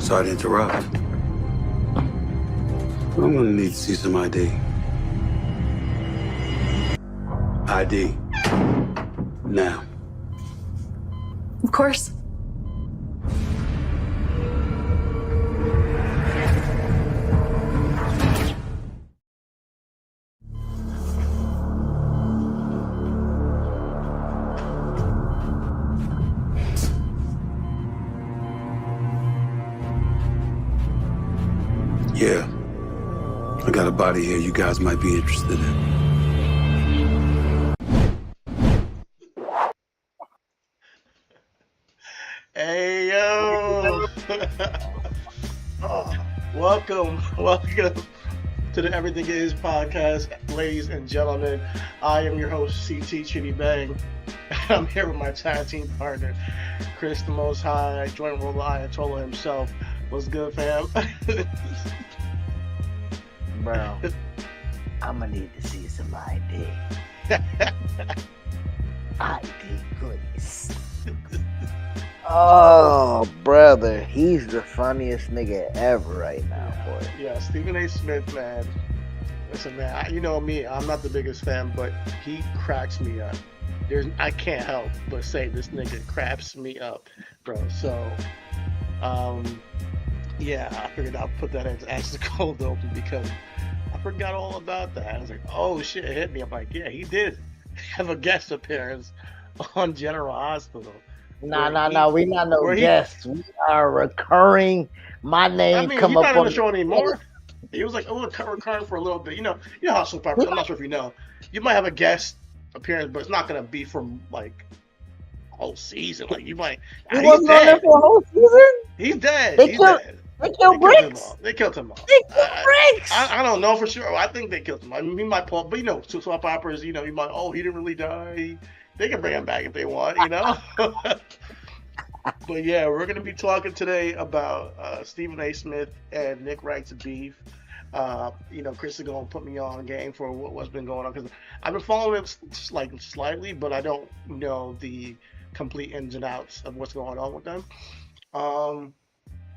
Sorry to interrupt. I'm gonna need to see some ID. ID. Now. Of course. Yeah. I got a body here you guys might be interested in. Hey yo! welcome to the Everything Is podcast, ladies and gentlemen. I am your host, CT Chidi Bang. I'm here with my tag team partner, Chris the Most High, joint ruler Ayatollah himself. What's good, fam? Bro, I'm gonna need to see some ID. ID goodness. Oh, brother, he's the funniest nigga ever right now, boy. Yeah, Stephen A. Smith, man. Listen, man, you know me, I'm not the biggest fan, but he cracks me up. I can't help but say this nigga cracks me up, bro. So, yeah, I figured I'll put that as the cold open because I forgot all about that. I was like, oh shit, it hit me. I'm like, yeah, he did have a guest appearance on General Hospital. Nah, we not no guests. We are recurring. My name he's come not up on on the show anymore. He was like recurring for a little bit. You know how soap operas. I'm not sure if you know. You might have a guest appearance, but it's not gonna be from like whole season. Like you might. He wasn't on there for a whole season. He's dead. They killed Bricks. They killed him off. They killed Bricks. I don't know for sure. I think they killed him. I mean, he might pull, but you know, soap operas. You know, he might. Oh, he didn't really die. They can bring him back if they want. You know. But yeah, we're gonna be talking today about Stephen A. Smith and Nick Wright's beef. You know, Chris is gonna put me on game for what's been going on because I've been following it like slightly, but I don't know the complete ins and outs of what's going on with them.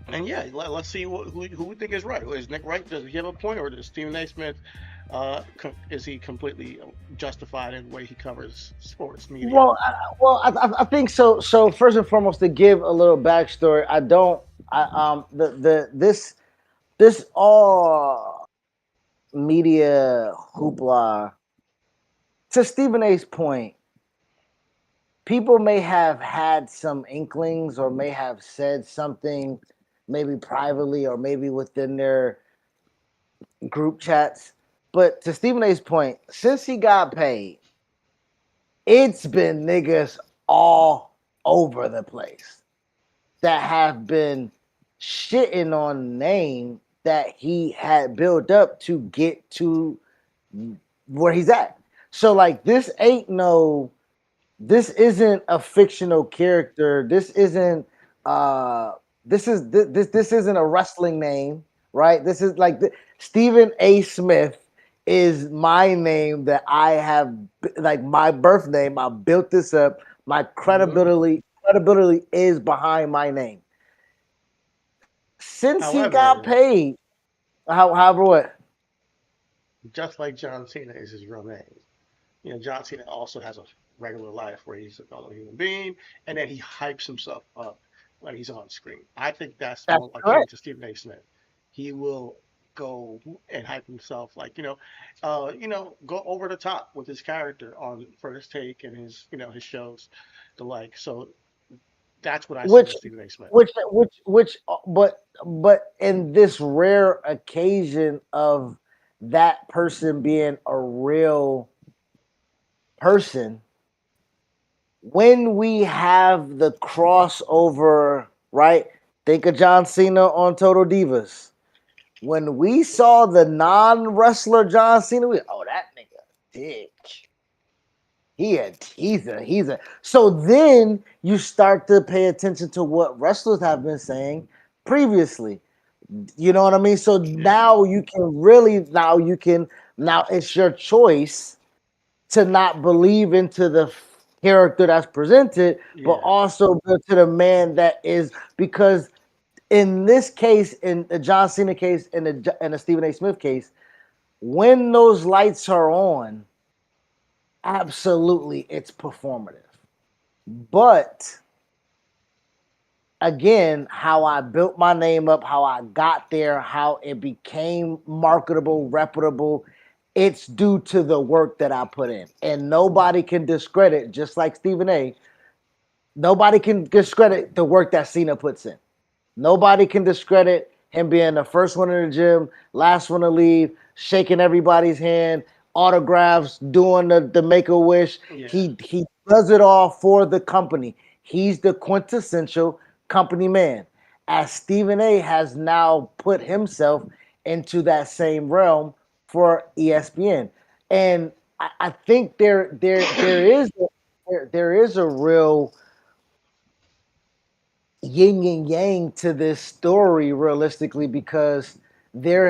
And yeah, let's see who we think is right. Is Nick Wright? Does he have a point, or does Stephen A. Smith? Is he completely justified in the way he covers sports media? Well, I think so. So first and foremost, to give a little backstory, this all media hoopla. To Stephen A.'s point, people may have had some inklings or may have said something, maybe privately or maybe within their group chats. But to Stephen A.'s point, since he got paid, it's been niggas all over the place that have been shitting on the name that he had built up to get to where he's at. So like this isn't a fictional character. This isn't this isn't a wrestling name, right? This is like Stephen A. Smith is my name that I have, like my birth name. I built this up. My credibility is behind my name. Since he got paid, however what? Just like John Cena is his real name. You know, John Cena also has a regular life where he's a fellow human being, and then he hypes himself up when he's on screen. I think that's more akin to Stephen A. Smith. He will go and hype himself, like go over the top with his character on First Take and his his shows, the like. So that's what I see with Stephen A. Smith. But in this rare occasion of that person being a real person, when we have the crossover, right? Think of John Cena on Total Divas. When we saw the non-wrestler John Cena, that nigga bitch. He's a. So then you start to pay attention to what wrestlers have been saying previously. You know what I mean? So now now it's your choice to not believe into the character that's presented, but also to the man that is, because In this case, in the John Cena case, and the Stephen A. Smith case, when those lights are on, absolutely it's performative. But again, how I built my name up, how I got there, how it became marketable, reputable, it's due to the work that I put in. And nobody can discredit, just like Stephen A., nobody can discredit the work that Cena puts in. Nobody can discredit him being the first one in the gym, last one to leave, shaking everybody's hand, autographs, doing the make a wish. Yeah. He does it all for the company. He's the quintessential company man. As Stephen A has now put himself into that same realm for ESPN, and I think there is a real yin and yang to this story realistically, because there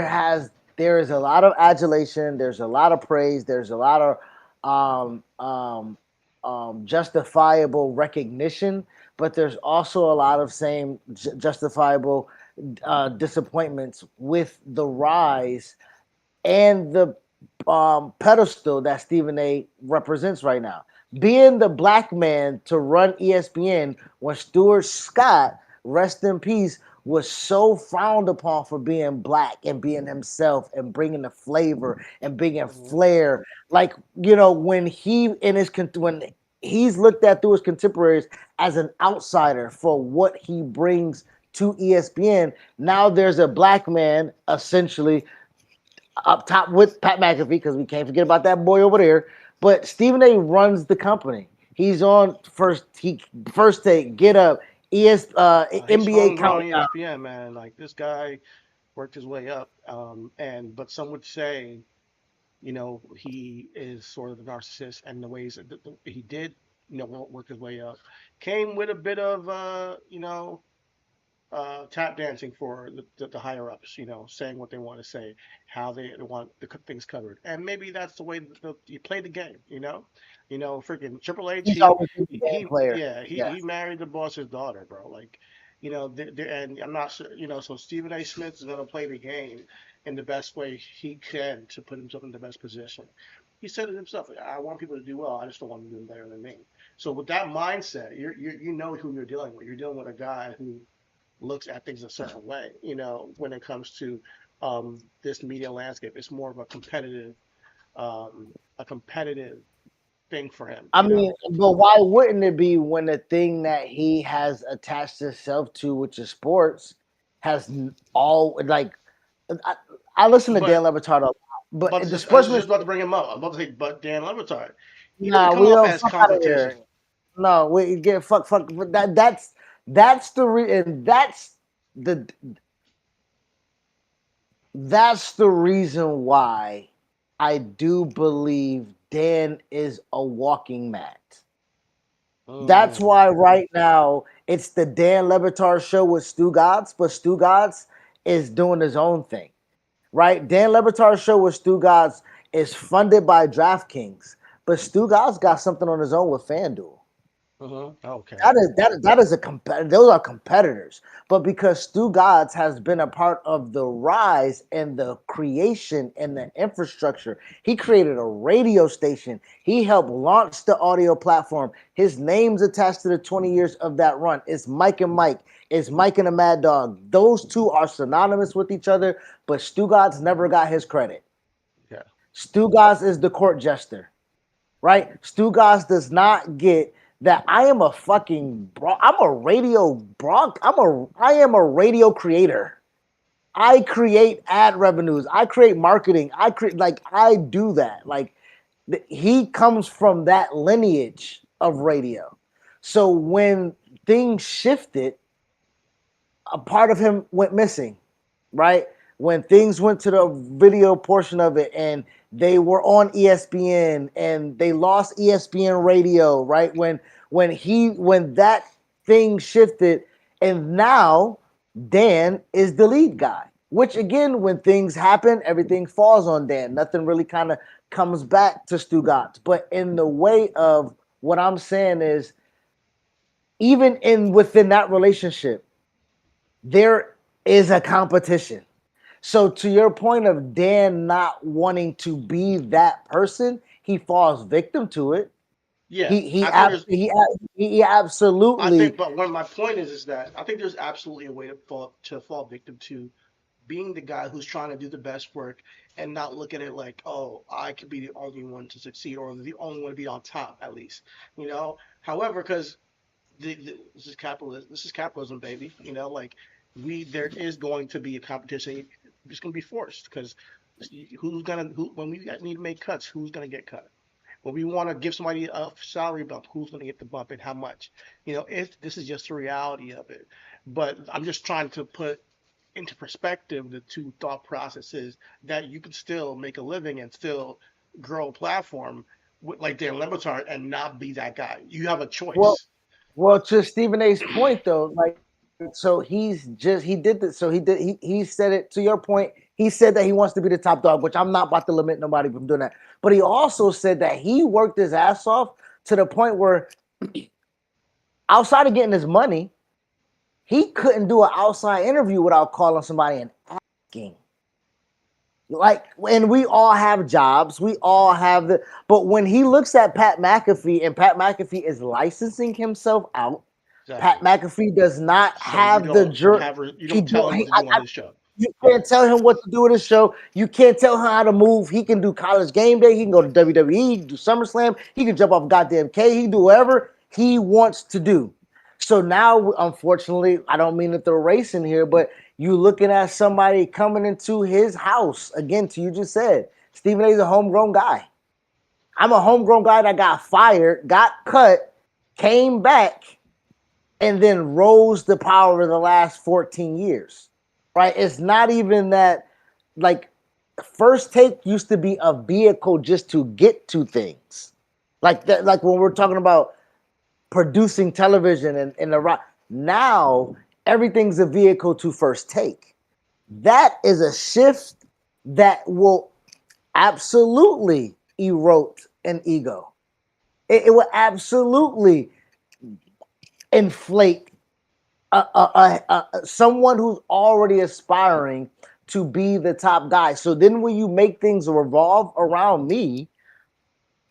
is a lot of adulation, there's a lot of praise, there's a lot of um, um, justifiable recognition, but there's also a lot of same justifiable disappointments with the rise and the pedestal that Stephen A represents right now. Being the black man to run ESPN when Stuart Scott, rest in peace, was so frowned upon for being black and being himself and bringing the flavor and bringing Mhm. flair. Like, when when he's looked at through his contemporaries as an outsider for what he brings to ESPN. Now there's a black man essentially up top with Pat McAfee, because we can't forget about that boy over there. But Stephen A runs the company. He's on first take, get up, He's NBA homegrown countdown. ESPN, man. Like this guy worked his way up. And but some would say, he is sort of the narcissist, and the ways that he did, work his way up, came with a bit of, tap dancing for the higher ups, saying what they want to say, how they want the things covered, and maybe that's the way that you play the game. Freaking Triple H, He's always been a game he player. yeah, Yeah. he married the boss's daughter, bro. Like, and I'm not sure, so Stephen A. Smith is gonna play the game in the best way he can to put himself in the best position. He said it himself. I want people to do well. I just don't want them to do better than me. So with that mindset, you know who you're dealing with. You're dealing with a guy who looks at things a certain way. When it comes to this media landscape, it's more of a competitive thing for him. I mean, but why wouldn't it be when the thing that he has attached himself to, which is sports, has all like I, I listen to Dan But Levitard a lot, but but the I was sportsman, just about to bring him up. I'm about to say, but Dan Levitard, he doesn't nah, come we off don't as fuck out of competition. here. No, we get fuck. But that's the and the that's the reason why I do believe Dan is a walking mat. That's Mm, why right now it's the Dan Levitard show with Stu Gatz, but Stu Gatz is doing his own thing, right? Dan Levitard show with Stu Gatz is funded by DraftKings, but Stu Gatz got something on his own with FanDuel. okay. That is a those are competitors. But because Stu Gatz has been a part of the rise and the creation and the infrastructure, he created a radio station. He helped launch the audio platform. His name's attached to the 20 years of that run. It's Mike and Mike. It's Mike and the Mad Dog. Those two are synonymous with each other, but Stu Gatz never got his credit. Yeah. Stu Gatz is the court jester, right? Stugas does not get that I am a fucking I'm a radio I am a radio creator. I create ad revenues. I create marketing. I do that. Like he comes from that lineage of radio. So when things shifted, a part of him went missing, right? When things went to the video portion of it and they were on ESPN and they lost ESPN radio, right? When that thing shifted and now Dan is the lead guy. Which again, when things happen, everything falls on Dan. Nothing really kind of comes back to Stugatz. But in the way of what I'm saying is, even in within that relationship, there is a competition. So to your point of Dan not wanting to be that person, he falls victim to it. Yeah, He he I think ab- there's. he ab- he I think, absolutely. but one of my point is that I think there's absolutely a way to fall victim to being the guy who's trying to do the best work and not look at it like, oh, I could be the only one to succeed or the only one to be on top at least. However, because this is capitalism. This is capitalism, baby. Like there is going to be a competition. It's going to be forced because when we need to make cuts, who's gonna get cut? When we want to give somebody a salary bump, who's gonna get the bump and how much? If this is just the reality of it. But I'm just trying to put into perspective the two thought processes that you can still make a living and still grow a platform with, like Dan Lebatard, and not be that guy. You have a Well, choice. well, to Stephen A's point though, like, so he did this. So he said it to your point. He said that he wants to be the top dog, which I'm not about to limit nobody from doing that. But he also said that he worked his ass off to the point where outside of getting his money, he couldn't do an outside interview without calling somebody and asking. Like, and we all have jobs, we all have but when he looks at Pat McAfee and Pat McAfee is licensing himself out, Pat Exactly. McAfee does not So you have the don't jur. have you He don't tell do. him what to do on his show. You can't tell him what to do with his show. You can't tell him how to move. He can do College Game Day. He can go to WWE. He can do SummerSlam. He can jump off goddamn K. He can do whatever he wants to do. So now, unfortunately, I don't mean to throw race in here, but you looking at somebody coming into his house again. To you just said, Stephen A. is a homegrown guy. I'm a homegrown guy that got fired, got cut, came back, and then rose the power of the last 14 years. Right? It's not even that, like, First Take used to be a vehicle just to get to things. Like that, like when we're talking about producing television and the rock. Now everything's a vehicle to First Take. That is a shift that will absolutely erode an ego. It will absolutely inflate someone who's already aspiring to be the top guy. So then when you make things revolve around me,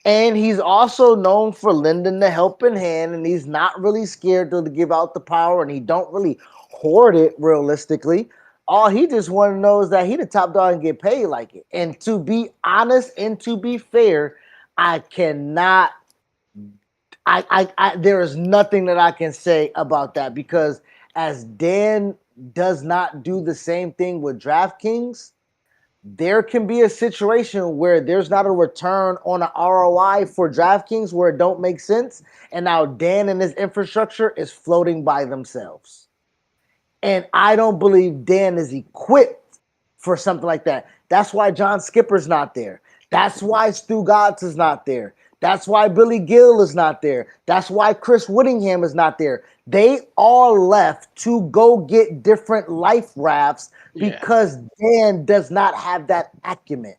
and he's also known for lending the helping hand, and he's not really scared to give out the power, and he don't really hoard it realistically. All he just want to know is that he the top dog and get paid like it. And to be honest and to be fair, I cannot there is nothing that I can say about that because as Dan does not do the same thing with DraftKings, there can be a situation where there's not a return on an ROI for DraftKings where it don't make sense, and now Dan and his infrastructure is floating by themselves. And I don't believe Dan is equipped for something like that. That's why John Skipper's not there. That's why Stu Gotts is not there. That's why Billy Gill is not there. That's why Chris Whittingham is not there. They all left to go get different life rafts Yeah, because Dan does not have that acumen.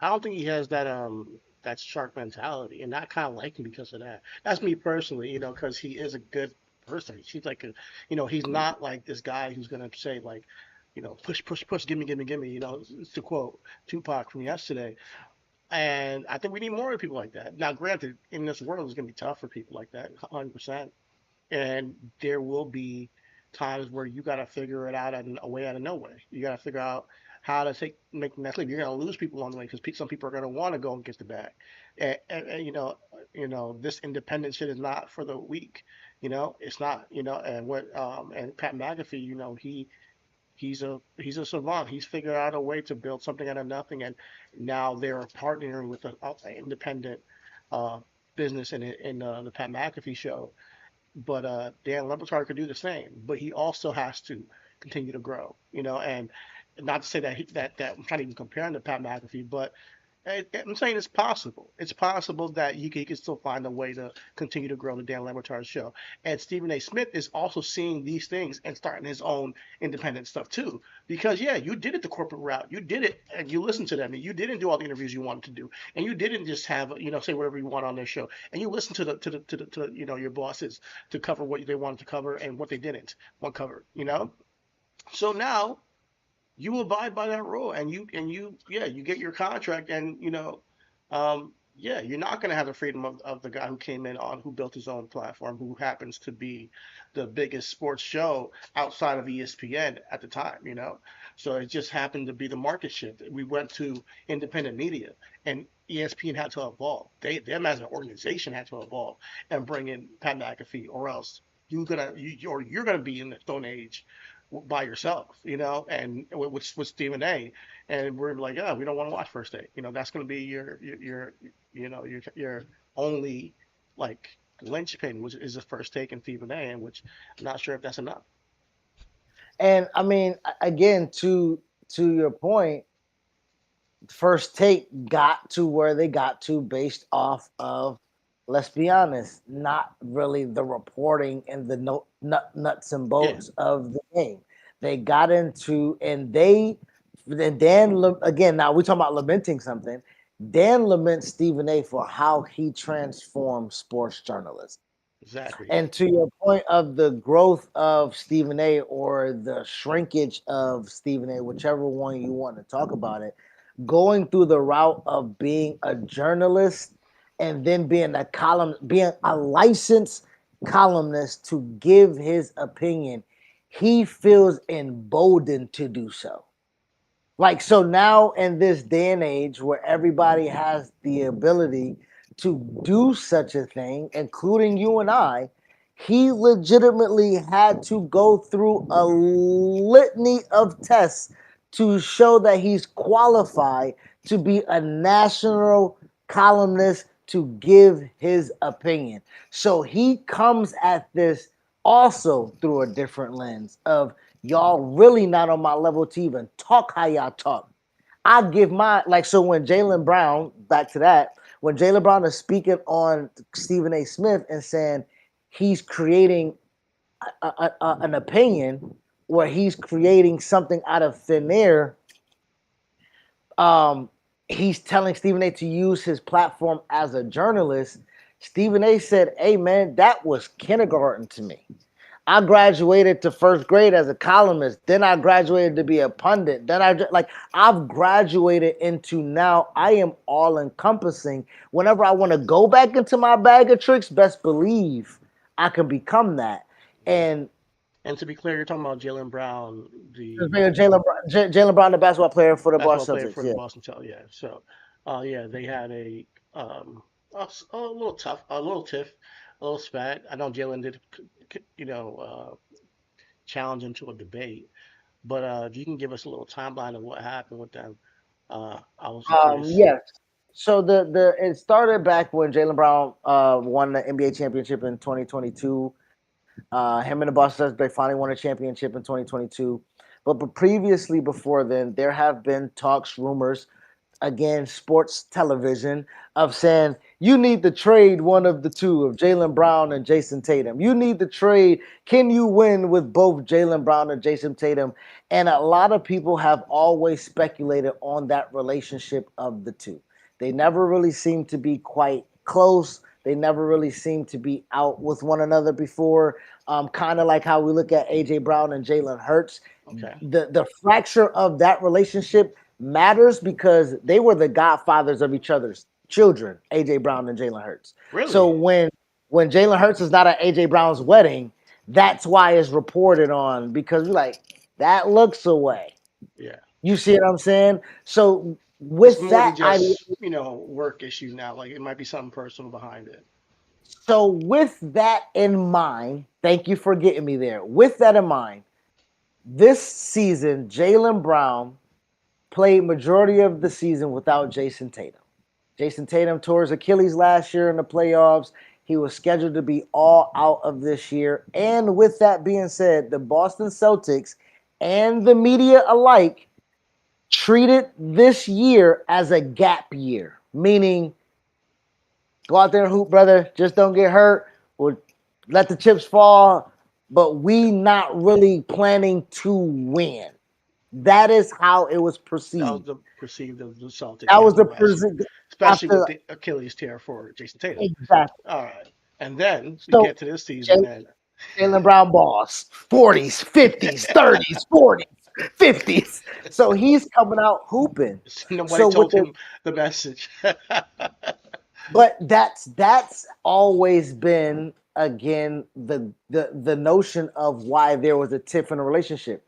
I don't think he has that shark mentality, and I kind of like him because of that. That's me personally, because he is a good person. He's like he's not like this guy who's gonna say like, push, push, push, gimme, gimme, gimme. It's to quote Tupac from yesterday. And I think we need more people like that. Now, granted, in this world, it's gonna be tough for people like that, 100%. And there will be times where you got to figure it out a way out of nowhere. You got to figure out how to make the next leap. You're going to lose people along the way because some people are going to want to go and get the bag. And this independent shit is not for the weak. It's not. And Pat McAfee, he's a savant. He's figured out a way to build something out of nothing, and now they're partnering with an independent uh, business in the Pat McAfee show, but Dan Lebatard could do the same, but he also has to continue to grow, and not to say that that I'm trying to even compare him to Pat McAfee, but I'm saying it's possible. It's possible that he can still find a way to continue to grow the Dan Lebatard show. And Stephen A. Smith is also seeing these things and starting his own independent stuff too. Because yeah, you did it the corporate route. You did it and you listened to them and you didn't do all the interviews you wanted to do. And you didn't just have, say whatever you want on their show. And you listened to your bosses to cover what they wanted to cover and what they didn't want covered. So now you abide by that rule, and yeah, you get your contract, and yeah, you're not going to have the freedom of the guy who came in on who built his own platform, who happens to be the biggest sports show outside of ESPN at the time, so it just happened to be the market shift. We went to independent media, and ESPN had to evolve. Them as an organization had to evolve and bring in Pat McAfee, or else you're gonna be in the Stone Age by yourself, and with Stephen A. And we're like, oh, we don't want to watch First Take. That's going to be your only like linchpin, which is the First Take and Stephen A. And which I'm not sure if that's enough. And I mean, again, to your point, First Take got to where they got to based off of, let's be honest, not really the reporting and the nuts and Yeah, bolts of the game. They got into, and Dan, again, now we're talking about lamenting something. Dan laments Stephen A for how he transformed sports journalism. exactly. And to your point of the growth of Stephen A or the shrinkage of Stephen A, whichever one you want to talk about it, going through the route of being a journalist and then being a licensed columnist to give his opinion, he feels emboldened to do so. Like, so now in this day and age where everybody has the ability to do such a thing, including you and I, he legitimately had to go through a litany of tests to show that he's qualified to be a national columnist to give his opinion. So he comes at this also through a different lens of, y'all really not on my level to even talk how y'all talk. I give my, like, so when Jaylen Brown, back to that, when Jaylen Brown is speaking on Stephen A. Smith and saying he's creating an opinion where he's creating something out of thin air, um, he's telling Stephen A. to use his platform as a journalist. Stephen A. said, "Hey man, that was kindergarten to me. I graduated to first grade as a columnist. Then I graduated to be a pundit. Then I've graduated into now I am all encompassing. Whenever I want to go back into my bag of tricks, best believe I can become that." Yeah. And And to be clear, you're talking about Jalen Brown, the Jaylen Brown, the basketball player for the basketball Boston player Celtics. for the Yeah. Boston Celtics. Yeah. So, yeah, they had a little tough, a little tiff, a little spat. I know Jalen did, challenge him to a debate. But if you can give us a little timeline of what happened with them, I was curious. Yes. So the it started back when Jaylen Brown won the NBA championship in 2022. Him and the Boston Celtics, they finally won a championship in 2022. But previously, before then, there have been talks, rumors, again, sports television, of saying you need to trade one of the two of Jaylen Brown and Jason Tatum. You need to trade. Can you win with both Jaylen Brown and Jason Tatum? And a lot of people have always speculated on that relationship of the two. They never really seem to be quite close. They never really seem to be out with one another before. Kind of like how we look at AJ Brown and Jalen Hurts. Okay. The fracture of that relationship matters because they were the godfathers of each other's children, AJ Brown and Jalen Hurts. So Really? when Jalen Hurts is not at AJ Brown's wedding, that's why it's reported on because we're like, that looks away. Yeah. You see what I'm saying? So It's with more than that idea, just, work issue now. Like it might be something personal behind it. so with that in mind, thank you for getting me there. With that in mind, this season, Jalen Brown played majority of the season without Jason Tatum. Jason Tatum tore his Achilles last year in the playoffs. He was scheduled to be all out of this year. And with that being said, the Boston Celtics and the media alike treated this year as a gap year, meaning go out there and hoop, brother. Just don't get hurt. We'll let the chips fall. But we not really planning to win. That is how it was That was perceived. the perceived of the Celtics That was after the last year, especially with after the Achilles tear for Jason Tatum. exactly. All right. And then we So get to this season, Jay, and Jaylen Brown balls, 40s, 50s, 30s, 40s, 50s. So he's coming out hooping. Nobody So with told the him the message. but that's always been again the notion of why there was a tiff in a relationship.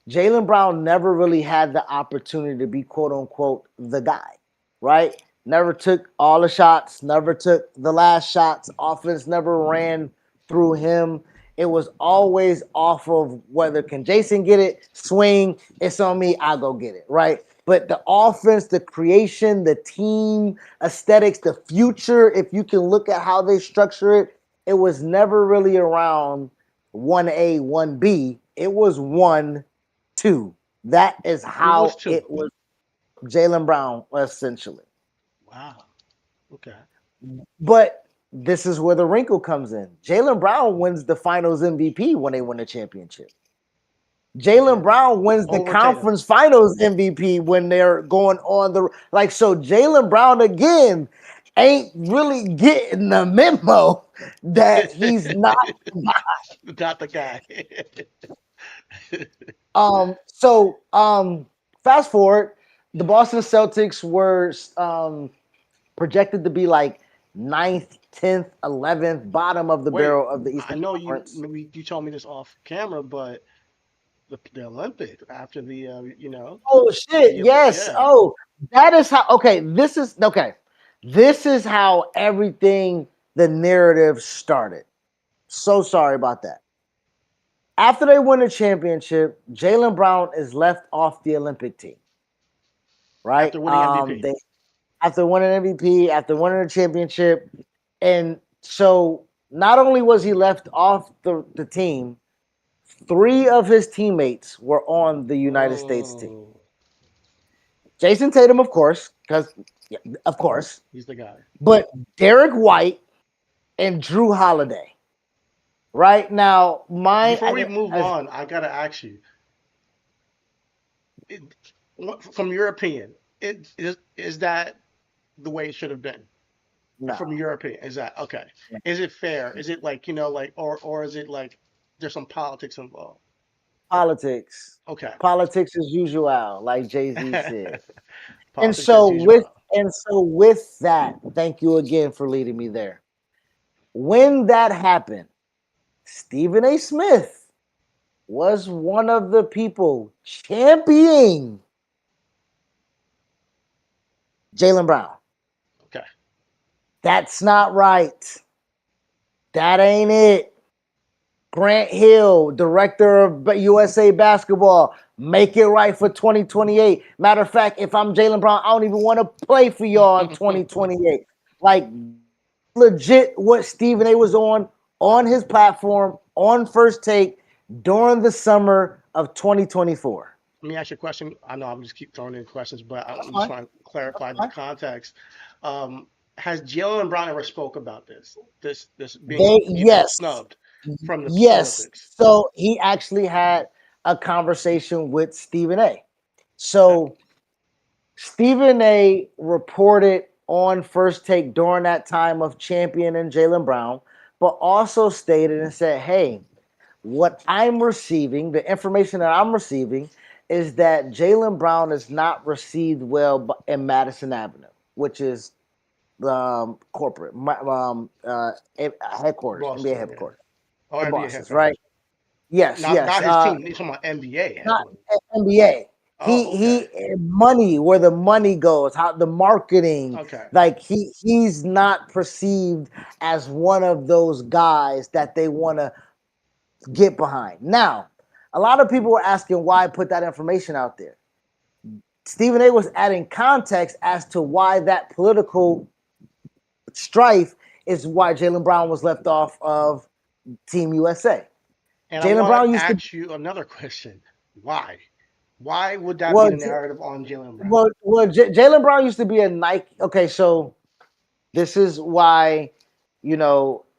Jaylen Brown never really had the opportunity to be quote unquote the guy, right? Never took all the shots, never took the last shots. Offense never ran through him. It was always off of whether can Jason get it, swing, it's on me, I'll go get it, right? But the offense, the creation, the team aesthetics, the future, if you can look at how they structure it, it was never really around 1A, 1B. It was 1-2. That is Who was how two? it was Jaylen Brown, essentially. Wow. Okay. But this is where the wrinkle comes in. Jaylen Brown wins the finals MVP when they win the championship. Jaylen Yeah. Brown wins the Over Tatum. conference finals MVP when they're going on the like. So Jaylen Brown again ain't really getting the memo that he's not. Not the guy. Fast forward, the Boston Celtics were projected to be like ninth, 10th, 11th, bottom of the Wait, barrel of the I Eastern know you. Conference. Maybe you told me this off camera, but the Olympics after the Oh shit! Yes. yeah. Oh, that is how. Okay, this is okay. This is how everything the narrative started. So sorry about that. After they win the championship, Jaylen Brown is left off the Olympic team. Right? After winning MVP. They after winning MVP, after winning the championship, and so not only was he left off the team, three of his teammates were on the United States team. Oh, Jason Tatum, of course, because of course, he's the guy. but Derek White and Drew Holiday. Right now, Before we move on, I gotta ask you, it, from your opinion, is that the way it should have been? no, From your opinion, is that okay? Is it fair? Is it like like or is it like there's some politics involved? politics, Okay. politics as usual, like Jay Z said. And Politics as so with usual. and so with that, thank you again for leading me there. When that happened, Stephen A. Smith was one of the people championing Jaylen Brown. Okay. That's not right. That ain't it. Grant Hill, director of USA Basketball, make it right for 2028. Matter of fact, if I'm Jaylen Brown, I don't even want to play for y'all in 2028. Like, legit what Stephen A was on his platform, on First Take, during the summer of 2024. Let me ask you a question. I know I'm just keep throwing in questions, but That's I'm just fine. trying to clarify That's the fine. context. Has Jalen Brown ever spoke about this being They yes. snubbed from the Yes. Olympics? So he actually had a conversation with Stephen A. Okay. So Stephen A reported on First Take during that time of champion and Jaylen Brown, but also stated and said, hey, what I'm receiving, the information that I'm receiving is that Jaylen Brown is not received well in Madison Avenue, which is the corporate headquarters, NBA Boston, yeah. headquarters, Oh, the NBA bosses, right? headquarters. Yes, yes. Not his team. He's talking about NBA Not headquarters. NBA. Oh, He okay. money where the money goes, how the marketing, Okay. like he's not perceived as one of those guys that they want to get behind. Now, a lot of people were asking why I put that information out there. Stephen A was adding context as to why that political strife is why Jaylen Brown was left off of Team USA. And I Jaylen want Brown to used to ask you another question. Why? Why would that be well, the narrative on Jalen Brown? Jaylen Brown used to be a Nike. Okay, so this is why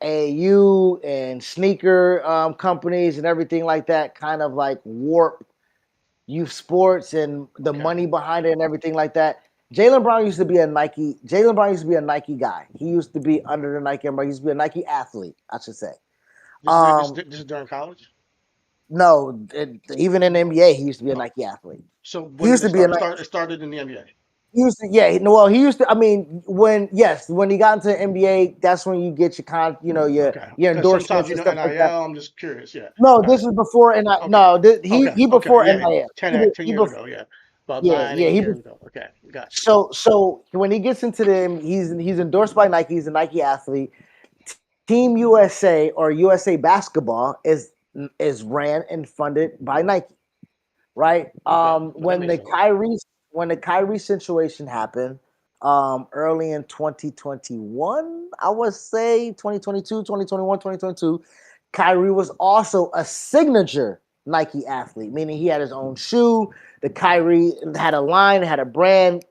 AU and sneaker companies and everything like that kind of like warp youth sports and the Okay. money behind it and everything like that. Jaylen Brown used to be a Nike. Jaylen Brown used to be a Nike guy. He used to be under the Nike umbrella. He used to be a Nike athlete, I should say. This is during college. No, even in the NBA, he used to be a Oh, Nike athlete. so He when used did it to be a start? Nike. It started in the NBA. He used to, yeah. Well, he used to. I mean, when he got into the NBA, that's when you get Okay, your because sometimes endorsements you and know stuff like that. NIL. I'm just curious. Yeah. No, All this right. is before Okay. he Okay. before Yeah. NIL. 10 He years before, ago. Yeah. About yeah, nine, yeah. 8 years ago. Okay. Got you. So when he gets into he's endorsed by Nike. He's a Nike athlete. Team USA or USA Basketball is ran and funded by Nike, right? Okay. Well, that makes sense. When the Kyrie situation happened, early in 2021, I would say 2022, 2021, 2022, Kyrie was also a signature Nike athlete, meaning he had his own shoe. The Kyrie had a line, had a brand.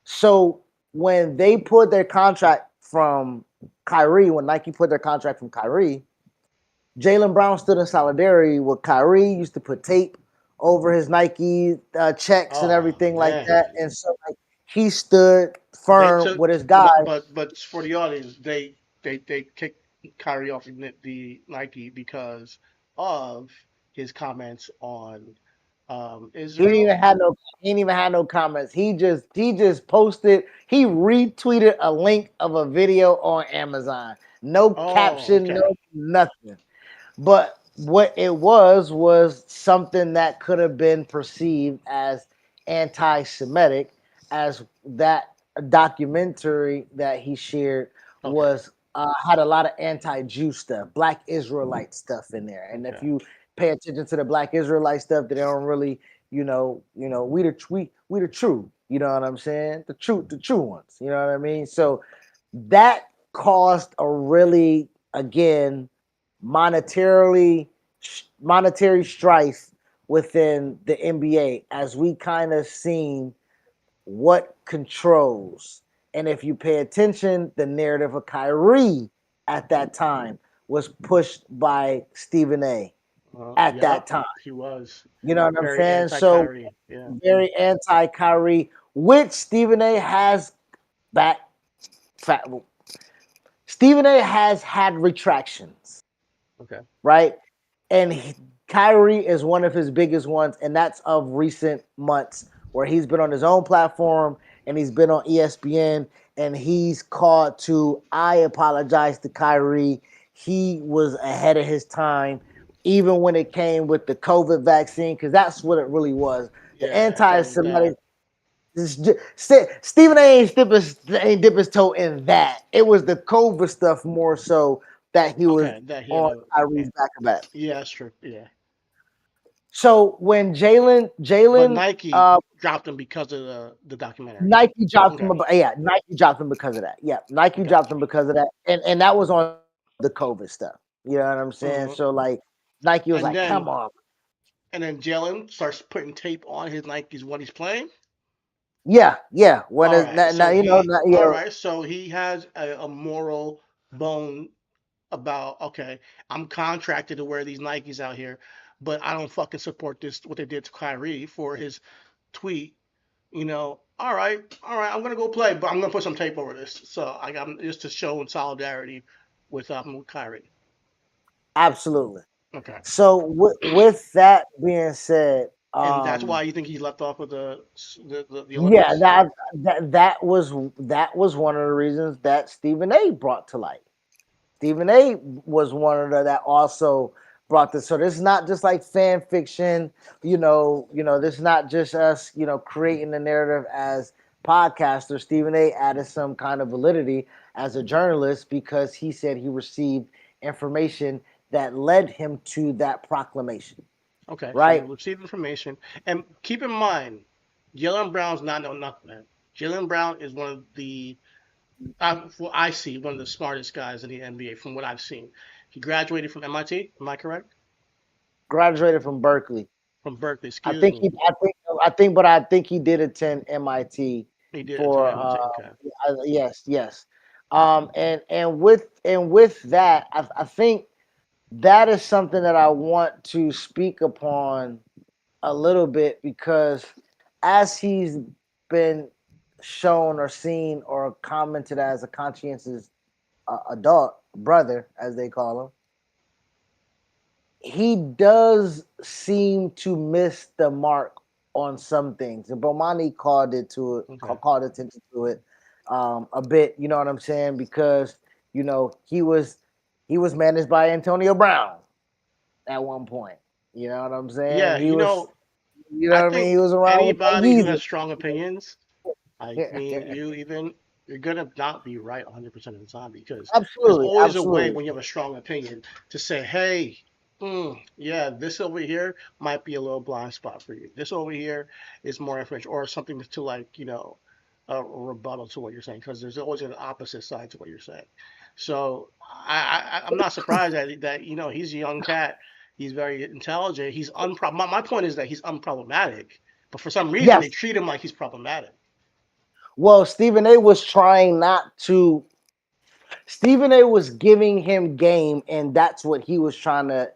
So when they put their contract from Kyrie, when Nike put their contract from Kyrie, Jaylen Brown stood in solidarity with Kyrie. Used to put tape over his Nike checks and Oh everything like that, man. and so like he stood They firm took, with his guy. but for the audience, they kicked Kyrie off the Nike because of his comments on He didn't even Israel. have no he didn't even have no comments. He just posted. He retweeted a link of a video on Amazon. No Oh, caption, okay. no nothing. But what it was something that could have been perceived as anti-Semitic, as that documentary that he shared Okay. was had a lot of anti-Jew stuff, Black Israelite stuff in there. And if Okay. you pay attention to the Black Israelite stuff, they don't really, we the true, you know what I'm saying? The true ones, you know what I mean? So that caused a really, again, monetarily monetary strife within the NBA, as we kind of seen what controls. And if you pay attention, the narrative of Kyrie at that time was pushed by Stephen A. At that Yep. time. He was You know what I'm very saying? anti So Kyrie. Yeah. very anti Kyrie, which Stephen A has back. Stephen A has had retractions, Okay. right? And Kyrie is one of his biggest ones, and that's of recent months, where he's been on his own platform and he's been on ESPN, and he's called to, I apologize to Kyrie. He was ahead of his time, even when it came with the COVID vaccine, because that's what it really was. The Yeah. That was anti-Semitic. bad. Stephen A. Ain't dip his toe in that. It was the COVID stuff more so that he was Okay. That he had on a. Kyrie's back of back. Yeah, that's true. Yeah. So when But Jalen, Nike dropped him because of the documentary. Nike dropped him. Okay. Yeah, Nike dropped him because of that. Yeah, Nike dropped Got him you. because of that, and that was on the COVID stuff. You know what I'm saying? Hmm. So like, Nike was And like, "Come then on." Jalen starts putting tape on his Nikes when he's playing. Yeah, yeah. When All it's right. now, So all yeah, right. So he has a moral bone about, okay, I'm contracted to wear these Nikes out here, but I don't fucking support this what they did to Kyrie for his tweet. All right, I'm gonna go play, but I'm gonna put some tape over this. So I got just to show solidarity with Kyrie. absolutely. Okay. So with that being said, And that's why you think he left off with the yeah, Olympics? that was one of the reasons that Stephen A. brought to light. Stephen A. was one of the that also brought this. So this is not just like fan fiction, this is not just us, creating the narrative as podcasters. Stephen A. added some kind of validity as a journalist, because he said he received information that led him to that proclamation. Okay, so you Right? received information, and keep in mind, Jalen Brown's not no nothing, man. Jalen Brown is one of the what I see, one of the smartest guys in the NBA from what I've seen. He graduated from MIT. Am I correct? Graduated from Berkeley. From Berkeley, I excuse think me. he, but I think he did attend MIT He did attend for, MIT. Okay. yes, yes. And with that, I think that is something that I want to speak upon a little bit, because as he's been shown or seen or commented as a conscientious adult brother, as they call him, he does seem to miss the mark on some things, and Bomani Okay. called attention to it a bit. You know what I'm saying? Because he was managed by Antonio Brown at one point. You know what I'm saying? Yeah, He was, you I know what I mean? think He was around with that anybody who has Yeezy. strong opinions, I mean, you're gonna not be right 100% of the time because there's Absolutely, always a way absolutely. when you have a strong opinion to say, hey, yeah, this over here might be a little blind spot for you. This over here is more information or something to like, a rebuttal to what you're saying because there's always an opposite side to what you're saying. So I'm not surprised that he's a young cat. He's very intelligent. My point is that he's unproblematic, but for some reason they Yes. treat him like he's problematic. Well, Stephen A was trying not to. Stephen A was giving him game, and that's what he was trying to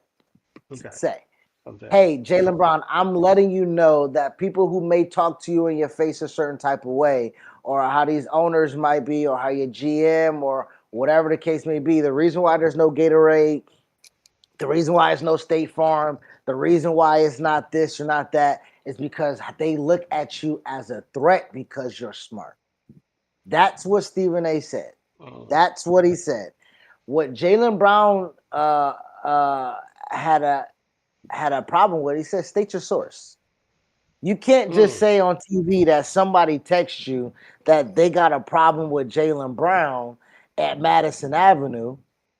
Okay. say. Okay. Hey, Jalen Brown, I'm letting you know that people who may talk to you in your face a certain type of way, or how these owners might be, or how your GM, or whatever the case may be, the reason why there's no Gatorade, the reason why it's no State Farm, the reason why it's not this or not that, is because they look at you as a threat because you're smart. That's what Stephen A said. Mm, That's what he said. What Jalen Brown had a problem with, he said, state your source. You can't just mm, say on TV that somebody texts you that they got a problem with Jalen Brown at Madison Avenue,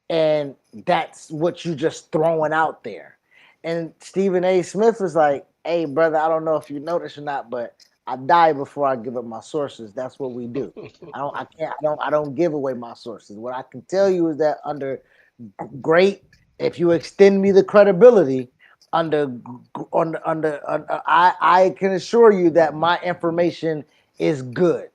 and that's what you just throwing out there. And Stephen A. Smith was like, "Hey, brother, I don't know if you know this or not, but I die before I give up my sources. That's what we do. I can't, I don't give away my sources. What I can tell you is that under great, if you extend me the credibility, under I can assure you that my information is good,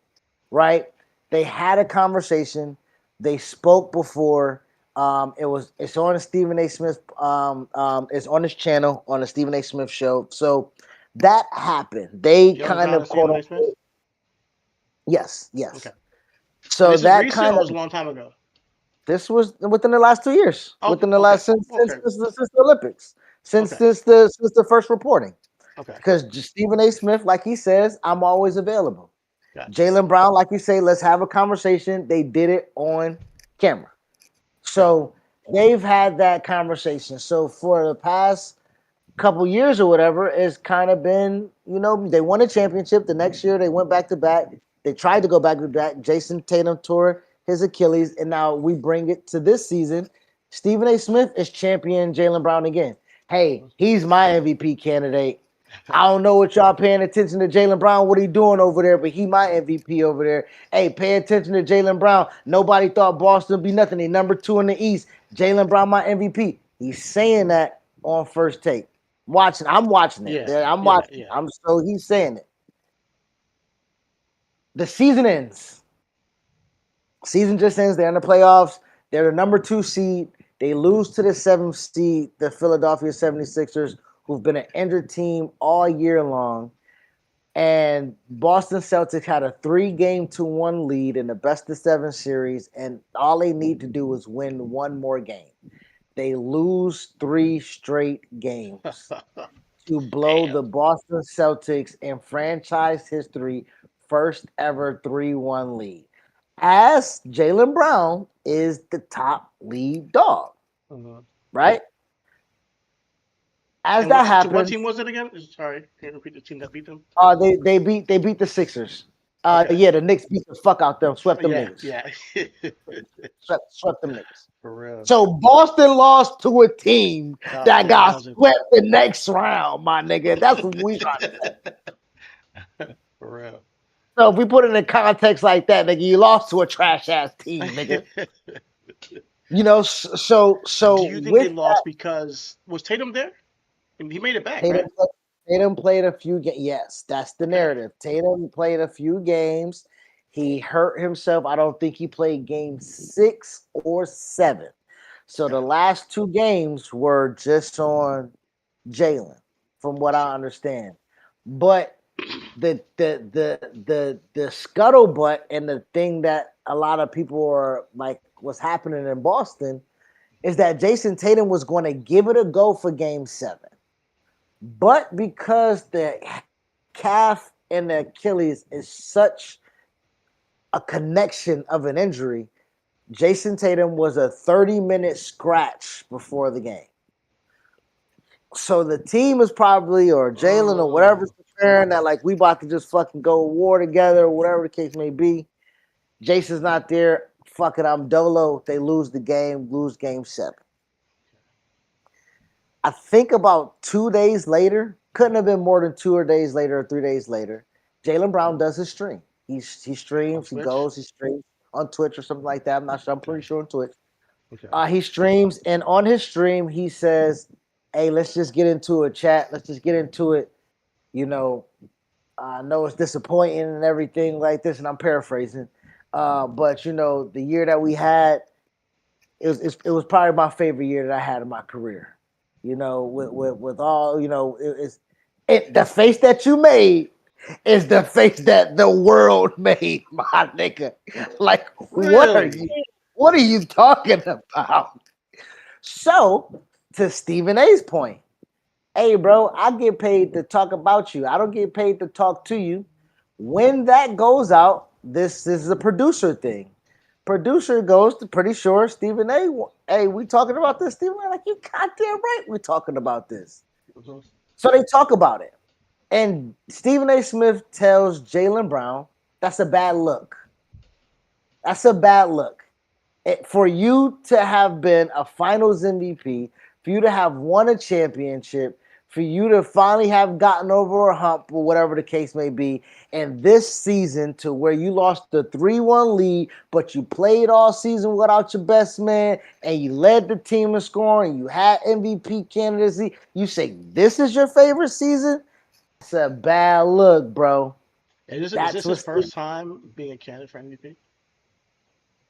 right? They had a conversation. They spoke before. It's on Stephen A. Smith. It's on his channel on the Stephen A. Smith show. So that happened. They Young kind John of and quote Stephen A. Smith. unquote, yes, Okay. yes. And So this is that recent kind or was of a long time ago? this was within the last 2 years, Okay. within the Okay. last since Okay. since the Olympics, since Okay. since the first reporting. Okay. Because Stephen A. Smith, like he says, I'm always available. Gotcha. Jalen Brown, like you say, let's have a conversation. They did it on camera. Okay. So they've had that conversation. So for the past couple years or whatever, it's kind of been, they won a championship. The next year they went back to back. They tried to go back to back. Jason Tatum tore his Achilles, and now we bring it to this season. Stephen A. Smith is champion Jalen Brown again. Hey, he's my MVP candidate. I don't know what y'all paying attention to Jalen Brown, what he doing over there, but he my MVP over there. Hey, pay attention to Jalen Brown. Nobody thought Boston would be nothing. They number 2 in the East. Jalen Brown, my MVP. He's saying that on First Take. I'm watching it. Yeah. I'm Yeah. watching. Yeah. So he's saying it. The season ends. Season just ends. They're in the playoffs. They're the number 2 seed. They lose to the 7th seed, the Philadelphia 76ers, who've been an injured team all year long. And Boston Celtics had a 3-game to 1 lead in the best of 7 series, and all they need to do is win one more game. They lose 3 straight games to blow Damn. the Boston Celtics in franchise history first ever 3-1 lead. As Jalen Brown is the top lead dog, Mhm. right? As And that what happens, team was it again? Sorry, can you repeat the team that beat them? they beat the Sixers. Okay. Yeah, the Knicks beat the fuck out them, swept them Yeah. niggas, Yeah. swept them niggas. For real. So Boston lost to a team God that damn, that got was a swept the next round, my nigga. That's what we trying to say. for real. So if we put it in context like that, nigga, you lost to a trash ass team, nigga. Do So you think they with lost because was Tatum there? And he made it back, Tatum, right? Tatum played a few games. Yes, that's the Okay. narrative. Tatum played a few games. He hurt himself. I don't think he played game 6 or 7. So the Okay. last 2 games were just on Jalen, from what I understand. But the scuttlebutt and the thing that a lot of people are like, what's happening in Boston is that Jason Tatum was going to give it a go for Game 7. But because the calf and the Achilles is such a connection of an injury, Jason Tatum was a 30-minute scratch before the game. So the team is probably, or Jalen or whatever's preparing that, like, we about to just fucking go war together, or whatever the case may be. Jason's not there. Fuck it, I'm Dolo. They lose the game, lose Game 7. I think about 2 days later, couldn't have been more than 2 days later or 3 days later, Jaylen Brown does his stream. He streams, he goes, he streams on Twitch or something like that. I'm not sure. I'm pretty sure on Twitch. Okay. He streams, and on his stream, he says, hey, let's just get into a chat. Let's just get into it. You know, I know it's disappointing and everything like this, and I'm paraphrasing. But, you know, the year that we had, it was probably my favorite year that I had in my career. You know, with all, you know, the face that you made is the face that the world made, my nigga. Like, Really? what are you talking about? So, to Stephen A's point, hey, bro, I get paid to talk about you. I don't get paid to talk to you. When that goes out, this is a producer thing. Producer goes to pretty sure Stephen A. Hey, we talking about this, Stephen A. Like, you goddamn right, we're talking about this. Mhm. So they talk about it. And Stephen A. Smith tells Jaylen Brown, that's a bad look. That's a bad look. For you to have been a finals MVP, for you to have won a championship, for you to finally have gotten over a hump or whatever the case may be, and this season to where you lost the 3-1 lead, but you played all season without your best man, and you led the team in scoring, you had MVP candidacy, you say this is your favorite season? It's a bad look, bro. Is That's this his what's first time being a candidate for MVP?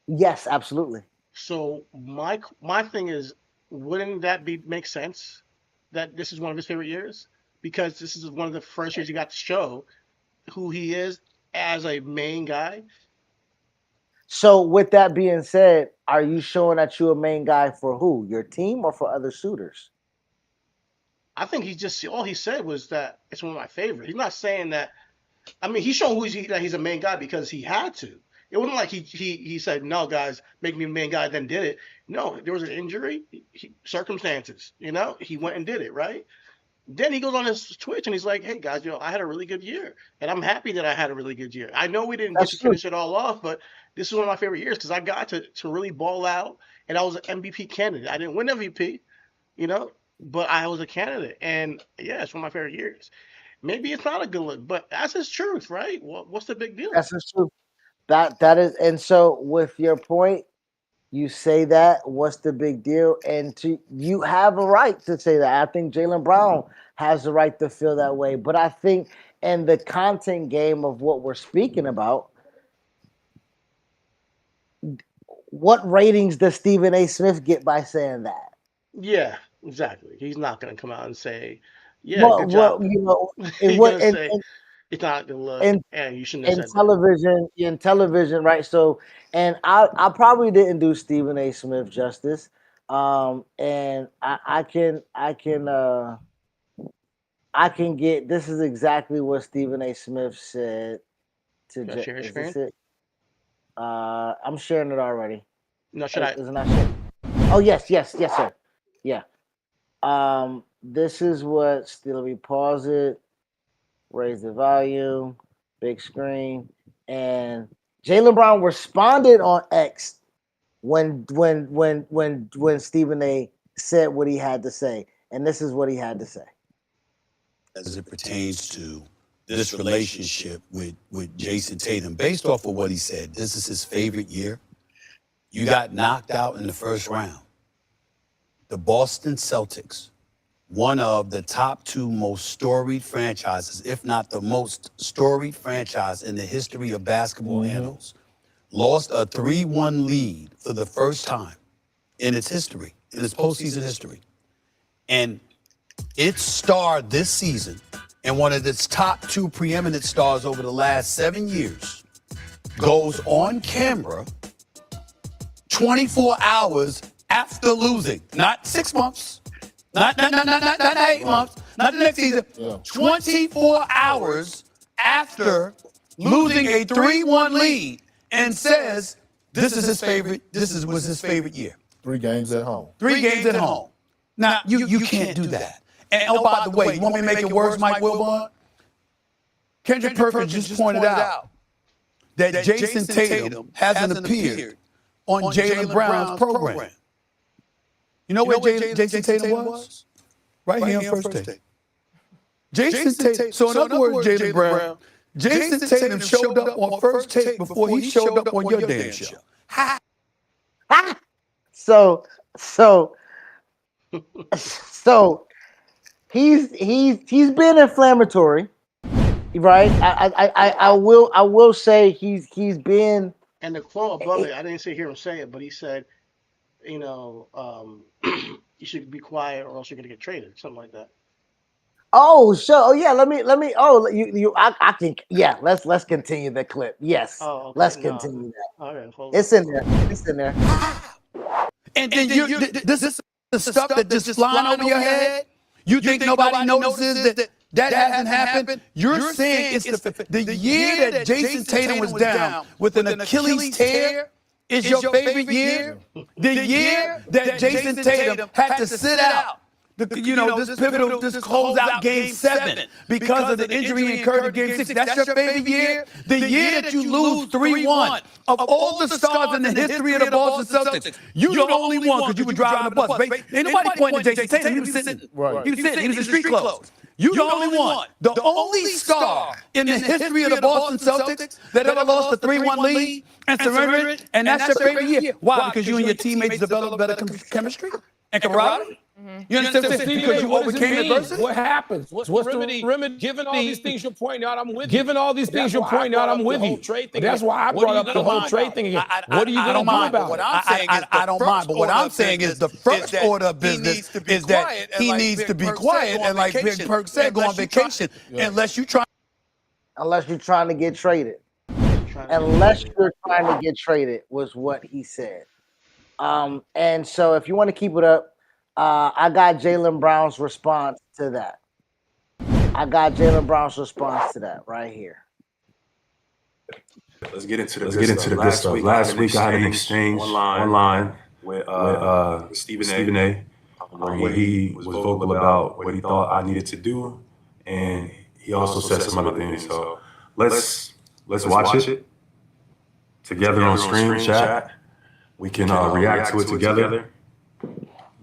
yes, absolutely. So my thing is, wouldn't that make sense that this is one of his favorite years? Because this is one of the first years he got to show who he is as a main guy. So with that being said, are you showing that you're a main guy for who? Your team or for other suitors? I think he just all he said was that it's one of my favorites. He's not saying that. I mean, he's showing that he's a main guy because he had to. It wasn't like he said, no, guys, make me a main guy, then did it. No, there was an injury, circumstances. You know, he went and did it, right? Then he goes on his Twitch and he's like, hey, guys, I had a really good year. And I'm happy that I had a really good year. I know we didn't get That's to true. finish it all off, but this is one of my favorite years because I got to really ball out. And I was an MVP candidate. I didn't win MVP, you know, but I was a candidate. And yeah, it's one of my favorite years. Maybe it's not a good look, but that's his truth, right? What's the big deal? That's just true. That is, and so with your point, you say that. What's the big deal? And you have a right to say that. I think Jaylen Brown has the right to feel that way. But I think in the content game of what we're speaking about, what ratings does Stephen A. Smith get by saying that? Yeah, exactly. He's not going to come out and say, yeah, Well, good job. well, you know, in He's what going to say, it's not a good look, in and you shouldn't have in said that. television, right? So, and I probably didn't do Stephen A. Smith justice. And I can get this is exactly what Stephen A. Smith said to Should I share your is this screen? it? I'm sharing it already. No, should I? Is it not shared? Oh yes, sir. Yeah. This is what still let me pause it, raise the volume, big screen, and Jaylen Brown responded on X when Stephen A said what he had to say, and this is what he had to say. As it pertains to this relationship with Jason Tatum, based off of what he said, this is his favorite year. You got knocked out in the first round. The Boston Celtics, one of the top 2 most storied franchises, if not the most storied franchise in the history of basketball annals, lost a 3-1 lead for the first time in its history, in its postseason history. And its star this season, and one of its top 2 preeminent stars over the last 7 years, goes on camera 24 hours after losing, not 6 months, not 8 months, not the next season, 24 hours after losing a 3-1 lead, and says this was his favorite year. 3 games at home. 3 games at home. Now, you can't do that. And oh, by the way, you want me to make it worse, Mike Wilbon? Kendrick Perkins just pointed out that Jason Tatum hasn't appeared on Jaylen Brown's program. You know where Jason Tatum was? Right here on First Take. Jason Tatum. So in other words, Jaylen Brown, Jason Tatum showed up on First Take before he showed up on your damn show. Ha! So he's been inflammatory, right? I will say he's been. And the quote above it, I didn't hear him say it, but he said, you should be quiet or else you're gonna get traded, something like that. Oh, sure. Oh, yeah. Let me. I think. Yeah. Let's continue the clip. Yes. Oh, okay. Let's continue that. All right, hold It's in there. It's in there. And then this is the stuff that just flying over your head. You think nobody notices that hasn't happened? You're saying it's the year that Jason Tatum was down with an Achilles tear is your favorite year? The year that Jason Tatum had to sit out. This closeout Game 7 because of the injury incurred in Game 6. That's your favorite year? The year that you lose 3-1. Of all the stars in the history of the Boston Celtics, you're the only one because you were driving the bus. Ain't nobody pointing to Jason Tatum. He was sitting. Right. He was sitting. He was in street clothes. You're the only one. The only star in the history of the Boston Celtics that ever lost a 3-1 lead and surrendered it, and that's your favorite year. Why? Because you and your teammates developed better chemistry and camaraderie? You understand what I'm saying? Because you overcame adversity? What happens? What's the remedy? Given all these things you're pointing out, I'm with you. Given all these things you're pointing out, I'm with you. That's why I brought up the whole trade thing again. What are you going to do about it? I don't mind, but what I'm saying is the first order of business is that he needs to be quiet and, like Big Perk said, go on vacation unless you're trying to get traded. Unless you're trying to get traded was what he said. And so if you want to keep it up, I got Jaylen Brown's response to that. Right here. Let's get into the good stuff. Last week I had an exchange online with Stephen A. Where he was vocal about what he thought I needed to do, and he also said some other things. So let's watch it together on screen chat. We can react to it together.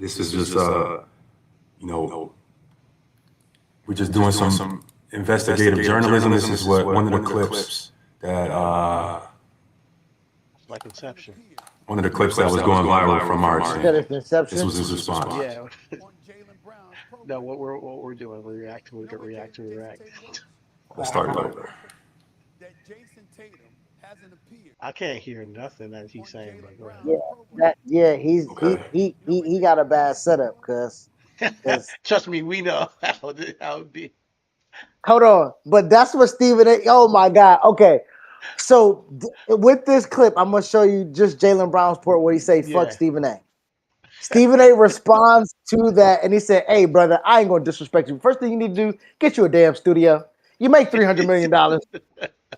This is just we're just doing some investigative journalism. This is one of the clips that like Inception. one of the clips that was going viral from our exchange. This was his response. Yeah. No, what we're doing, we react. Let's start it over. I can't hear nothing that he's saying, but go Yeah, ahead. he got a bad setup, cuz. Trust me, we know how it would be. Hold on, but that's what Stephen A. Oh my God. Okay, so with this clip, I'm gonna show you just Jaylen Brown's part where he say "fuck Stephen A." Stephen A. responds to that, and he said, "Hey, brother, I ain't gonna disrespect you. First thing you need to do, get you a damn studio. You make $300 million.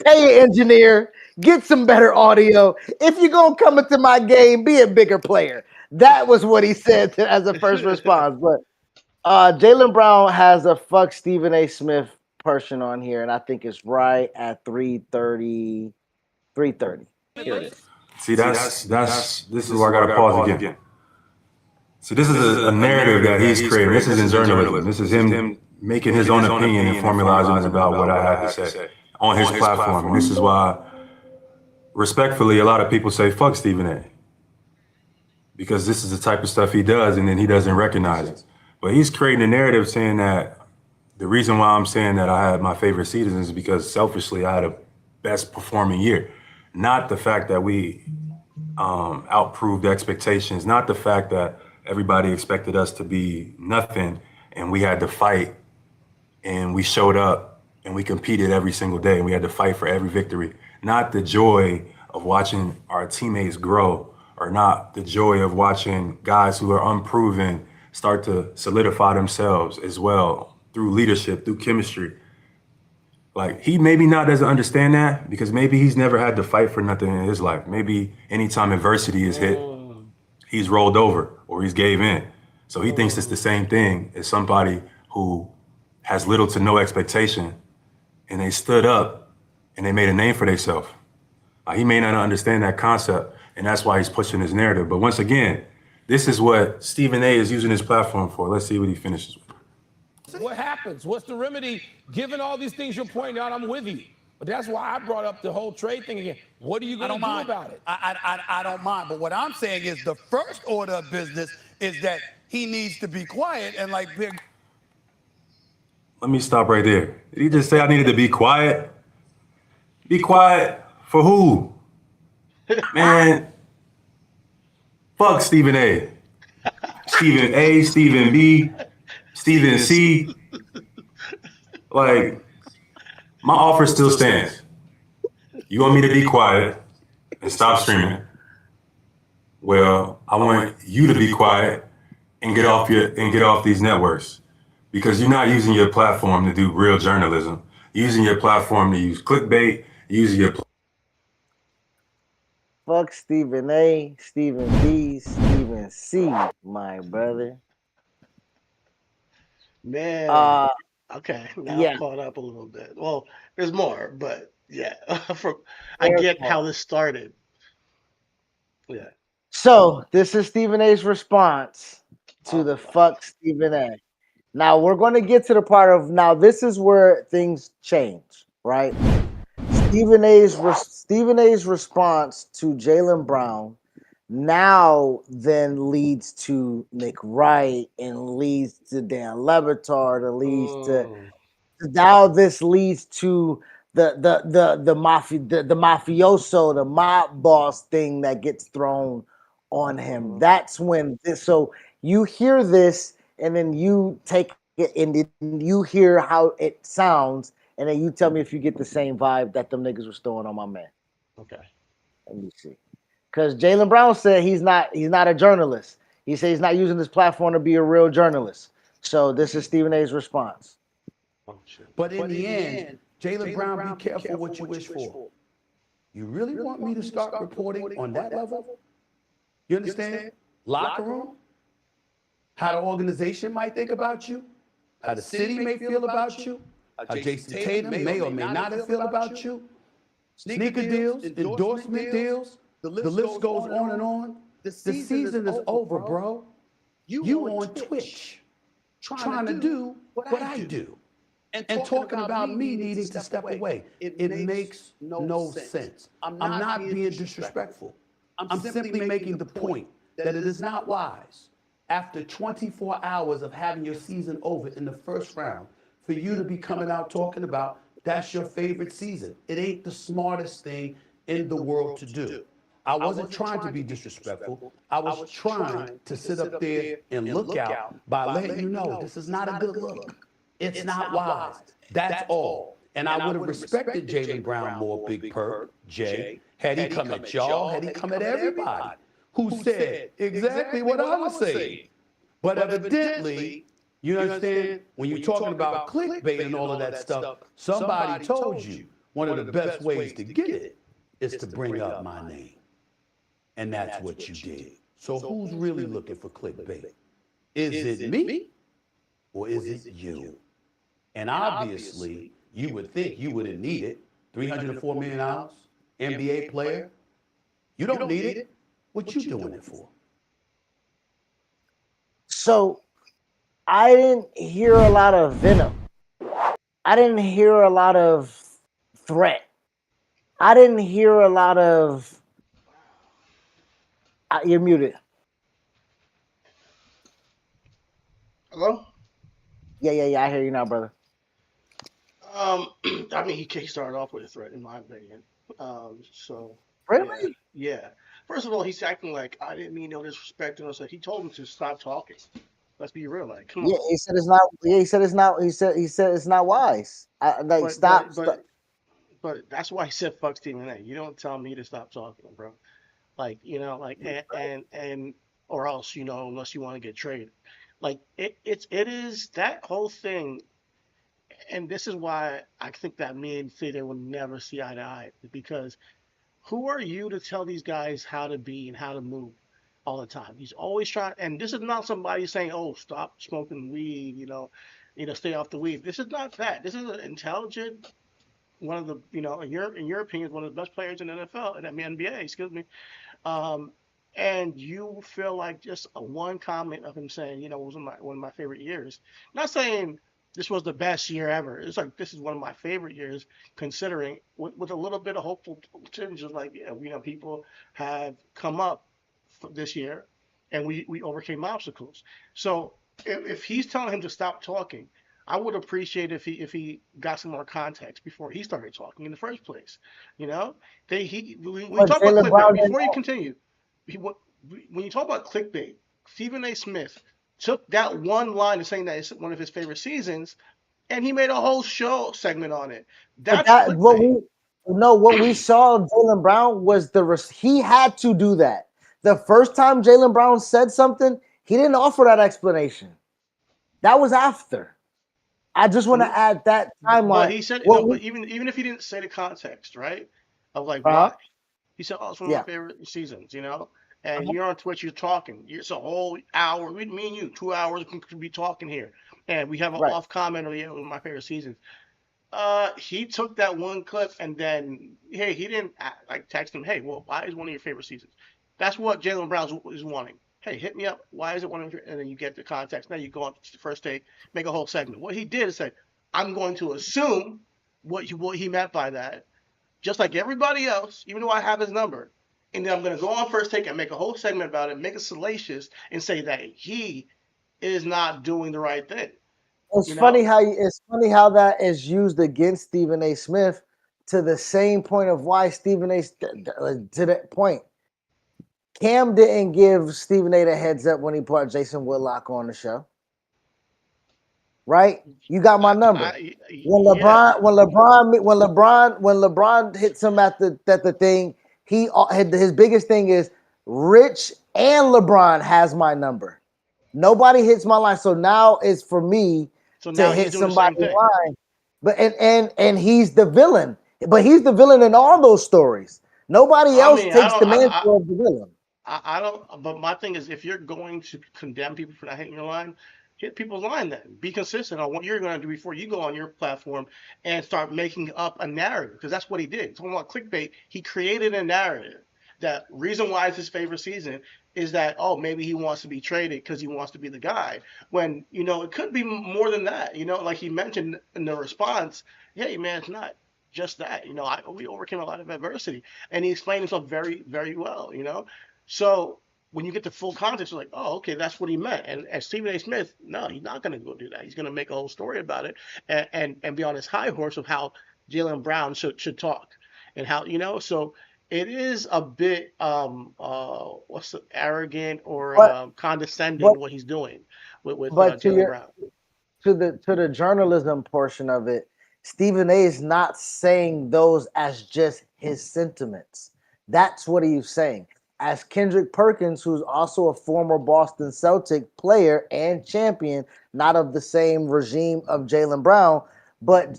Pay an engineer, get some better audio. If you're going to come into my game, be a bigger player." That was what he said as a first response. But Jaylen Brown has a fuck Stephen A. Smith person on here, and I think it's right at 3:30. 3:30. Here it is. See, this is where I got to pause again. See, this is a narrative that he's creating. This isn't journalism. This is him making his own opinion and formalizing about what I had to say on his platform. And this is why, respectfully, a lot of people say, fuck Stephen A. Because this is the type of stuff he does, and then he doesn't recognize it. But he's creating a narrative saying that the reason why I'm saying that I had my favorite season is because selfishly I had a best performing year. Not the fact that we outproved expectations, not the fact that everybody expected us to be nothing and we had to fight and we showed up and we competed every single day and we had to fight for every victory. Not the joy of watching our teammates grow or not the joy of watching guys who are unproven start to solidify themselves as well through leadership, through chemistry. Like, he maybe not doesn't understand that because maybe he's never had to fight for nothing in his life. Maybe anytime adversity is hit, he's rolled over or he's gave in. So he thinks it's the same thing as somebody who has little to no expectation and they stood up and they made a name for themselves. He may not understand that concept, and that's why he's pushing his narrative. But once again, this is what Stephen A. is using his platform for. Let's see what he finishes with. What happens? What's the remedy? Given all these things you're pointing out, I'm with you. But that's why I brought up the whole trade thing again. What are you going to do about it? I don't mind. But what I'm saying is the first order of business is that he needs to be quiet and like big. Let me stop right there. Did he just say I needed to be quiet? Be quiet for who? Man, fuck Stephen A. Stephen A, Stephen B, Stephen C. Like, my offer still stands. You want me to be quiet and stop streaming? Well, I want you to be quiet and get off these networks, because you're not using your platform to do real journalism. You're using your platform to use clickbait. You're using your Fuck Stephen A, Stephen B, Stephen C, my brother. Man. Okay, now yeah. I'm caught up a little bit. Well, there's more, but yeah, I get how this started. Yeah. So this is Stephen A's response to the fuck Stephen A. Now we're going to get to the part of now. This is where things change, right? Stephen A's response to Jaylen Brown now then leads to Nick Wright and leads to Dan Le Batard and leads to now this leads to the mafioso, the mob boss thing that gets thrown on him. That's when this. So you hear this, and then you take it, and then you hear how it sounds, and then you tell me if you get the same vibe that them niggas was throwing on my man. Okay. Let me see. Because Jaylen Brown said he's not a journalist. He said he's not using this platform to be a real journalist. So this is Stephen A's response. But in the end, Jaylen Brown, be careful what you wish for. You really want me to start reporting on that level? You understand? Locker room? How the organization might think about you? How the city may feel about you? How Jason Tatum may or may not feel about you? Sneaker deals, endorsement deals, the list goes on and on. The season is over, bro. You on Twitch trying to do what I do. And talking about me needing to step away. It makes no sense. I'm not being disrespectful. I'm simply making the point that it is not wise, after 24 hours of having your season over in the first round, for you to be coming out talking about that's your favorite season. It ain't the smartest thing in the world to do. I wasn't trying to be disrespectful. I was trying to sit up there and look out by letting you know this is not a good look. It's not wise. That's all. And I would have respected Jaylen Brown more, Big Perk, Jay, had he come at y'all, had he come at everybody who said exactly what I was saying. But evidently, you understand, when you're talking about clickbait and all of that stuff, somebody told you one of the best ways to get it is to bring up my name. And that's what you did. So who's really looking for clickbait? Is it me or is it you? And obviously, you would think you wouldn't need it. $304 million, NBA player. You don't need it. What you doing it for? So I didn't hear a lot of venom. I didn't hear a lot of threat. I didn't hear a lot of. You're muted. Hello? Yeah. I hear you now, brother. I mean, he started off with a threat, in my opinion. So Really? yeah. First of all, he's acting like I didn't mean no disrespect, and so he told him to stop talking. Let's be real, like, come Yeah, on. he said it's not. Yeah, he said it's not. He said it's not wise. Stop. But that's why he said fuck Stephen A. You don't tell me to stop talking, bro. like and or else unless you want to get traded, like it is that whole thing. And this is why I think that me and Theta will never see eye to eye, because who are you to tell these guys how to be and how to move all the time? He's always trying, and this is not somebody saying, "Oh, stop smoking weed," stay off the weed. This is not that. This is an intelligent, one of the, in your opinion, one of the best players in the NFL and I mean NBA. Excuse me. Um, and you feel like just a one comment of him saying, it was one of my favorite years. Not saying this was the best year ever. It's like this is one of my favorite years, considering with a little bit of hopeful tinge of like, yeah, people have come up this year, and we overcame obstacles. So if he's telling him to stop talking, I would appreciate if he got some more context before he started talking in the first place. You know, when you But talk about Jalen Brown clickbait, didn't. before you continue, when you talk about clickbait, Stephen A. Smith took that one line of saying that it's one of his favorite seasons, and he made a whole show segment on it. But That's that what clickbait. we no what we saw of Jalen Brown was he had to do that. The first time Jalen Brown said something, he didn't offer that explanation. That was after. I just want to Mhm. add that But timeline. he said no. What But we even if he didn't say the context, right, of like uh why, he said, "Oh, it's one of my yeah. favorite seasons," you know. And Uh-huh. you're on Twitch, you're talking. It's a whole hour. Me and you, 2 hours could be talking here, and we have an Right. off comment of, yeah, it was my favorite seasons. He took that one clip and then, hey, he didn't like text him, hey, well, why is one of your favorite seasons? That's what Jalen Brown is wanting. Hey, hit me up. Why is it one of your? And then you get the context. Now you go on to the first take, make a whole segment. What he did is say, I'm going to assume what he meant by that, just like everybody else, even though I have his number. And then I'm going to go on first take and make a whole segment about it, make it salacious, and say that he is not doing the right thing. You know, It's funny how that is used against Stephen A. Smith to the same point of why Stephen A. To that point. Cam didn't give Stephen A. the heads up when he brought Jason Whitlock on the show. Right? You got my number. yeah. When LeBron hits him at the thing, he had his biggest thing is Rich and LeBron has my number. Nobody hits my line, so now it's for me So to now he's hit doing the same somebody's thing. line. But and he's the villain. But he's the villain in all those stories. Nobody I else mean, I takes don't, the mantle of the villain. I don't. But my thing is, if you're going to condemn people for not hitting your line, hit people's line. Then be consistent on what you're going to do before you go on your platform and start making up a narrative. Because that's what he did. Talking about clickbait, he created a narrative. That reason why it's his favorite season is that, oh, maybe he wants to be traded because he wants to be the guy. When it could be more than that. Like he mentioned in the response, hey man, it's not just that. We overcame a lot of adversity, and he explained himself very, very well. So when you get the full context, you're like, oh, okay, that's what he meant. And Stephen A. Smith, no, he's not going to go do that. He's going to make a whole story about it, and be on his high horse of how Jalen Brown should talk, and how. So it is a bit what's the arrogant or But but condescending what he's doing with but Jalen Brown. to the journalism portion of it, Stephen A is not saying those as just his sentiments. That's what he's saying. As Kendrick Perkins, who's also a former Boston Celtic player and champion, not of the same regime of Jalen Brown, but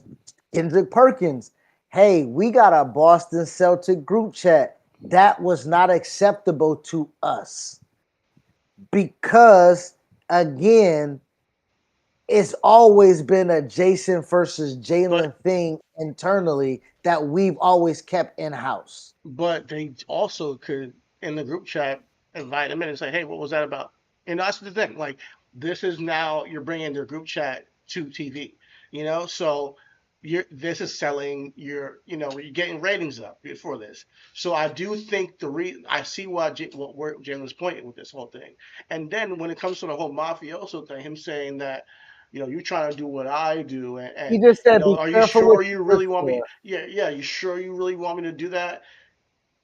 Kendrick Perkins, hey, we got a Boston Celtic group chat. That was not acceptable to us because, again, it's always been a Jason versus But Jalen thing internally that we've always kept in house. But they also could, in the group chat, invite them in and say, "Hey, what was that about?" And that's the thing. Like, this is now you're bringing their group chat to TV. So this is selling you're getting ratings up for this. So I do think I see where Jalen's pointing with this whole thing. And then when it comes to the whole mafioso thing, him saying that. You're trying to do what I do, He and just said, "Be are you careful what sure you you wish really want me? for." Yeah, yeah, you sure you really want me to do that?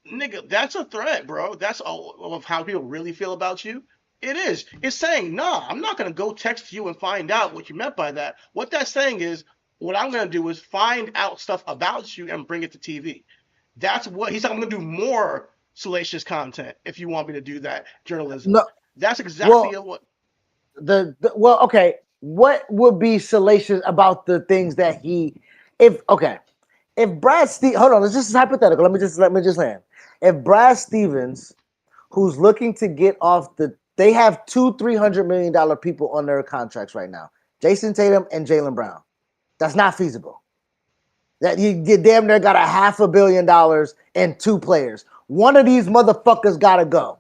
Nigga, that's a threat, bro. That's all of how people really feel about you. It is. It's saying, nah, I'm not gonna go text you and find out what you meant by that. What that's saying is, what I'm gonna do is find out stuff about you and bring it to TV. That's what he's like. I'm gonna do more salacious content if you want me to do that journalism. No, That's exactly well, what. well, okay. What would be salacious about the things that if Brad Stevens, hold on, this is hypothetical. Let me just land. If Brad Stevens, who's looking to get off they have $200-300 million people on their contracts right now, Jason Tatum and Jaylen Brown. That's not feasible. That you get damn near got $500 million and 2 players. One of these motherfuckers gotta go.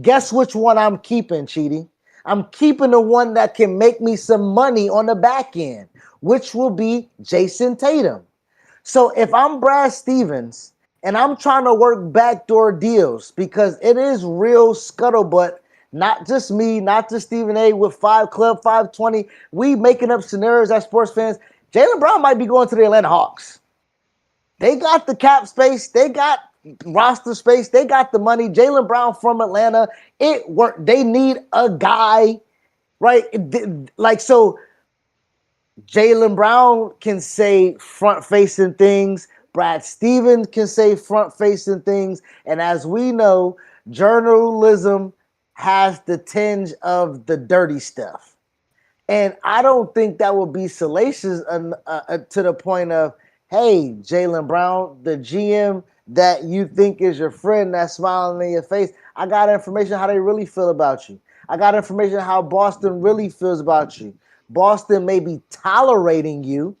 Guess which one I'm keeping, Chidi? I'm keeping the one that can make me some money on the back end, which will be Jason Tatum. So if I'm Brad Stevens and I'm trying to work backdoor deals, because it is real scuttlebutt, not just me, not just Stephen A. with 520, we making up scenarios as sports fans. Jaylen Brown might be going to the Atlanta Hawks. They got the cap space. They got roster space. They got the money. Jaylen Brown from Atlanta. It worked. They need a guy, right? Like, so Jaylen Brown can say front-facing things. Brad Stevens can say front-facing things. And as we know, journalism has the tinge of the dirty stuff. And I don't think that would be salacious to the point of, hey, Jaylen Brown, the GM that you think is your friend that's smiling in your face, I got information how they really feel about you. I got information how Boston really feels about you. Boston may be tolerating you,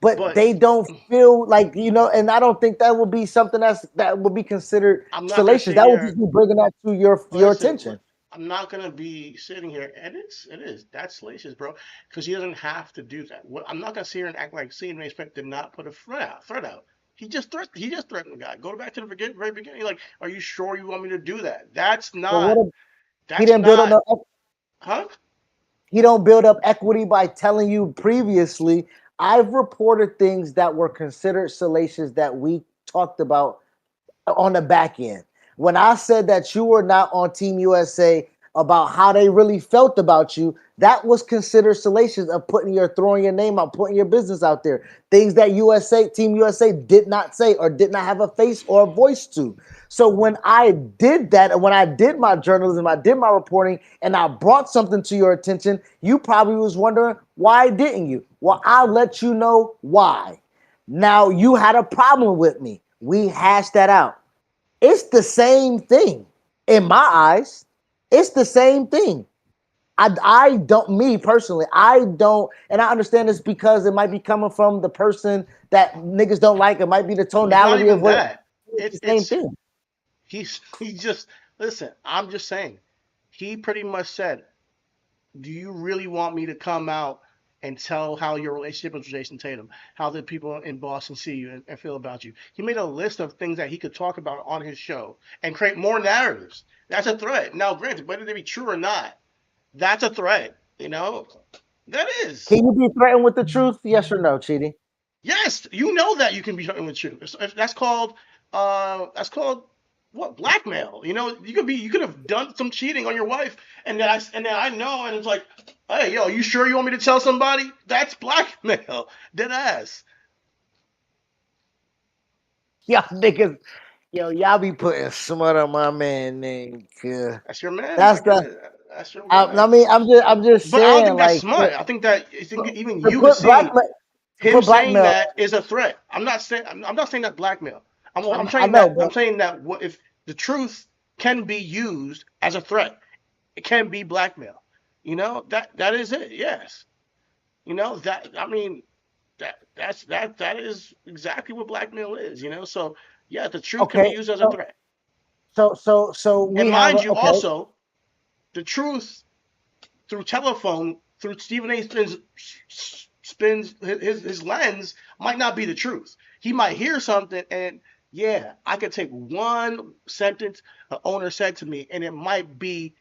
but they don't feel like, and I don't think that would be something that would be considered salacious. That would just be bringing that to your attention. I'm not gonna be sitting here, and it is that's salacious, bro, because he doesn't have to do that. I'm not gonna sit here and act like Stephen A. Smith did not put a threat out. He just threatened the guy. Go back to the very beginning. Like, are you sure you want me to do that? That's not. He didn't build up huh? He don't build up equity by telling you previously. I've reported things that were considered salacious that we talked about on the back end. When I said that you were not on Team USA about how they really felt about you, that was considered salacious of throwing your name out, putting your business out there. Things that Team USA did not say or did not have a face or a voice to. So when I did that, and when I did my journalism, I did my reporting, and I brought something to your attention, you probably was wondering, why didn't you? Well, I'll let you know why. Now, you had a problem with me. We hashed that out. It's the same thing in my eyes. It's the same thing. I don't, me personally, I don't, and I understand this because it might be coming from the person that niggas don't like. It might be the tonality of what. That. It's the same thing. He just, listen, I'm just saying, he pretty much said, do you really want me to come out and tell how your relationship with Jason Tatum, how the people in Boston see you and feel about you? He made a list of things that he could talk about on his show and create more narratives. That's a threat. Now, granted, whether they be true or not, that's a threat. That is. Can you be threatened with the truth? Yes or no, Chidi? Yes, you know that you can be threatened with truth. That's called what, blackmail. You could have done some cheating on your wife, and then I know, and it's like, hey, yo, you sure you want me to tell somebody? That's blackmail. Dead ass. Y'all niggas, y'all be putting smut on my man name. That's your man. That's your man. I mean, I'm just saying. But I don't think that's like, smart. I think even you can see him saying that is a threat. I'm not saying that blackmail. I'm saying that if the truth can be used as a threat, it can be blackmail. That is it. Yes. That is exactly what blackmail is. So yeah, the truth can be used as a threat. So we and mind you, also, the truth through telephone, through Stephen A. spins his lens, might not be the truth. He might hear something, and yeah, I could take one sentence the owner said to me, and it might be,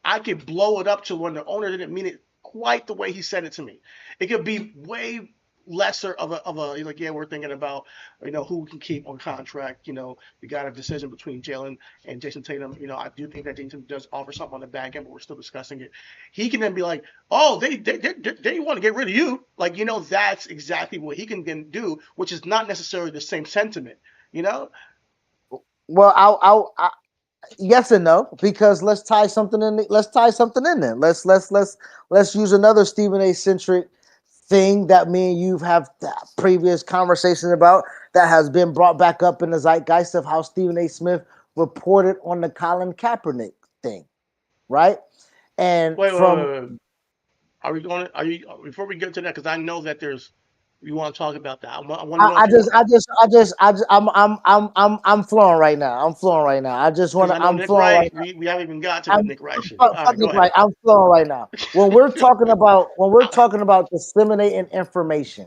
I could blow it up to when the owner didn't mean it quite the way he said it to me. It could be way lesser of a like, yeah, we're thinking about who we can keep on contract. We got a decision between Jaylen and Jason Tatum. I do think that Jason does offer something on the back end, but we're still discussing it. He can then be like, oh, they want to get rid of you. Like, that's exactly what he can then do, which is not necessarily the same sentiment. Well, Yes and no, because let's tie something in. Let's tie something in there. Let's use another Stephen A. centric thing that me and you've have previous conversations about that has been brought back up in the zeitgeist of how Stephen A. Smith reported on the Colin Kaepernick thing, right? And from Wait. Are we going? Are you before we get to that? Because I know that there's. You want to talk about that? I want to know if you want. I'm flowing right now. I'm flowing right now. I just want Because to. I know I'm Nick flowing right Wright. now. We haven't even got to the I'm Nick Wright shit. All fuck right, go Nick ahead. Wright. I'm flowing right now. When we're talking about disseminating information,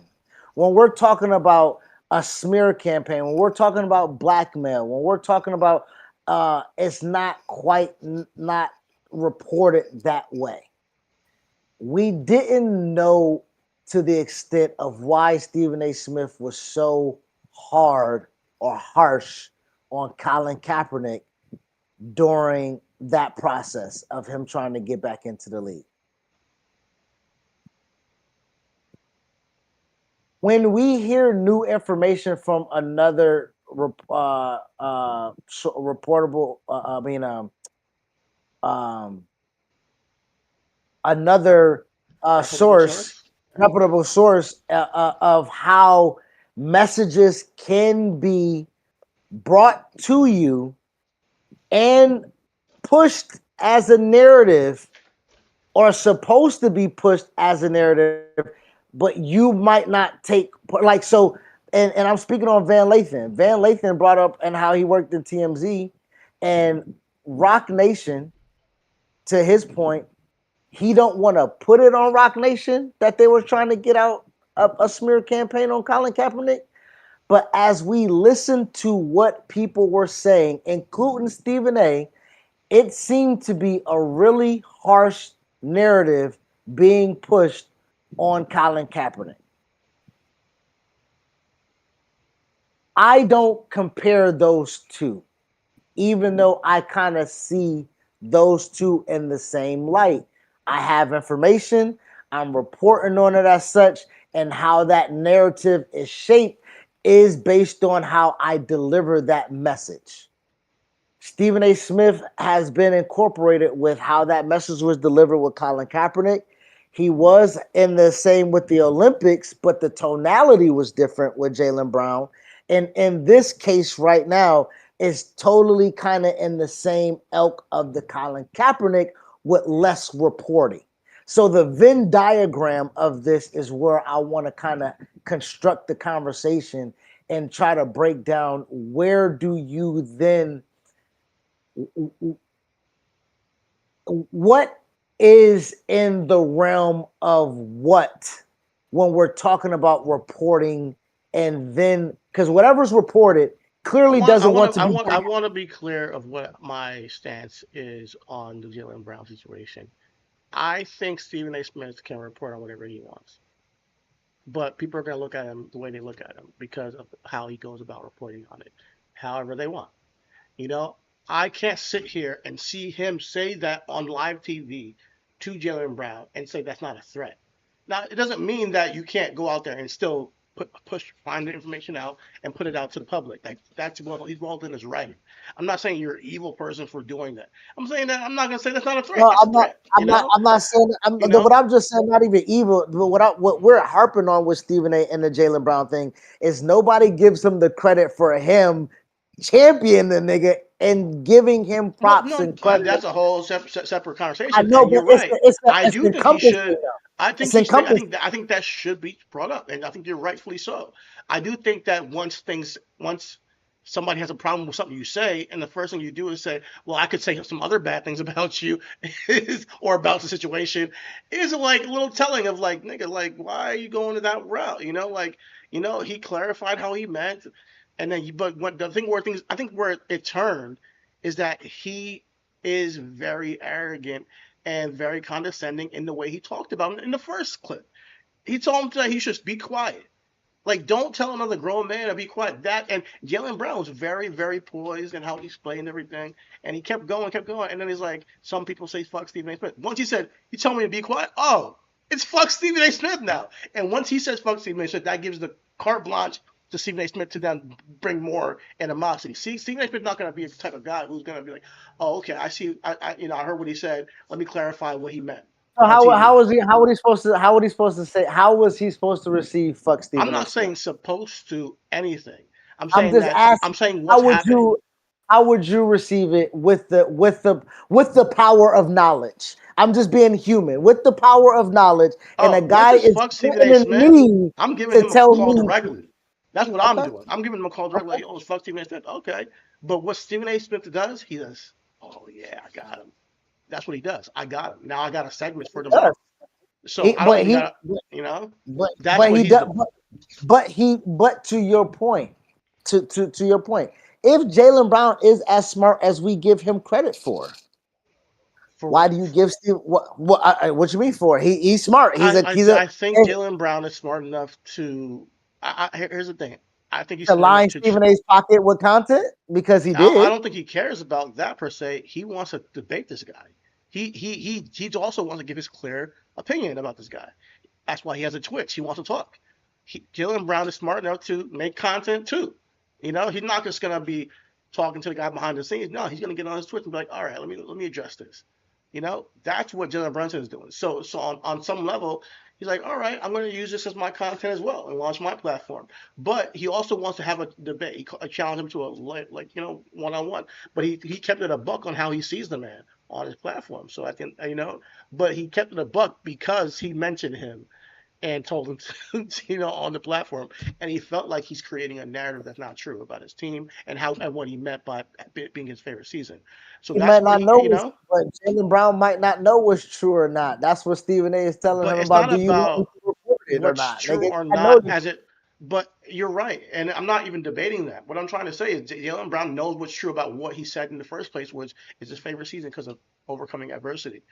when we're talking about a smear campaign, when we're talking about blackmail, when we're talking about it's not quite not reported that way. We didn't know to the extent of why Stephen A. Smith was so hard or harsh on Colin Kaepernick during that process of him trying to get back into the league. When we hear new information from another reportable, um, another Reputable source, source. reputable source of how messages can be brought to you and pushed as a narrative or supposed to be pushed as a narrative, but you might not take like so. And I'm speaking on Van Lathan. Van Lathan brought up and how he worked in TMZ and Rock Nation. To his point, he don't want to put it on Rock Nation that they were trying to get out a smear campaign on Colin Kaepernick. But as we listen to what people were saying, including Stephen A., it seemed to be a really harsh narrative being pushed on Colin Kaepernick. I don't compare those two, even though I kind of see those two in the same light. I have information, I'm reporting on it as such, and how that narrative is shaped is based on how I deliver that message. Stephen A. Smith has been incorporated with how that message was delivered with Colin Kaepernick. He was in the same with the Olympics, but the tonality was different with Jaylen Brown. And in this case right now, is totally kind of in the same ilk of the Colin Kaepernick with less reporting. So the Venn diagram of this is where I want to kind of construct the conversation and try to break down where do you then what is in the realm of what when we're talking about reporting and then because whatever's reported clearly doesn't want to be I want to be clear of what my stance is on the Jalen Brown situation. I think Stephen A. Smith can report on whatever he wants, but people are going to look at him the way they look at him because of how he goes about reporting on it, however they want. You know, I can't sit here and see him say that on live TV to Jalen Brown and say that's not a threat. Now, it doesn't mean that you can't go out there and still find the information out and put it out to the public. Like that's well, he's well in his right. I'm not saying you're an evil person for doing that. I'm saying that I'm not gonna say that's not a threat. no It's a I'm not threat. i'm not i'm not saying You know. what I'm just saying not even evil but what we're harping on with Stephen A and the Jaylen Brown thing is nobody gives him the credit for him championing the nigga and giving him Well, props no, and credit. that's a whole separate I conversation. know And but you're right. I it's do think he encompassing should. though. I think It's he should. encompassing. I think that should be brought up, and I think you're rightfully so. I do think that once somebody has a problem with something you say, and the first thing you do is say, "Well, I could say some other bad things about you," or about the situation, is like a little telling of like, nigga, like, why are you going to that route? He clarified how he meant, and then but what the thing where things I think where it turned is that he is very arrogant and very condescending in the way he talked about him in the first clip. He told him that he should be quiet. Like, don't tell another grown man to be quiet. That and Jalen Brown was very, very poised in how he explained everything, and he kept going, and then he's like, some people say fuck Stephen A. Smith. Once he said, "You told me to be quiet," it's fuck Stephen A. Smith now. And once he says fuck Stephen A. Smith, that gives the carte blanche to Stephen A. Smith to then bring more animosity. See, Stephen A. Smith's not going to be the type of guy who's going to be like, oh, okay, I see, I heard what he said. Let me clarify what he meant. So how was he? How was he supposed to? How was he supposed to say? How was he supposed to receive? Fuck Stephen. I'm not A. saying Smith? supposed to anything. I'm I'm saying just asking. I'm saying How what's would happening. you? How would you receive it with the power of knowledge? I'm just being human with the power of knowledge, and a guy once it's is fuck Stephen A. threatening Smith, me I'm giving to him a tell call me. directly. That's what I'm Okay. doing. I'm giving him a call directly. Like, oh, it's fuck Stephen A. Smith. Okay. But what Stephen A. Smith does, he does, oh, yeah, I got him. That's what he does. I got him. Now I got a segment for tomorrow. So I don't even got to, that's what he's doing. But to your point, to your point, if Jaylen Brown is as smart as we give him credit for, why do you give Steve what you mean for? He's smart. I think Jaylen Brown is smart enough to. Here's the thing. I think he's to smart line enough to. Stephen A's pocket with content because he did. I don't think he cares about that per se. He wants to debate this guy. He also wants to give his clear opinion about this guy. That's why he has a Twitch. He wants to talk. Jaylen Brown is smart enough to make content too. He's not just gonna be talking to the guy behind the scenes. No, he's gonna get on his Twitch and be like, all right, let me address this. That's what Jalen Brunson is doing. So on some level, he's like, all right, I'm going to use this as my content as well and launch my platform. But he also wants to have a debate. He challenged him to a one-on-one. But he kept it a buck on how he sees the man on his platform. So I think but he kept it a buck because he mentioned him and told him on the platform, and he felt like he's creating a narrative that's not true about his team and what he meant by being his favorite season. So he that's might where not know, but Jaylen Brown might not know what's true or not. That's what Stephen A. is telling but him it's about. not Do you want me about to report it or what's not? true Nigga, or I know not but you're right, and I'm not even debating that. What I'm trying to say is Jaylen Brown knows what's true about what he said in the first place, which is his favorite season because of overcoming adversity.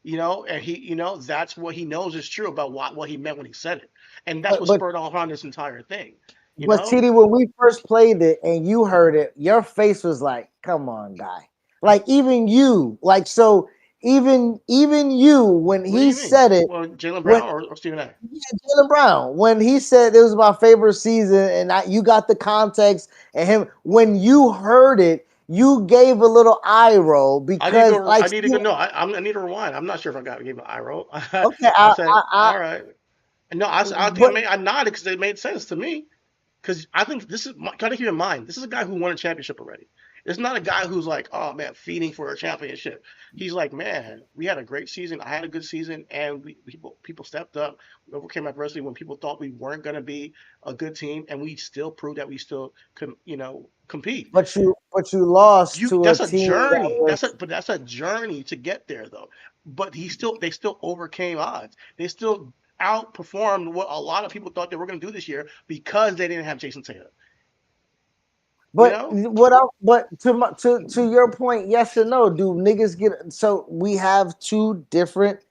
And he, that's what he knows is true about what he meant when he said it, and that's what spurred on this entire thing. But Chidi, when we first played it and you heard it, your face was like, "Come on, guy!" Like even you, like so. Even you, when he said it, well, Jaylen Brown or Stephen A. Yeah, Jaylen Brown, when he said it was my favorite season, and you got the context, and him when you heard it, you gave a little eye roll because I need to go. No, I need to rewind. I'm not sure if gave an eye roll. Okay, I said, all right. No, I think I nodded because it made sense to me. Because I think this is got to keep in mind. This is a guy who won a championship already. It's not a guy who's like, oh man, feeding for a championship. He's like, man, we had a great season. I had a good season, and people stepped up. We overcame adversity when people thought we weren't going to be a good team, and we still proved that we still could, compete. But you lost to That's a a team. journey. That's a journey to get there, though. But they still overcame odds. They still outperformed what a lot of people thought they were going to do this year because they didn't have Jason Tatum. But to your point, yes or no? Do niggas get? So we have two different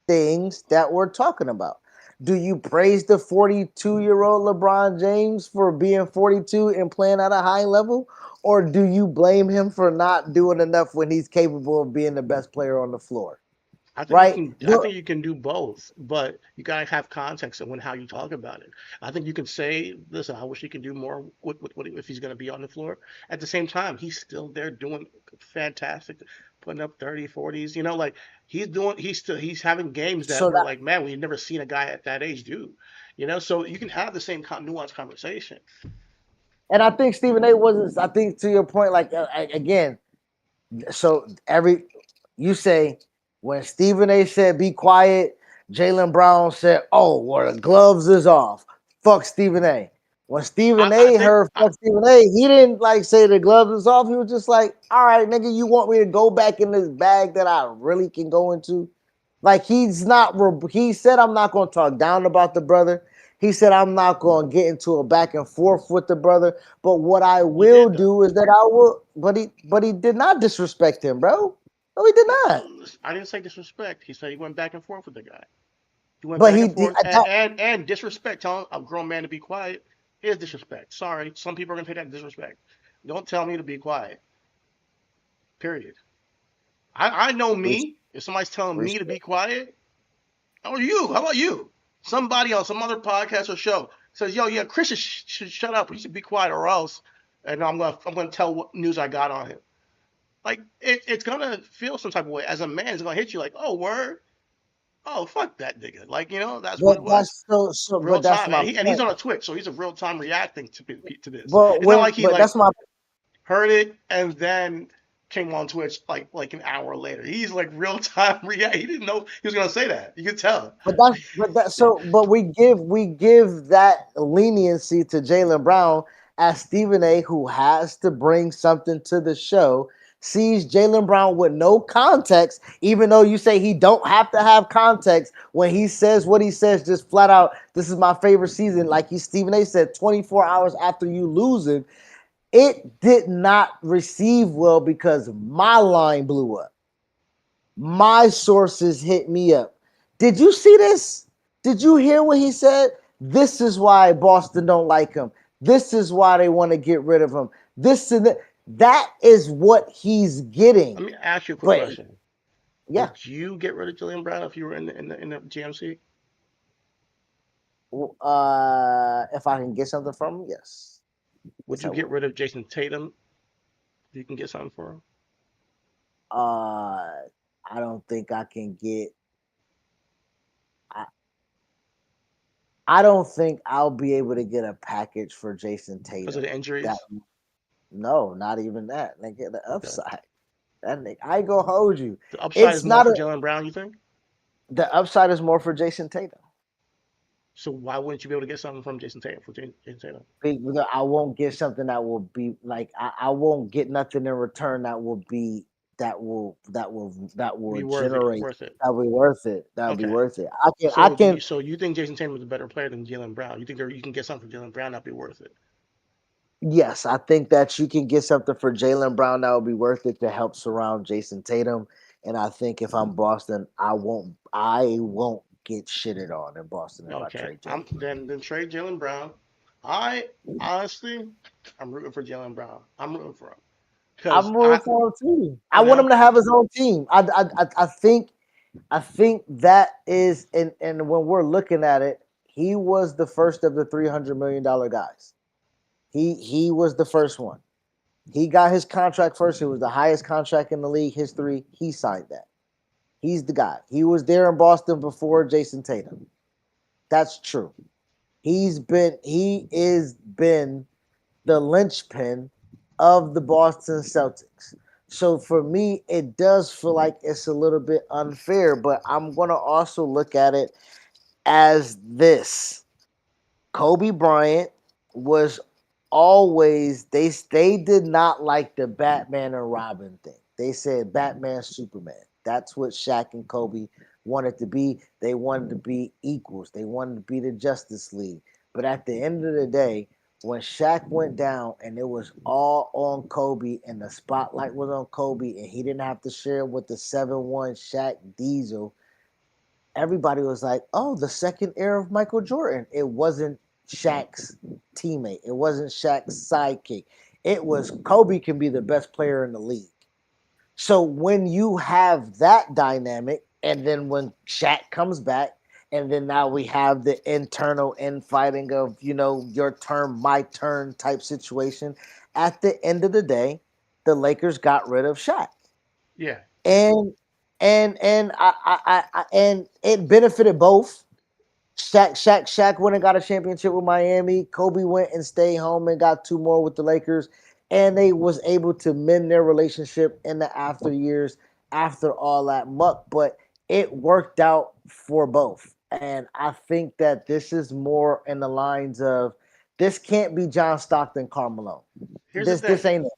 things that we're talking about. Do you praise the 42-year-old LeBron James for being 42 and playing at a high level, or do you blame him for not doing enough when he's capable of being the best player on the floor? I think you can do both, but you gotta have context of how you talk about it. I think you can say, "Listen, I wish he could do more with if he's going to be on the floor." At the same time, he's still there doing fantastic, putting up 30, 40s. Like he's having games that we're like, man, we've never seen a guy at that age do. So you can have the same nuanced conversation. And I think Stephen A. wasn't. I think to your point, like again, so you say. When Stephen A. said, be quiet, Jaylen Brown said, oh, well, the gloves is off. Fuck Stephen A. When Stephen A. heard fuck Stephen A., he didn't say the gloves is off. He was just like, all right, nigga, you want me to go back in this bag that I really can go into? He said, I'm not going to talk down about the brother. He said, I'm not going to get into a back and forth with the brother. But what I will do is that I will, but he did not disrespect him, bro. No, he did not. I didn't say disrespect. He said he went back and forth with the guy. He went back and forth and disrespect. Telling a grown man to be quiet is disrespect. Sorry, some people are gonna take that disrespect. Don't tell me to be quiet. Period. I know me. If somebody's telling me to be quiet, how are you? How about you? Somebody on some other podcast or show says, "Yo, yeah, Chris should shut up. He should be quiet, or else." And I'm gonna tell what news I got on him. Like it's gonna feel some type of way. As a man, it's gonna hit you like, "Oh, word. Oh, fuck that nigga." Like that's what But it was. that's so. Real But that's time, my and he's point. on a Twitch, so he's a real time reacting to this. But It's not like he but like that's my heard it and then came on Twitch like an hour later. He's like real time react. He didn't know he was gonna say that. You could tell. but we give that leniency to Jaylen Brown as Stephen A, who has to bring something to the show, sees Jaylen Brown with no context, even though you say he don't have to have context when he says what he says, just flat out, this is my favorite season. Like Stephen A said, 24 hours after you losing, it did not receive well because my line blew up. My sources hit me up. Did you see this? Did you hear what he said? This is why Boston don't like him. This is why they want to get rid of him. This and that. That is what he's getting. Let me ask you a quick But question. yeah, Would you get rid of Jillian Brown if you were in the GMC? if I can get something from him, yes. Would Yes, you I get would. rid of Jason Tatum if you can get something for him? I don't think I can get. I, I don't think I'll be able to get a package for Jason Because of the Tatum. That injuries? no, not even that. Nigga, the Okay. upside. That nigga, I ain't gonna hold you. The upside It's is more not for a. Jalen Brown, you think? The upside is more for Jason Tatum. So why wouldn't you be able to get something from Jason Tatum for Jason Tatum? Because I won't get something that will be like I won't get nothing in return that will be that will Be worthy, generate worth it. that will be worth it. That will be Okay. worth it. I So can you think Jason Tatum is a better player than Jalen Brown? You think you can get something from Jalen Brown that'd be worth it? yes, I think that you can get something for Jaylen Brown that will be worth it to help surround Jason Tatum. And I think if I'm Boston, I won't get shitted on in Boston if I Okay. trade Jaylen. Then trade Jalen Brown. I honestly, I'm rooting for Jalen Brown. I'm rooting for him because I'm rooting for him too. I you want know, him to have his own team. I think that is and when we're looking at it, he was the first of the $300 million guys. He was the first one. He got his contract first. It was the highest contract in the league history. He signed that. He's the guy. He was there in Boston before Jason Tatum. That's true. He is been the linchpin of the Boston Celtics. So for me, it does feel like it's a little bit unfair, but I'm gonna also look at it as this. Kobe Bryant was always they did not like the Batman and Robin thing. They said Batman Superman. That's what Shaq and Kobe wanted to be. They wanted to be equals. They wanted to be the Justice League. But at the end of the day, when Shaq went down and it was all on Kobe and the spotlight was on Kobe and he didn't have to share with the 7-1 Shaq Diesel, everybody was like, "Oh, the second era of Michael Jordan." It wasn't Shaq's teammate. It wasn't Shaq's sidekick. It was Kobe can be the best player in the league. So when you have that dynamic, and then when Shaq comes back, and then now we have the internal infighting of your turn, my turn type situation. At the end of the day, the Lakers got rid of Shaq yeah, and and it benefited both. Shaq went and got a championship with Miami. Kobe went and stayed home and got two more with the Lakers, and they was able to mend their relationship in the after years after all that muck. But it worked out for both, and I think that this is more in the lines of this can't be John Stockton, Carmelo. here's the This thing. ain't it.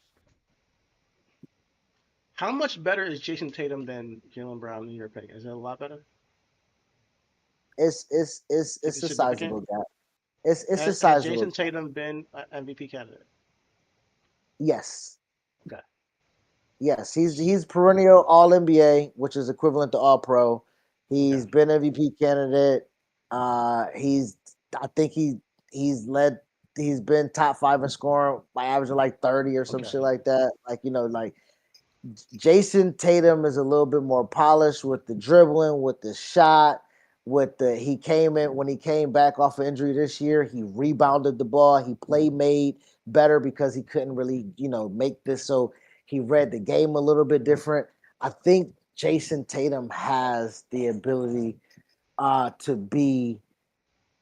How much better is Jason Tatum than Jalen Brown in your opinion? Is it a lot better? Is It's it a significant? sizable gap. It's a Has sizable Jason gap. Tatum been an MVP candidate? Yes. Okay. Yes, he's perennial All NBA, which is equivalent to All Pro. Okay. He's been MVP candidate. He's I think he's been top five in scoring by averaging like 30 or some Okay. shit like that. Like Jason Tatum is a little bit more polished with the dribbling, with the shot, he came in when he came back off of injury this year. He rebounded the ball. He made better because he couldn't really make this. So he read the game a little bit different. I think Jason Tatum has the ability to be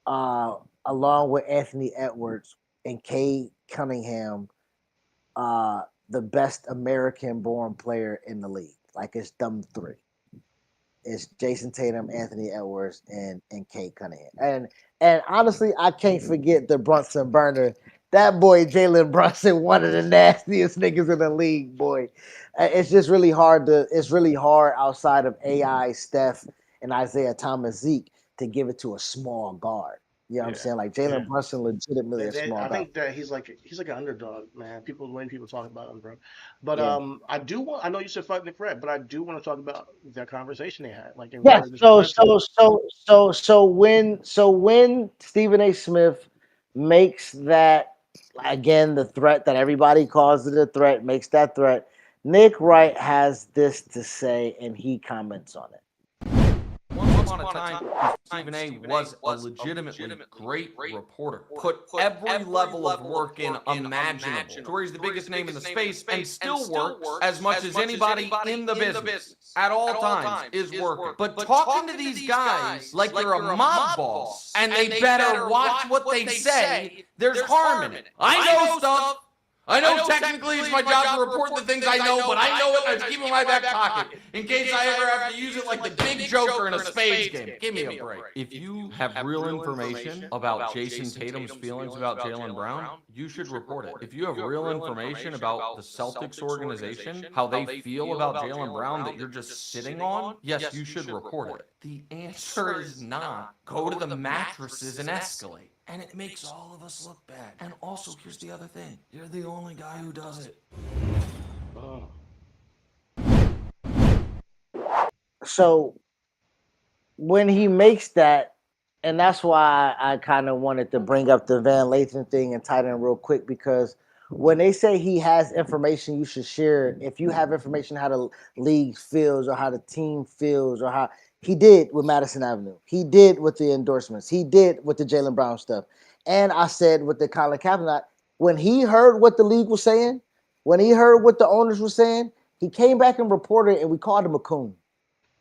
along with Anthony Edwards and Cade Cunningham, the best American-born player in the league. Like it's them three. It's Jason Tatum, Anthony Edwards, and Cade Cunningham. And honestly, I can't forget the Brunson burner. That boy Jalen Brunson, one of the nastiest niggas in the league, boy. It's just really hard it's really hard outside of AI, Steph, and Isaiah Thomas, Zeke to give it to a small guard. You know what I'm saying? Like Jalen Brunson, legitimately a small I guard. think that he's like an underdog, man. The way people talk about him, bro. But Yeah. I know you said fuck Nick Fred, but I do want to talk about that conversation they had, like, and Yes. where this led to. So when Stephen A. Smith makes that, again, the threat that everybody calls it a threat, makes that threat, Nick Wright has this to say, and he comments on it. Once upon a time, Stephen A. was a legitimately great reporter. Put every level of work in imaginable. To where he's the biggest name in the space and still works as much as anybody in the business. At all times is working. But talking to these guys like you're a mob boss and they better watch what they say, there's harm in it. I know stuff. I know technically it's my job to report the things I know, but I know it and I keep it in my back pocket in case I ever have to use it like the big joker in a spades game. Give me a break. If you have real information about Jason Tatum's feelings about Jaylen Brown, you should report it. If you have real information about the Celtics organization, how they feel about Jaylen Brown that you're just sitting on, yes, you should report it. The answer is not. Go to the mattresses and escalate. And it makes all of us look bad. And also, here's the other thing. You're the only guy who does it. So when he makes that, and that's why I kind of wanted to bring up the Van Lathan thing and tie it in real quick, because when they say he has information you should share, if you have information how the league feels or how the team feels or how he did with Madison Avenue, he did with the endorsements, he did with the Jaylen Brown stuff. And I said with the Colin Kaepernick, when he heard what the league was saying, when he heard what the owners were saying, he came back and reported, and we called him a coon.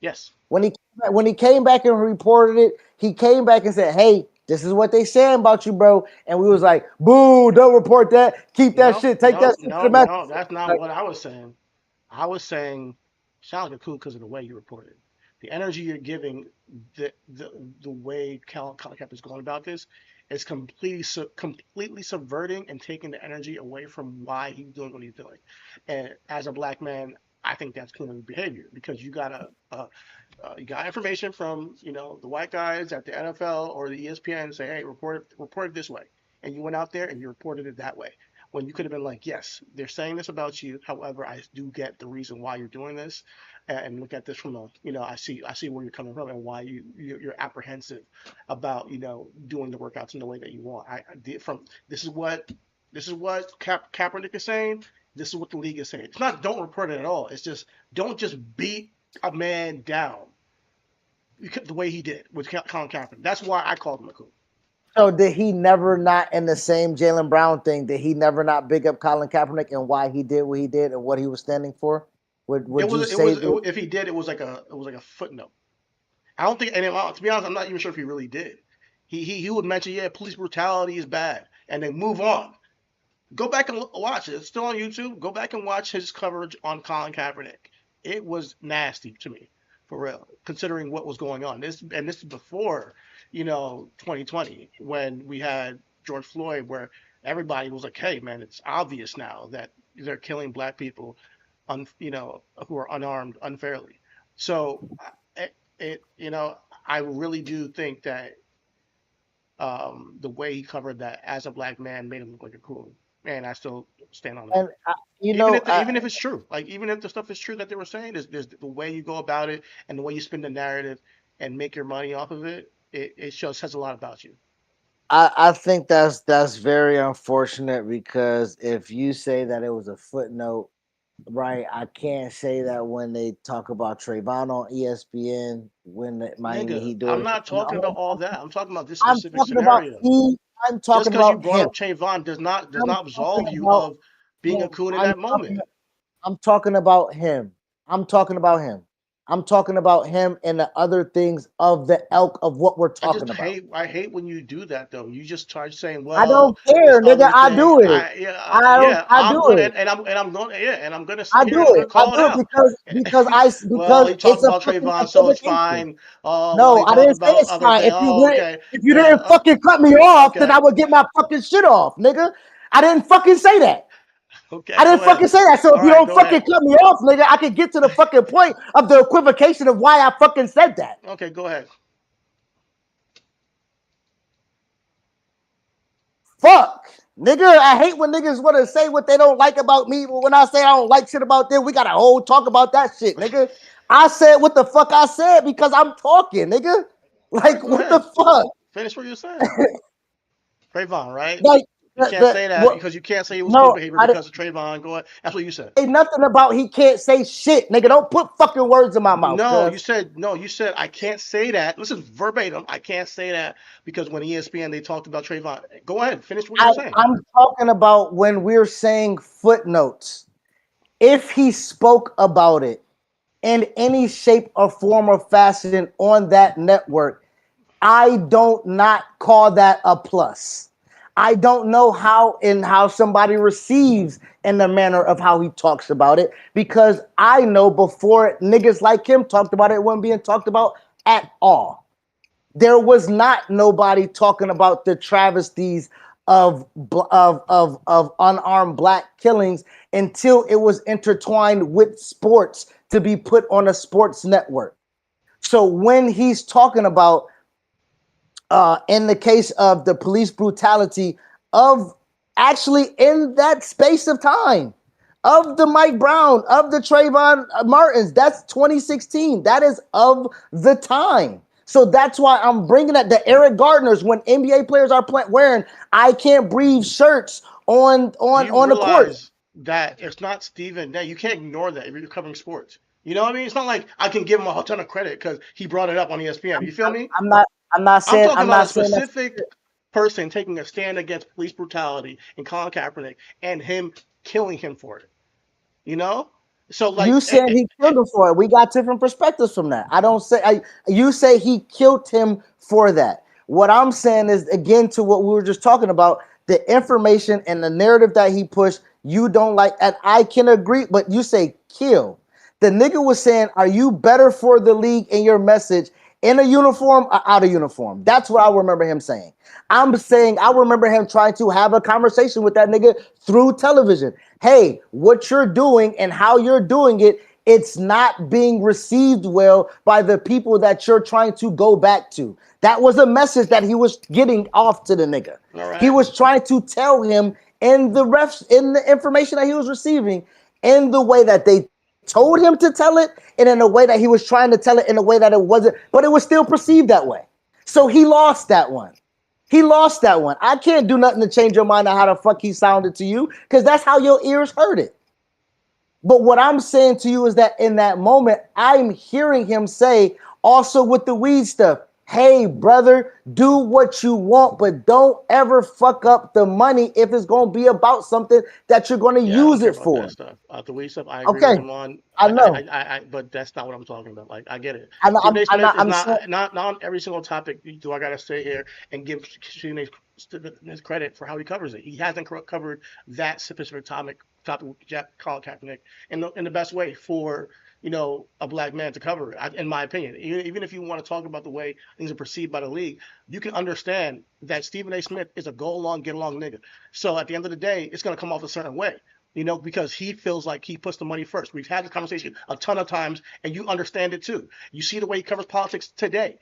Yes. When he came back and reported it, he came back and said, "Hey, this is what they saying about you, bro." And we was like, "Boo! Don't report that. Keep that shit. Take that shit to the mess." No, that's not what I was saying. I was saying, sounds like a cool because of the way you reported. The energy you're giving, the way Colin Kaepernick is going about this, is completely subverting and taking the energy away from why he's doing what he's doing. And as a black man, I think that's criminal behavior because you got you got information from the white guys at the NFL or the ESPN and say, hey, report it this way, and you went out there and you reported it that way. When you could have been like, yes, they're saying this about you. However, I do get the reason why you're doing this, and look at this from I see where you're coming from and why you're apprehensive about doing the workouts in the way that you want. I did from this is what Kaepernick is saying. This is what the league is saying. It's not don't report it at all. It's just don't just beat a man down the way he did with Colin Kaepernick. That's why I called him a coon. So did he never not in the same Jaylen Brown thing? Did he never not big up Colin Kaepernick and why he did what he did and what he was standing for? If he did, it was like a footnote. I don't think, and to be honest, I'm not even sure if he really did. He would mention, yeah, police brutality is bad, and then move on. Go back and watch it. It's still on YouTube. Go back and watch his coverage on Colin Kaepernick. It was nasty to me, for real, considering what was going on. This is before, 2020, when we had George Floyd, where everybody was like, hey, man, it's obvious now that they're killing black people, who are unarmed unfairly. So, I really do think that the way he covered that as a black man made him look like a coon. And I still stand on that. And even if it's true, like even if the stuff is true that they were saying, there's the way you go about it and the way you spin the narrative and make your money off of it. It says a lot about you. I think that's very unfortunate because if you say that it was a footnote Right, I can't say that when they talk about Trayvon on ESPN when the Miami Nigga, Heat do I'm it. not talking about all that. I'm talking about this I'm specific talking about scenario. he. I'm Just talking because you about brought him. up Trayvon does I'm not absolve talking you about of being a him. coon in that moment. I'm talking about him. I'm talking about him. I'm talking about him and the other things of the elk of what we're talking about. I hate when you do that though. You just start saying, I well, don't this care, nigga. other I thing. do it. I I'm do going it. and I'm going and I'm gonna I sit here do and I'm it. gonna I call it do it out. because Well, he talked it's a about fucking Trayvon, so it's equivocation. fine. Oh, well, No, he I talked didn't say about it's other fine. things. Oh, okay. If you Yeah. didn't fucking cut me off, then Okay. I would get my fucking shit off, nigga. I didn't fucking say that. Okay. I Go didn't ahead. fucking say that. So All if you right. don't Go fucking ahead. cut me off, nigga, I can get to the fucking point of the equivocation of why I fucking said that. Okay. Go ahead. Fuck. Nigga, I hate when niggas want to say what they don't like about me. But when I say I don't like shit about them, we got a whole talk about that shit, nigga. I said what the fuck I said because I'm talking, nigga. All Like, right. Go what the ahead. fuck? Finish what you're saying. Trayvon, right? Like, You can't say that what? because you can't say it was cool No, behavior I didn't because of Trayvon. Go ahead. That's what you said. say nothing about he can't say shit, nigga. Don't put fucking words in my mouth, No, cuz. you said I can't say that. Listen verbatim. I can't say that because when ESPN they talked about Trayvon. Go ahead, finish what you were saying. I'm talking about when we're saying footnotes. If he spoke about it in any shape or form or fashion on that network, I don't not call that a plus. I don't know how somebody receives in the manner of how he talks about it because I know before niggas like him talked about it, it wasn't being talked about at all. There was not nobody talking about the travesties of unarmed black killings until it was intertwined with sports to be put on a sports network. So when he's talking about in the case of the police brutality of actually in that space of time of the Mike Brown, of the Trayvon Martins, that's 2016. That is of the time. So that's why I'm bringing that. The Eric Gardners, when NBA players are wearing "I Can't Breathe" shirts Do you on the court. realize that it's not Stephen? That you can't ignore that if you're covering sports. You know what I mean? It's not like I can give him a ton of credit because he brought it up on ESPN. You feel me? I'm not. I'm not I'm saying. talking I'm about a not saying that's. specific person taking a stand against police brutality and Colin Kaepernick and him killing him for it. You know? So like, You said he killed him for it. We got different perspectives from that. I don't say. You say he killed him for that. What I'm saying is again to what we were just talking about. The information and the narrative that he pushed, you don't like, and I can agree. But you say kill. The nigga was saying, "Are you better for the league in your message in a uniform or out of uniform?" That's what I remember him saying. I'm saying I remember him trying to have a conversation with that nigga through television. Hey, what you're doing and how you're doing it, it's not being received well by the people that you're trying to go back to. That was a message that he was getting off to the nigga. all He right. was trying to tell him in the information that he was receiving in the way that they told him to tell it and in a way that he was trying to tell it in a way that it wasn't, but it was still perceived that way. So he lost that one. He lost that one. I can't do nothing to change your mind on how the fuck he sounded to you because that's how your ears heard it. But what I'm saying to you is that in that moment, I'm hearing him say, also with the weed stuff, hey, brother, do what you want, but don't ever fuck up the money if it's going to be about something that you're going to Yeah, I don't use care it about that for. stuff. The weed stuff, I agree with Okay, him on. I know. But that's not what I'm talking about. Like, I get it. I'm, Stephen I'm, A. I'm Smith not, is I'm saying, not on every single topic. Do I gotta stay here and give Stephen A. Smith credit for how he covers it? He hasn't covered that specific topic with Colin Kaepernick in the best way for a black man to cover it. In my opinion, even if you want to talk about the way things are perceived by the league, you can understand that Stephen A. Smith is a go along, get along nigga. So at the end of the day, it's gonna come off a certain way. Because he feels like he puts the money first. We've had this conversation a ton of times, and you understand it too. You see the way he covers politics today.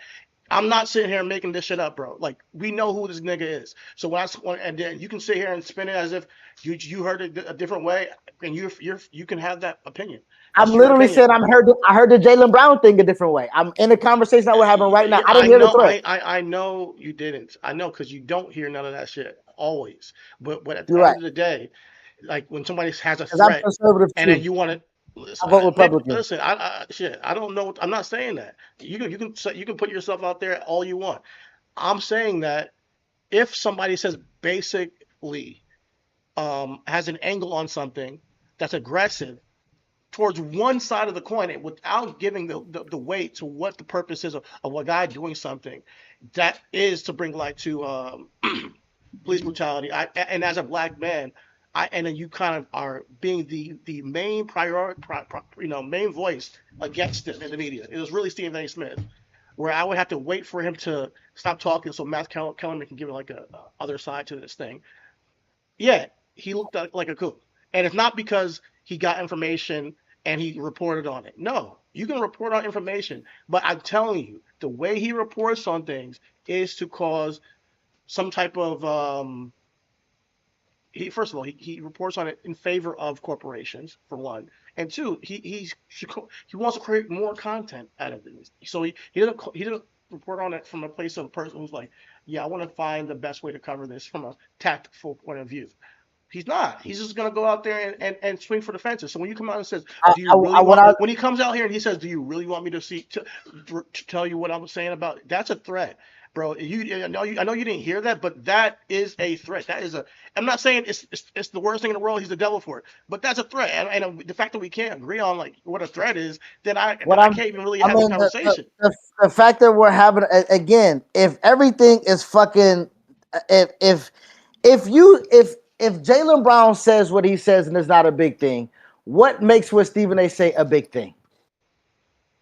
I'm not sitting here making this shit up, bro. Like we know who this nigga is. So and then you can sit here and spin it as if you heard it a different way, and you can have that opinion. I'm That's your literally opinion. saying I heard the Jalen Brown thing a different way. I'm in a conversation that we're having right now. Yeah, I didn't I hear the know. threat. I know you didn't. I know because you don't hear none of that shit always. But at the You're end right. of the day, like when somebody has a Because I'm threat, conservative and then too. you want to I listen. vote Maybe Republican. listen. Shit. I don't know. I'm not saying that. You can put yourself out there all you want. I'm saying that if somebody says basically has an angle on something that's aggressive towards one side of the coin without giving the weight to what the purpose is of a guy doing something that is to bring light to police brutality. And as a black man, and then you kind of are being the main main voice against it in the media. It was really Stephen A. Smith, where I would have to wait for him to stop talking so Matt Kellerman can give like a other side to this thing. Yeah, he looked like a kook. And it's not because he got information and he reported on it. No, you can report on information, but I'm telling you, the way he reports on things is to cause some type of he first of all he reports on it in favor of corporations for one, and two he wants to create more content out of it. So he didn't report on it from a place of a person who's like, yeah, I want to find the best way to cover this from a tactful point of view. He's not. He's just gonna go out there and swing for the fences. So when you come out and says, "Do you really What want?" I When he comes out here and he says, "Do you really want me to tell you what I'm saying about?" That's a threat, bro. I know you didn't hear that, but that is a threat. That is a. I'm not saying it's the worst thing in the world. He's the devil for it, but that's a threat. And the fact that we can't agree on like what a threat is, then what I I'm can't even really I have this mean conversation. the fact that we're having again, if everything is fucking if if Jalen Brown says what he says and it's not a big thing, what makes what Stephen A say a big thing?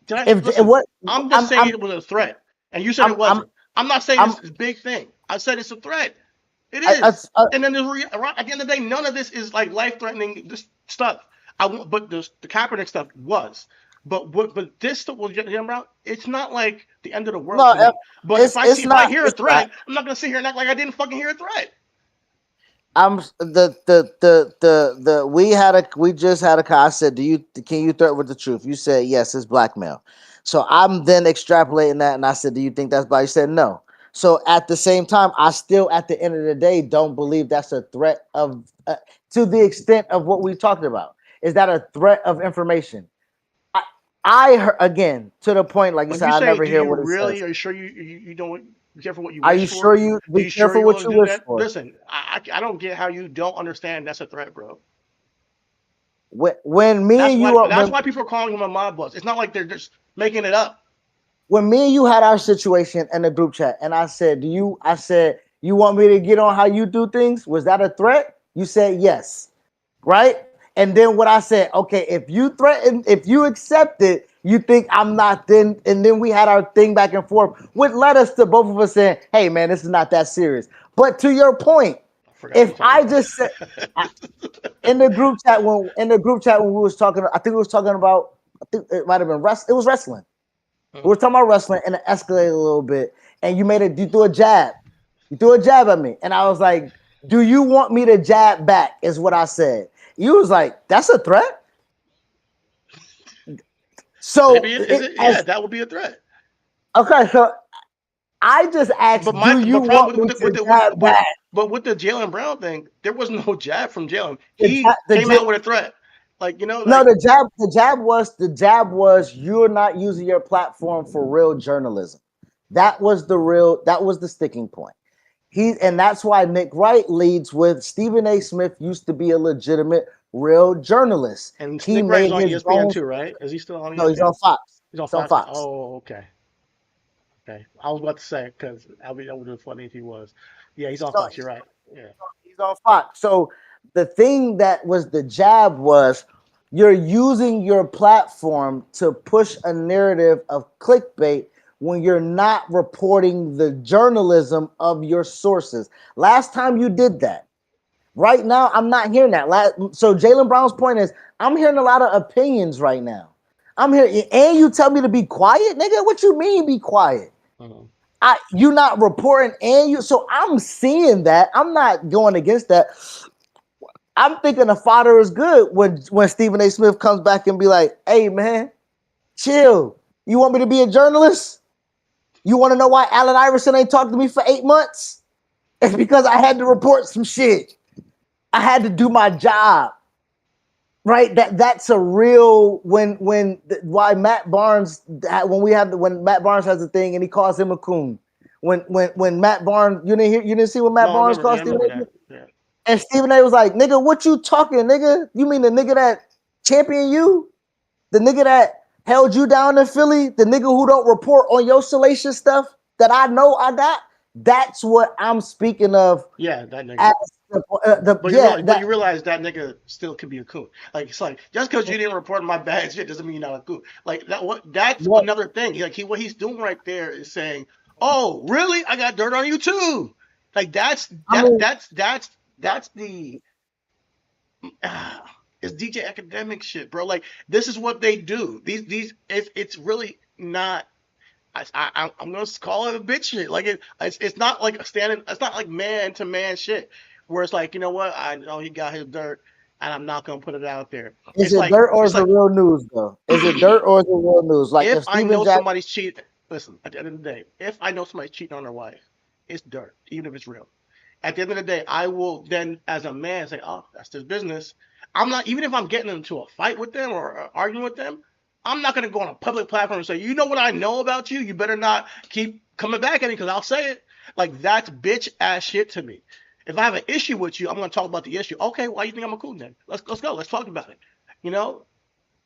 If Listen, what I'm just saying it was a threat, and you said it I'm wasn't. I'm not saying I'm it's a big thing. I said it's a threat. It I, is. And then at the end of the day, none of this is like life threatening. This stuff. But the Kaepernick stuff was. But this stuff was Jim Brown. It's not like the end of the world no, to me. But if I hear a it's not. threat, I'm not gonna sit here and act like I didn't fucking hear a threat. I'm the we just had a I said, can you threat with the truth? You said yes, it's blackmail. So I'm then extrapolating that, and I said, do you think that's black? You said no. So at the same time, I still at the end of the day don't believe that's a threat of to the extent of what we talked about. Is that a threat of information? I I heard, again, to the point, like you But said, you I say, never do hear you what it really? says. Are you sure you don't be careful what you Are wish you for? sure you Do be you sure careful you what want you to do wish that? for? Listen, I don't get how you don't understand that's a threat, bro. When me and you are That's why people are calling him a mob boss. It's not like they're just making it up. when me and you had our situation in the group chat, and I said, I said, you want me to get on how you do things? Was that a threat? You said yes, right? And then what I said, okay, if you threaten, if you accept it, you think I'm not then, and then we had our thing back and forth, which led us to both of us saying, hey man, this is not that serious. But to your point, I forgot if we talked I about just said I, that. in the group chat when we was talking, I think we was talking about, I think it might have been it was wrestling. We were talking about wrestling and it escalated a little bit. And you threw a jab. You threw a jab at me. And I was like, do you want me to jab back? Is what I said. You was like, that's a threat. Maybe So it is it. Yeah, that would be a threat. okay, so I just But asked, do you but problem want me with to jab back? with the Jalen Brown thing, there was no jab from Jalen. The, He the, came out with a threat, like no, like the jab was you're not using your platform for real journalism. That was the sticking point. And that's why Nick Wright leads with Stephen A. Smith used to be a legitimate, real journalist. and He Nick Wright is made on his ESPN own. too, right? Is he still on No, he's ESPN? on Fox. He's on He's on Fox now. Fox. Oh, okay. Okay. I was about to say because that would have been funny if he was. Yeah, he's on So Fox. You're right. Yeah. he's on Fox. So the thing that was the jab was you're using your platform to push a narrative of clickbait when you're not reporting the journalism of your sources. Last time you did that. Right now, I'm not hearing that. So Jalen Brown's point is, I'm hearing a lot of opinions right now. I'm here, and you tell me to be quiet, nigga. What you mean be quiet? Mhm. You not reporting, and you. So I'm seeing that. I'm not going against that. I'm thinking the fodder is good when Stephen A. Smith comes back and be like, "Hey man, chill. You want me to be a journalist? You want to know why Allen Iverson ain't talked to me for 8 months? It's because I had to report some shit." I had to do my job. Right, that's a real why Matt Barnes when Matt Barnes has a thing and he calls him a coon. When Matt Barnes, you didn't see what Matt No, I Barnes remember. called Yeah, I Stephen remember A. that. Yeah. And Stephen A was like, "Nigga, what you talking, nigga? You mean the nigga that championed you, the nigga that held you down in Philly, the nigga who don't report on your salacious stuff that I know I got? That's what I'm speaking of." Yeah, that nigga. As But you realize that nigga still could be a coon. Like it's like just because you didn't report my bad shit doesn't mean you're not a coon. Like that's what another thing. What he's doing right there is saying, "Oh, really? I got dirt on you too." Like I mean. that's the it's DJ academic shit, bro. Like this is what they do. It's really not. I'm gonna call it a bitch shit. Like it's not like standing. It's not like man to man shit. Where it's like, you know what? I know he got his dirt, and I'm not gonna put it out there. Is it dirt or is it real news though? Is it dirt or is it real news? Like if if I Steven know Jackson, somebody's cheating, listen. At the end of the day, if I know somebody's cheating on their wife, it's dirt, even if it's real. At the end of the day, I will then, as a man, say, "Oh, that's their business." I'm not, even if I'm getting into a fight with them or arguing with them, I'm not gonna go on a public platform and say, "You know what I know about you? You better not keep coming back at me because I'll say it." Like that's bitch ass shit to me. If I have an issue with you, I'm gonna talk about the issue. Okay, why you think I'm a coon then? Let's go. Let's talk about it. You know,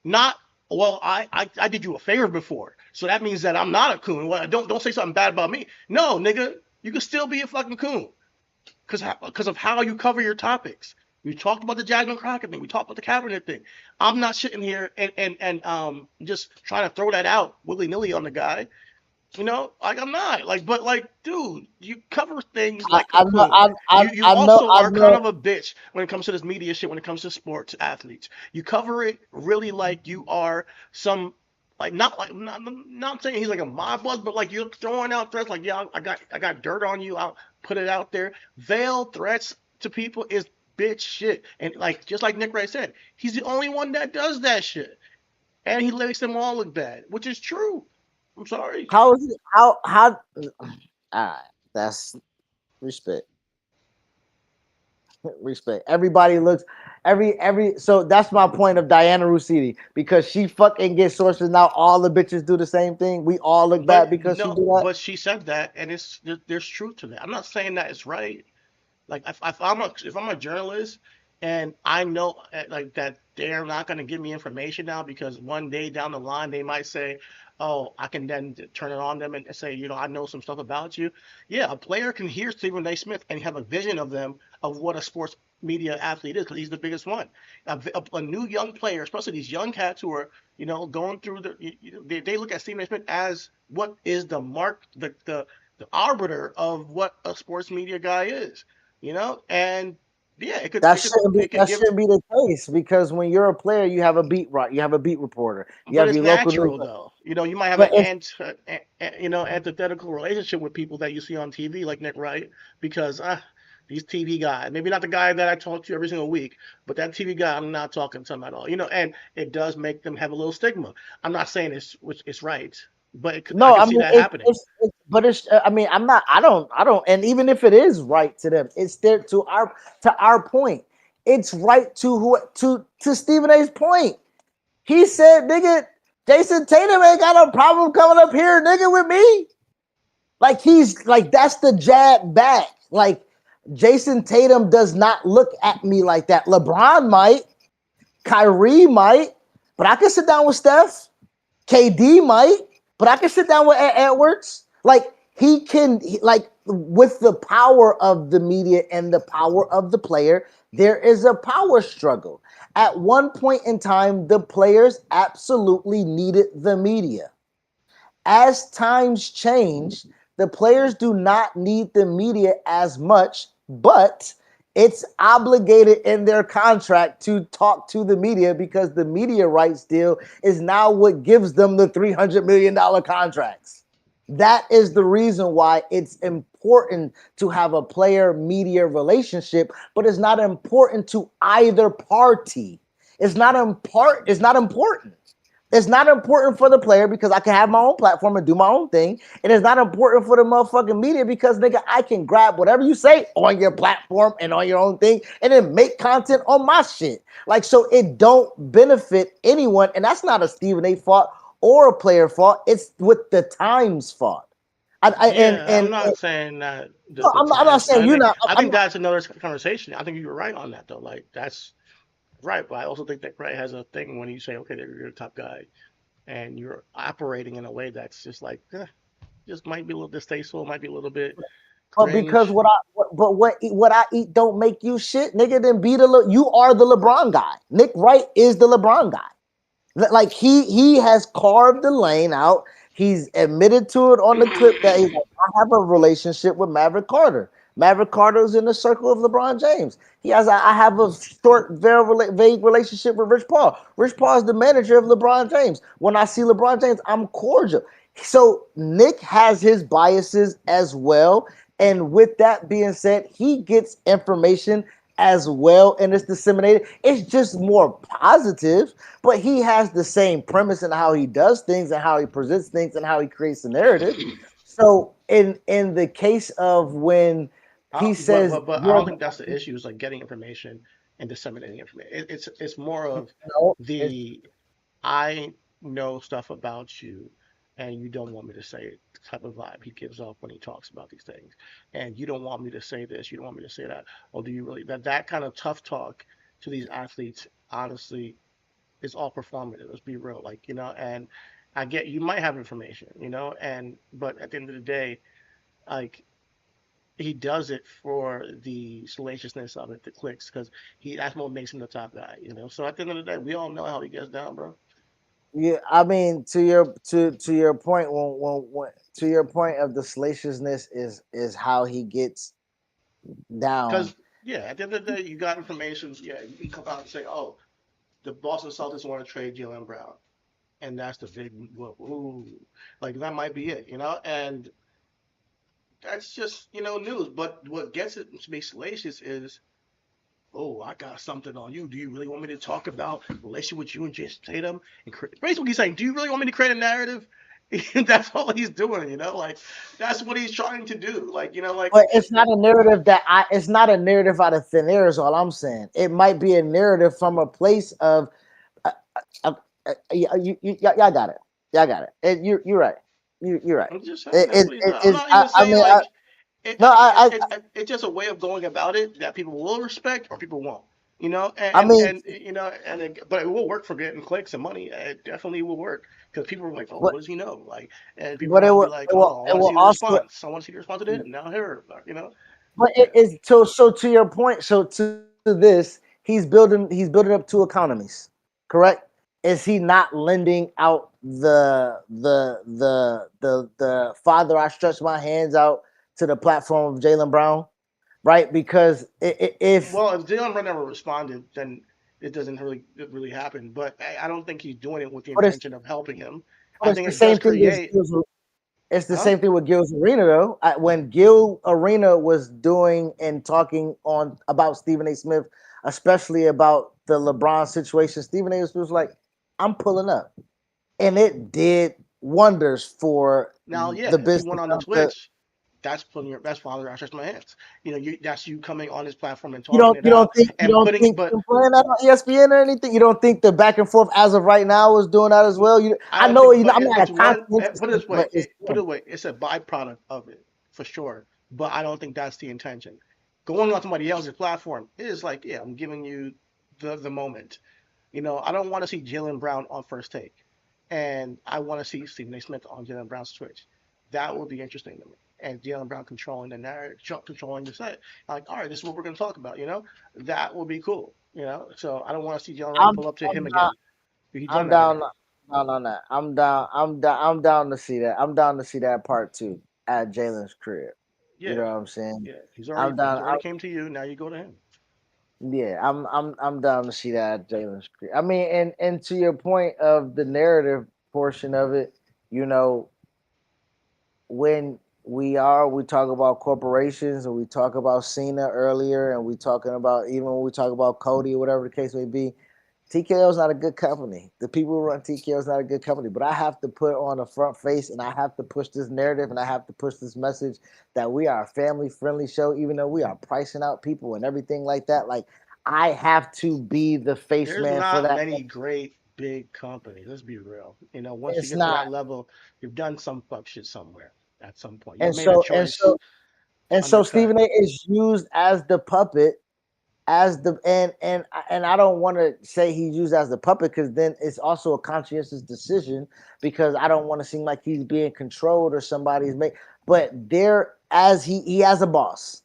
not well. I did you a favor before, so that means that I'm not a coon. Well, don't say something bad about me. No, nigga, you can still be a fucking coon because of how you cover your topics. We talked about the Jasmine Crockett thing. We talked about the Kaepernick thing. I'm not sitting here and just trying to throw that out willy nilly on the guy. You know, like I'm not like, but dude, you cover things like a I know, coon. You also I are kind know. of a bitch when it comes to this media shit. When it comes to sports athletes, you cover it really like you are some like not saying he's like a mob boss, but like you're throwing out threats like, yeah, I got dirt on you. I'll put it out there. Veil threats to people is bitch shit. And like just like Nick Wright said, he's the only one that does that shit, and he makes them all look bad, which is true. I'm sorry. How is it? How? All right, that's respect. Respect. Everybody looks every. So that's my point of Diana Russini because she fucking gets sources. Now all the bitches do the same thing. We all look bad But because she no, do that. but she said that, and there's truth to that. I'm not saying that it's right. Like if I'm a journalist and I know like that they're not going to give me information now because one day down the line they might say, "Oh, I can then turn it on them and say, I know some stuff about you." Yeah, a player can hear Stephen A. Smith and have a vision of them of what a sports media athlete is because he's the biggest one. A new young player, especially these young cats who are going through they look at Stephen A. Smith as what is the mark the arbiter of what a sports media guy is. And yeah, it could That it could shouldn't be it could that give, shouldn't be the case because when you're a player, you have a beat right. You have a beat reporter. You but have it's your local news. natural though. You might have But an it's antithetical relationship with people that you see on TV like Nick Wright because these TV guys, maybe not the guy that I talk to every single week, but that TV guy, I'm not talking to him at all. And it does make them have a little stigma. I'm not saying it's right, but I no. can I see mean, that happening. but it's. I mean, I'm not. I don't. And even if it is right to them, it's there to our point. It's right to Stephen A's point. He said, "Nigga, Jason Tatum ain't got no problem coming up here, nigga, with me." Like he's like that's the jab back. Like Jason Tatum does not look at me like that. LeBron might, Kyrie might, but I can sit down with Steph. KD might, but I can sit down with Edwards. Like he can, like with the power of the media and the power of the player, there is a power struggle. At one point in time, the players absolutely needed the media. As times change, the players do not need the media as much, but it's obligated in their contract to talk to the media because the media rights deal is now what gives them the $300 million contracts. That is the reason why it's important to have a player media relationship, but it's not important to either party. It's not important. It's not important for the player because I can have my own platform and do my own thing. And it's not important for the motherfucking media because, nigga, I can grab whatever you say on your platform and on your own thing and then make content on my shit. Like, so it don't benefit anyone. And that's not a Stephen A fault or a player fault. It's with the time's fault. I'm not saying that No, the I'm not times. saying you're not. I I'm think that's another conversation. I think you're right on that though. Like that's right, but I also think that Wright has a thing when you say, okay, you're a top guy, and you're operating in a way that's just like, just might be a little distasteful, might be a little bit But because cringe. what I eat don't make you shit, nigga. Then you are the LeBron guy. Nick Wright is the LeBron guy. Like he has carved the lane out. He's admitted to it on the clip that he's like, I have a relationship with Maverick Carter. Maverick Carter's in the circle of LeBron James. I have a short, very vague relationship with Rich Paul. Rich Paul is the manager of LeBron James. When I see LeBron James, I'm cordial. So Nick has his biases as well. And with that being said, he gets information as well and it's disseminated. It's just more positive, but he has the same premise in how he does things and how he presents things and how he creates the narrative. So in the case of when he says But I don't think that's the issue. Is like getting information and disseminating information. It's more of no, the I know stuff about you, and you don't want me to say it type of vibe he gives off when he talks about these things. And you don't want me to say this, you don't want me to say that. Or do you really that kind of tough talk to these athletes, honestly, is all performative. Let's be real. Like, and I get you might have information, and but at the end of the day, like he does it for the salaciousness of it, the clicks, because that's what makes him the top guy. So at the end of the day, we all know how he gets down, bro. yeah, I mean to your point when to your point of the salaciousness is how he gets down. Because yeah, at the end of the day, you got information. Yeah, you can come out and say, "Oh, the Boston Celtics want to trade Jalen Brown," and that's the big ooh, like that might be it. And that's just news. But what gets it to be salacious is, oh, I got something on you. Do you really want me to talk about the relationship with you and Jason Tatum? And basically, he's saying, do you really want me to create a narrative? That's all he's doing. Like that's what he's trying to do. Like But it's not a narrative it's not a narrative out of thin air is all I'm saying. It might be a narrative from a place of uh, y'all got it. Y'all got it. You're right. You're right. I'm just saying It, that's it, what he's it, doing. I'm it's not even I saying mean like it, no it's just a way of going about it that people will respect or people won't. I mean But it will work for getting clicks and money. It definitely will work because people are like, oh, but what does he know? Like, and people but want to be like, oh, I it want to will see the also response. I want to see the response to him. Now here, but yeah. it is so to your point. So to this, he's building up two economies, correct? Is he not lending out the father I stretch my hands out to the platform of Jalen Brown, right? Because if Well, if Jalen Brown never responded, then it doesn't really happen. But I don't think he's doing it with the but it's intention of helping him. but I it's think the it does same thing as create, it's the huh? same thing with Gil's Arena though. When Gil Arena was doing and talking on about Stephen A. Smith, especially about the LeBron situation, Stephen A. Smith was like, "I'm pulling up," and it did wonders for Now, yeah, the if he business went on the of the. Twitch, that's Father I stretch my hands. That's you coming on his platform and You talking don't it you don't out think you and don't putting. think But him playing that on ESPN or anything? You don't think the back and forth as of right now is doing that as well? I I don't know think. But I'm not it's a one. constant Put it this way. but it's Put it away. It's a byproduct of it for sure. But I don't think that's the intention. Going on somebody else's platform is like, yeah, I'm giving you the moment. I don't want to see Jalen Brown on First Take, and I want to see Stephen A. Smith on Jalen Brown's Twitch. That would be interesting to me. And Jalen Brown controlling the narrative, controlling the set. Like, all right, this is what we're going to talk about. That would be cool. So I don't want to see Jalen Brown I'm pull up to him I'm again. He's done I'm that down already. on that. I'm down. I'm down. I'm down to see that. I'm down to see that part too at Jalen's crib. You Yeah, know what I'm saying? yeah. I'm He's down. already came to you. Now you go to him. Yeah, I'm down to see that at Jalen's crib. I mean, and to your point of the narrative portion of it, you know, when we talk about corporations and we talk about Cena earlier, and we talking about even when we talk about Cody or whatever the case may be, TKO is not a good company. The people who run TKO is not a good company. But I have to put on a front face, and I have to push this narrative, and I have to push this message that we are a family-friendly show, even though we are pricing out people and everything like that. Like, I have to be the face There's man for not that. many great big companies. Let's be real. Once you It's get to not. that level, you've done some fuck shit somewhere at some point. You've And made a so and choice so to and so undercut. Stephen A is used as the puppet, as the and I don't want to say he's used as the puppet, because then it's also a conscientious decision, because I don't want to seem like he's being controlled or somebody's made. But there, as he has a boss,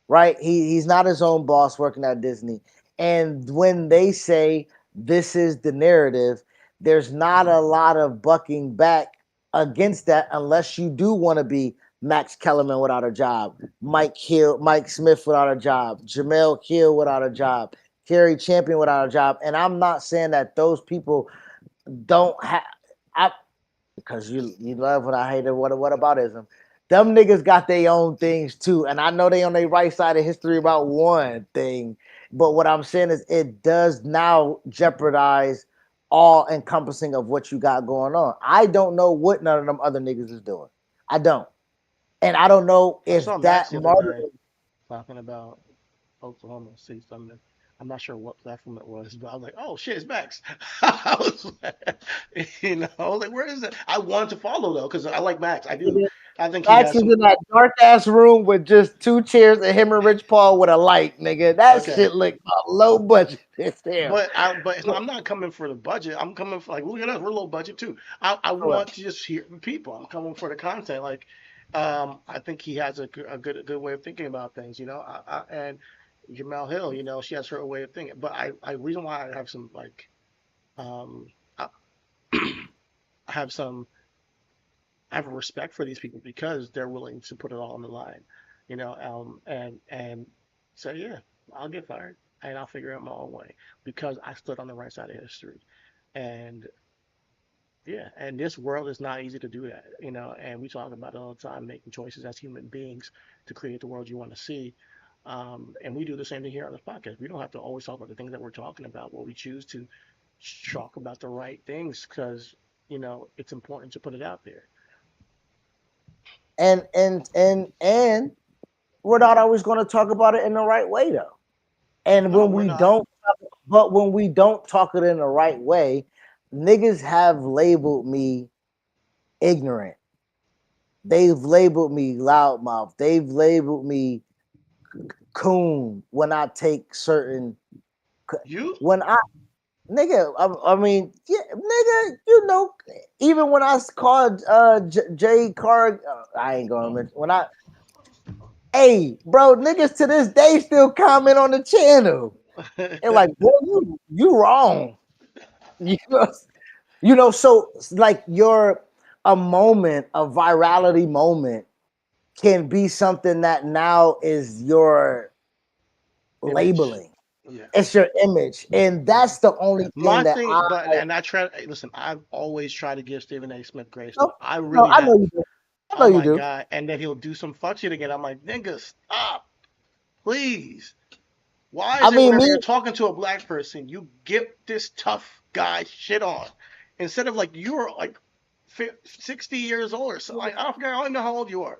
right? He's not his own boss working at Disney. And when they say this is the narrative, there's not a lot of bucking back against that, unless you do want to be Max Kellerman without a job, Mike Smith without a job, Jamel Hill without a job, Kerry Champion without a job. And I'm not saying that those people don't have, I, because you love what I hated. What aboutism? Them niggas got their own things too, and I know they on their right side of history about one thing. But what I'm saying is, it does now jeopardize all encompassing of what you got going on. I don't know what none of them other niggas is doing. I don't, and I don't know I saw if Max that the other day martyrdom. talking about Oklahoma City Thunder. I'm not sure what platform it was, but I was like, "Oh shit, it's Max." I was, I was like, "Where is it?" I wanted to follow though because I like Max. I do. I think he Max has is some. in that dark ass room with just two chairs and him and Rich Paul with a light, nigga. That Okay, shit look low budget as hell. I'm not coming for the budget. I'm coming for like, look at us, we're low budget too. I Correct. want to just hear from people. I'm coming for the content. Like, I think he has a good way of thinking about things. And Jamel Hill, she has her way of thinking. But I reason why I have some like, um, I, I have some I have a respect for these people because they're willing to put it all on the line, and say, yeah, I'll get fired and I'll figure out my own way because I stood on the right side of history. And yeah, and this world is not easy to do that, and we talk about it all the time, making choices as human beings to create the world you want to see. And we do the same thing here on this podcast. We don't have to always talk about the things that we're talking about, but we choose to talk about the right things because, it's important to put it out there. And we're not always going to talk about it in the right way though. And No, when we're we not. don't, but when we don't talk it in the right way, niggas have labeled me ignorant. They've labeled me loudmouth. They've labeled me coon when I take certain, You? when I, nigga, I mean, yeah, nigga, even when I called Jay Card, I ain't gonna mention when I. Hey, bro, niggas to this day still comment on the channel. And like, boy, you wrong. You know, so like a moment, a virality moment can be something that now is your Image. labeling. Yeah. It's your image. And Yeah. that's the only thing My that thing, I but and I try. Listen, I've always tried to give Stephen A. Smith grace. no, Though I no, really I know have. you do. I know Oh you my do. god! And then he'll do some fuck shit again. I'm like, nigga, stop, please. Why I is it mean, whenever me, you're talking to a black person, you get this tough guy shit on instead of like you're like 60 years old or so. Like, I forget. I don't know how old you are.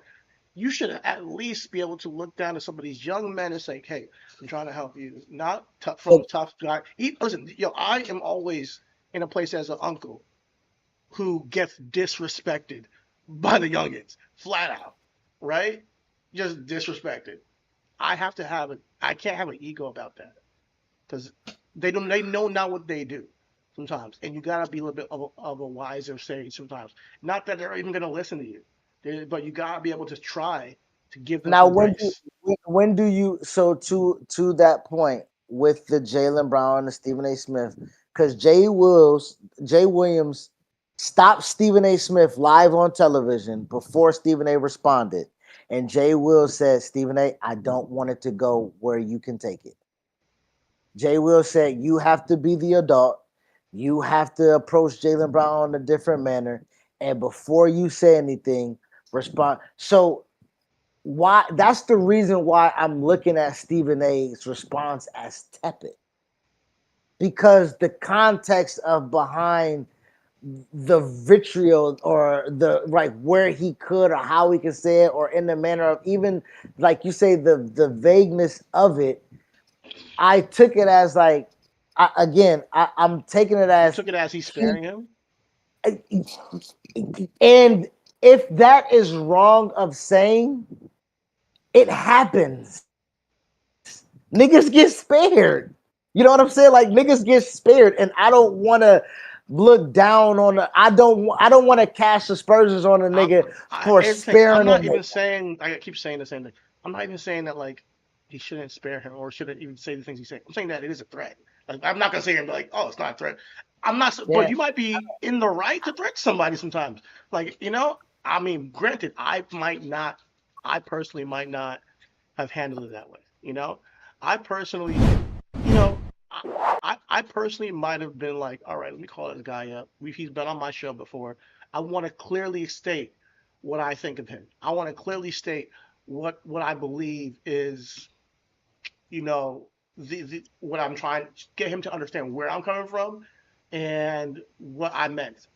You should at least be able to look down at some of these young men and say, "Hey, I'm trying to help you." Not from a tough guy. Listen, I am always in a place as an uncle who gets disrespected by the youngins, flat out, right? Just disrespected. I have to have it. I can't have an ego about that because they don't. They know not what they do sometimes, and you gotta be a little bit of a wiser sage sometimes. Not that they're even gonna listen to you, but you gotta be able to try to give them now some grace. when do you, so to that point with the Jalen Brown and the Stephen A. Smith, because Jay Williams stopped Stephen A. Smith live on television before Stephen A. responded. And Jay Will said, Stephen A., I don't want it to go where you can take it. Jay Will said, you have to be the adult. You have to approach Jalen Brown in a different manner. And before you say anything, respond. So why, that's the reason why I'm looking at Stephen A's response as tepid. because the context of behind the vitriol or the like where he could or how he could say it or in the manner of even like you say the vagueness of it. I took it as like I'm taking it You as took it as he's he sparing him. and if that is wrong of saying, it happens. Niggas get spared. You know what I'm saying? Like niggas get spared, and I don't want to look down on the. I don't want to cast aspersions on a nigga for I'm sparing not him. even saying. I keep saying the same thing. I'm not even saying that like he shouldn't spare him or shouldn't even say the things he said. I'm saying that it is a threat. Like I'm not gonna say him like, oh, it's not a threat. I'm not. But Yeah, you might be in the right to threaten somebody sometimes. Like I mean, granted, I might not. I personally might not have handled it that way. I personally, you know, I personally might have been like, all right, let me call this guy up. He's been on my show before. I want to clearly state what I think of him. I want to clearly state what I believe is, you know, the what I'm trying to get him to understand where I'm coming from and what I meant.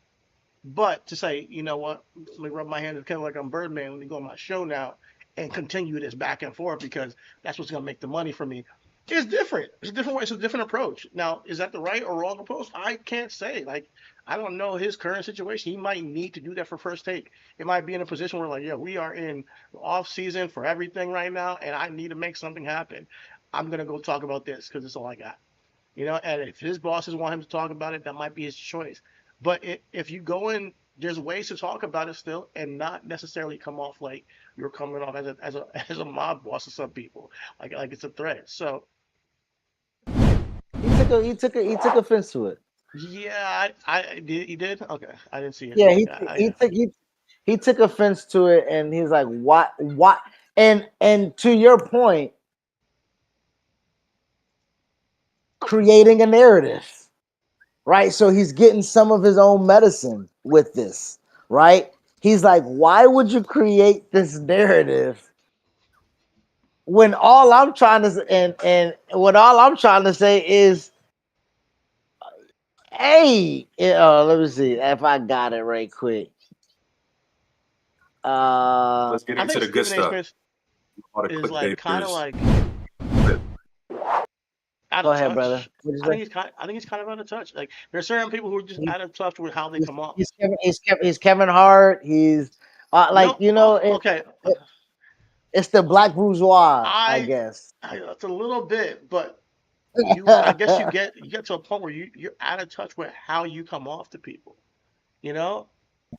But to say, you know what, let me rub my hands kind of like I'm Birdman. Let me go on my show now and continue this back and forth because that's what's gonna make the money for me. It's different. It's a different way. It's a different approach. Now, is that the right or wrong approach? I can't say. Like, I don't know his current situation. He might need to do that for first take. It might be in a position where, like, yeah, we are in off season for everything right now, and I need to make something happen. I'm gonna go talk about this because it's all I got. And if his bosses want him to talk about it, that might be his choice. But if you go in, there's ways to talk about it still, and not necessarily come off like you're coming off as a as a mob boss to some people, like it's a threat. So he took offense to it. yeah, I did. He did. Okay, I didn't see it. Yeah, Okay, he took offense to it, and he's like, what? And to your point, creating a narrative, right? So he's getting some of his own medicine with this, right? He's like, why would you create this narrative when all I'm trying to and what all I'm trying to say is, hey, let me see if I got it right quick. Let's get I into think the good Stephen A. stuff. Smith All the is like kind of clickbaiters. like out Go of ahead, brother. touch. What'd you I think say? he's kind of out of touch. Like there's certain people who are just out of touch with how they come off. He's Kevin Hart. He's like No, okay. it's the black bourgeois, I I, guess. That's a little bit, but I guess you get to a point where you're out of touch with how you come off to people, you know,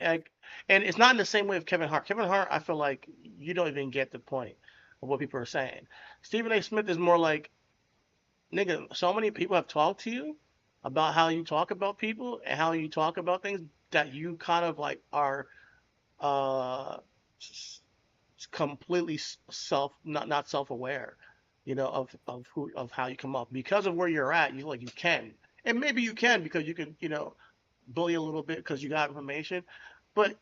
like, and it's not in the same way of Kevin Hart. Kevin Hart, I feel like you don't even get the point of what people are saying. Stephen A. Smith is more like, nigga, so many people have talked to you about how you talk about people and how you talk about things that you kind of like are uh completely self not self aware, of how you come up because of where you're at. You like you can, and maybe you can because you can bully a little bit because you got information, but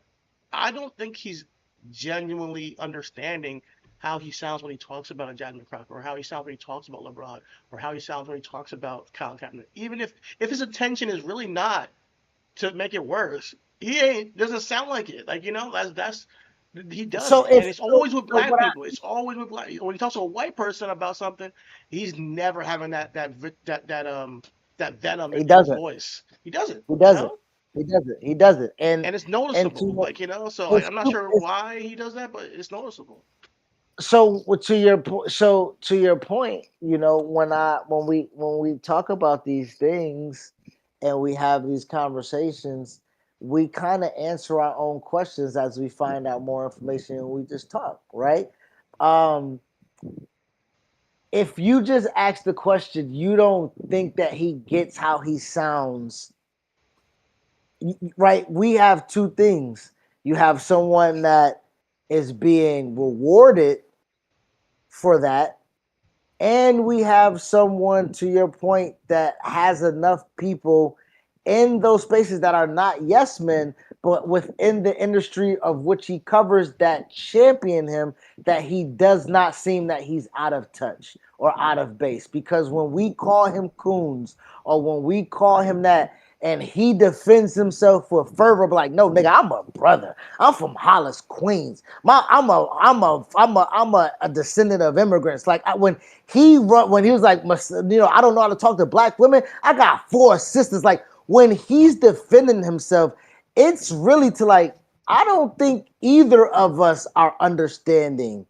I don't think he's genuinely understanding how he sounds when he talks about a Jasmine Crockett, or how he sounds when he talks about LeBron, or how he sounds when he talks about Colin Kaepernick. Even if his intention is really not to make it worse. He ain't doesn't sound like it. Like that's he so doesn't, and if it's always with so black what I people. It's always with black. When he talks to a white person about something, he's never having that venom he in his doesn't. voice. He doesn't. He doesn't. He doesn't. He doesn't. And it's And noticeable. to Like so like it's, I'm not sure why he does that, but it's noticeable. to your point, when we talk about these things and we have these conversations, we kind of answer our own questions as we find out more information and we just talk, right? Um, if you just ask the question, you don't think that he gets how he sounds, right? We have two things. You have someone that is being rewarded for that, and we have someone, to your point, that has enough people in those spaces that are not yes men but within the industry of which he covers that champion him, that he does not seem that he's out of touch or out of base. Because when we call him Coons or when we call him that, and he defends himself with fervor, like, no, nigga, I'm a brother. I'm from Hollis, Queens. I'm a descendant of immigrants. Like when he was like, I don't know how to talk to black women. I got 4 sisters. Like when he's defending himself, it's really to like, I don't think either of us are understanding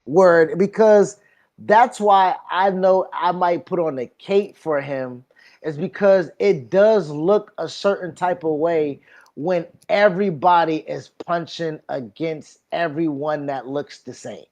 word, because that's why I know I might put on a cape for him, is because it does look a certain type of way when everybody is punching against everyone that looks the same.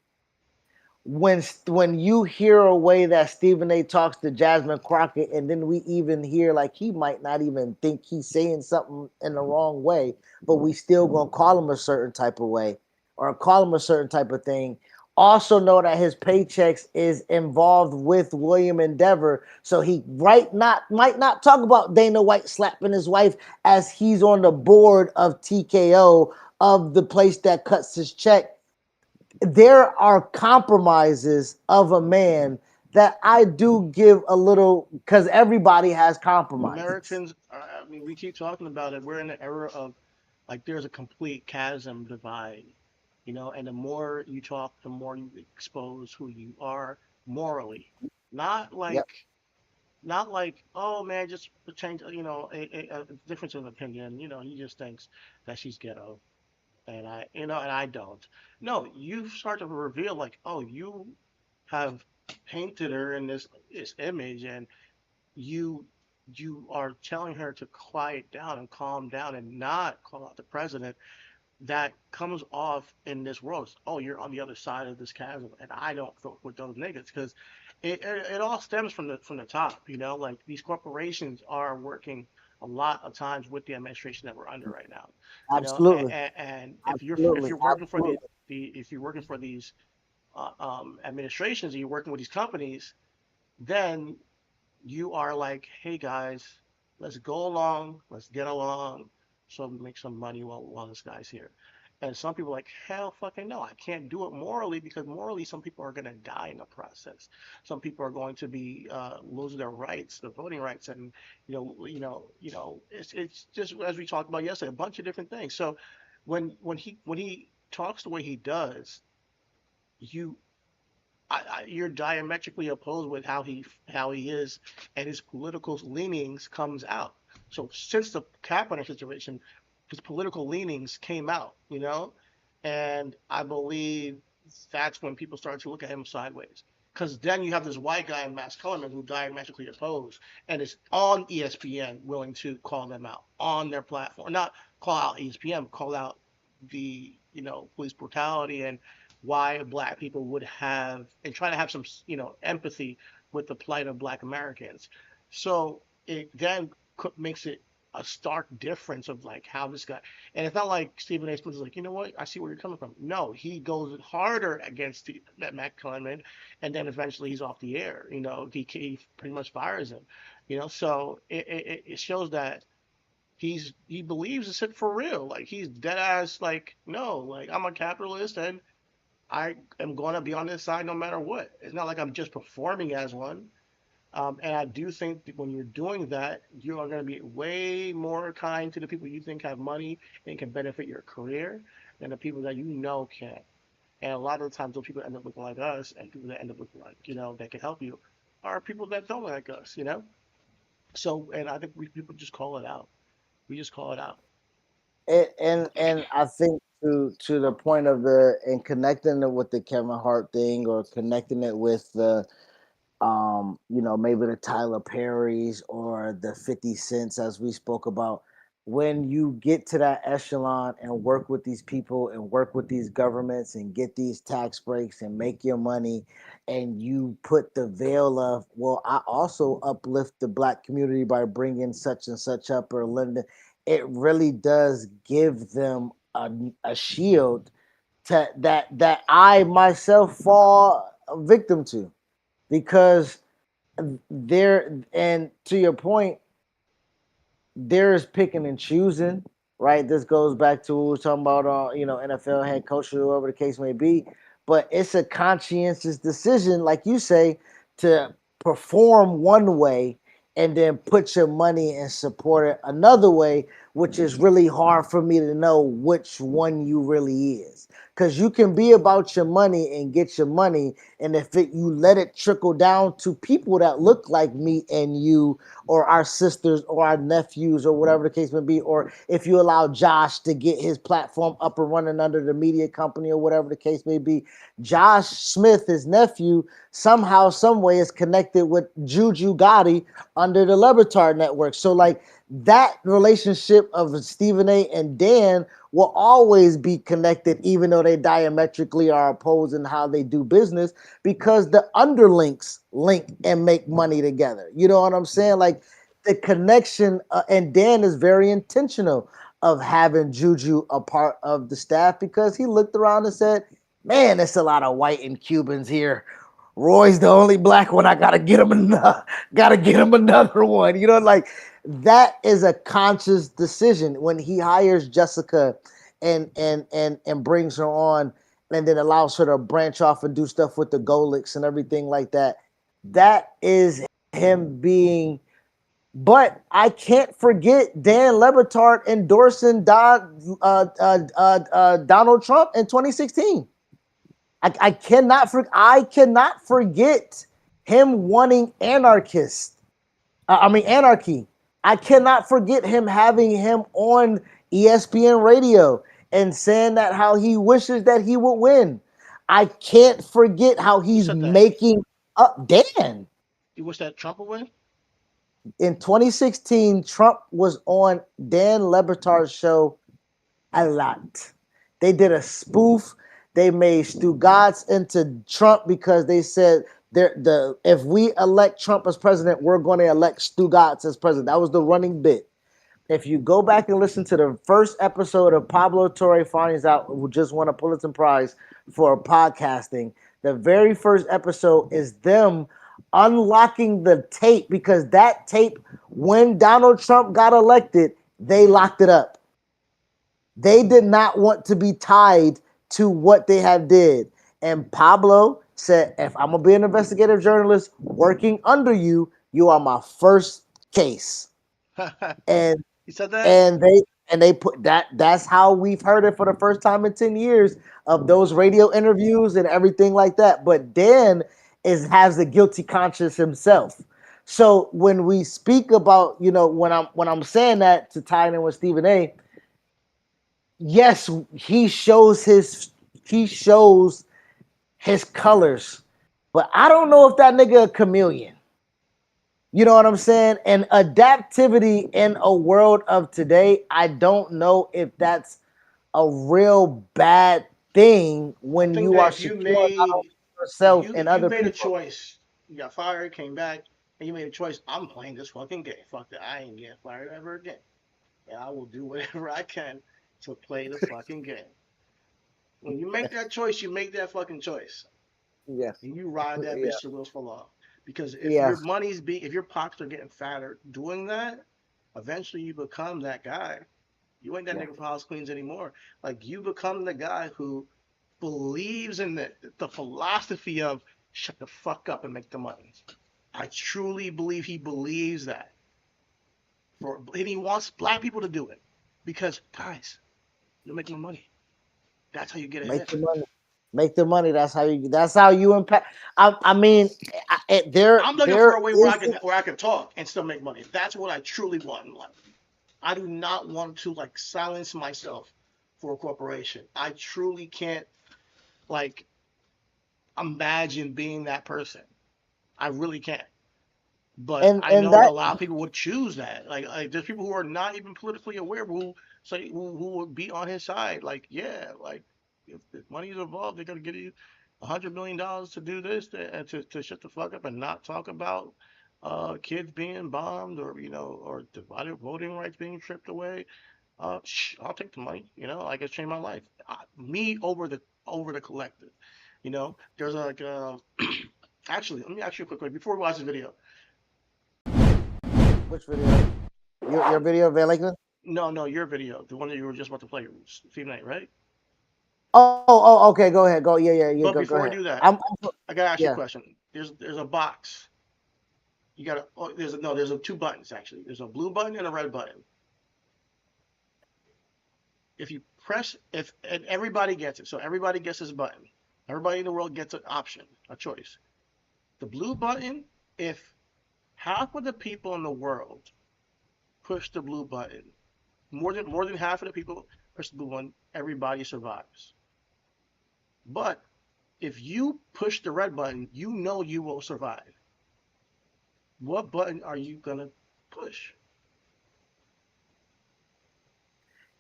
When you hear a way that Stephen A talks to Jasmine Crockett, and then we even hear like he might not even think he's saying something in the wrong way, but we still gonna call him a certain type of way or call him a certain type of thing. Also know that his paychecks is involved with William Endeavor, so he might not talk about Dana White slapping his wife as he's on the board of TKO, of the place that cuts his check. There are compromises of a man that I do give a little, because everybody has compromises. Americans, I mean, we keep talking about it. We're in an era of like there's a complete chasm divide, and the more you talk, the more you expose who you are morally. Not Yep, like, not like, oh man, just a change, a difference of opinion. He just thinks that she's ghetto, and I don't. No, you start to reveal like, oh, you have painted her in this image, and you you are telling her to quiet down and calm down and not call out the president. That comes off in this world. Oh, you're on the other side of this chasm, and I don't fuck with those niggas because it all stems from the top. Like these corporations are working a lot of times with the administration that we're under right now. absolutely, And if absolutely, you're working for absolutely. if you're working for these administrations and you're working with these companies, then you are like, hey guys, let's go along, let's get along, so we make some money while this guy's here. And some people are like, hell fucking no, I can't do it morally because morally some people are gonna die in the process. Some people are going to be losing their rights, their voting rights, and it's just as we talked about yesterday, a bunch of different things. So when he talks the way he does, you you're diametrically opposed with how he is, and his political leanings comes out. So since the Kaepernick situation, his political leanings came out, and I believe that's when people started to look at him sideways. Because then you have this white guy, Max Kellerman, who diametrically opposed and is on ESPN willing to call them out on their platform. Not call out ESPN, call out the police brutality and why black people would have and try to have some empathy with the plight of black Americans. So it then makes it a stark difference of like how this guy, and it's not like Stephen A. Smith is like, you know what, I see where you're coming from. No, he goes harder against that Matt Clement, and then eventually he's off the air. He pretty much fires him. So it shows that he believes this shit for real. Like he's dead ass. Like no, like I'm a capitalist and I am going to be on this side no matter what. It's not like I'm just performing as one. And I do think that when you're doing that, you are going to be way more kind to the people you think have money and can benefit your career than the people that can't. And a lot of the times, those people that end up looking like us and people that end up looking like, that can help you are people that don't like us. So, and I think people just call it out. We just call it out. And I think to the point of and connecting it with the Kevin Hart thing, or connecting it with the maybe the Tyler Perrys or the 50 Cents, as we spoke about. When you get to that echelon and work with these people and work with these governments and get these tax breaks and make your money, and you put the veil of, well, I also uplift the black community by bringing such and such up or lending, it really does give them a shield that I myself fall a victim to, because there, and to your point, there is picking and choosing. right? This goes back to what we were talking about, NFL head coach or whoever the case may be. But it's a conscientious decision, like you say, to perform one way and then put your money and support it another way, which is really hard for me to know which one you really is. Because you can be about your money and get your money, and if you let it trickle down to people that look like me and you, or our sisters or our nephews or whatever the case may be, or if you allow Josh to get his platform up and running under the media company or whatever the case may be, Josh Smith, his nephew, somehow, some way is connected with Juju Gotti under the Levitard network. So like that relationship of Stephen A. and Dan will always be connected, even though they diametrically are opposed in how they do business, because the underlinks link and make money together. You know what I'm saying? Like the connection, and Dan is very intentional of having Juju a part of the staff because he looked around and said, man, there's a lot of white and Cubans here. Roy's the only black one. I gotta get him another one. You know, like that is a conscious decision when he hires Jessica and brings her on and then allows her to branch off and do stuff with the Golics and everything like that. That is him being. But I can't forget Dan Lebitard endorsing Donald Trump in 2016. I cannot forget him wanting anarchy. I cannot forget him having him on ESPN radio and saying that how he wishes that he would win. I can't forget how he's making up Dan. You wish that Trump would win? In 2016, Trump was on Dan Lebitard's show a lot. They did a spoof. They made Stugatz into Trump because they said if we elect Trump as president, we're going to elect Stugatz as president. That was the running bit. If you go back and listen to the first episode of Pablo Torre Finds Out, who just won a Pulitzer Prize for podcasting, the very first episode is them unlocking the tape because that tape, when Donald Trump got elected, they locked it up. They did not want to be tied to what they have did. And Pablo said, if I'm going to be an investigative journalist working under you, you are my first case. And he said that? And they put that's how we've heard it for the first time in 10 years of those radio interviews and everything like that. But Dan has a guilty conscience himself. So when we speak about, when I'm saying that to tie in with Stephen A., yes, he shows his colors, but I don't know if that nigga a chameleon. You know what I'm saying? And adaptivity in a world of today, I don't know if that's a real bad thing when you are secure yourself and other people. You made a choice. You got fired, came back, and you made a choice. I'm playing this fucking game. Fuck that. I ain't getting fired ever again. And I will do whatever I can to play the fucking game. When you make that choice, you make that fucking choice. Yeah. And you ride that bitch to wheels fall off. Because if if your pockets are getting fatter doing that, eventually you become that guy. You ain't that nigga for house queens anymore. Like you become the guy who believes in the philosophy of shut the fuck up and make the money. I truly believe he believes that. And he wants black people to do it. Because guys, you'll make more money. That's how you get ahead. Make the money. That's how you impact. I'm looking for a way where I can talk and still make money. That's what I truly want in life. I do not want to silence myself for a corporation. I truly can't imagine being that person. I really can't. But I know a lot of people would choose that. Like there's people who are not even politically aware who would be on his side. If money is involved, they're gonna give you $100 million to do this to shut the fuck up and not talk about kids being bombed or divided voting rights being stripped away. I'll take the money. I can change my life. Me over the collective. There's actually, let me ask you a quick question before we watch this video. Which video? Your video of Van Lakeland? No, your video, the one that you were just about to play, Stephen A, right? Okay. Go ahead. Go. Yeah. But Go before we ahead. do that, I'm I gotta ask you a yeah. question. There's a box. You gotta. Oh, there's two buttons actually. There's a blue button and a red button. If you press, if and everybody gets it, so everybody gets this button. Everybody in the world gets an option, a choice. The blue button, if half of the people in the world push the blue button, more than half of the people push the blue one, everybody survives. But if you push the red button, you know you will survive. What button are you gonna push?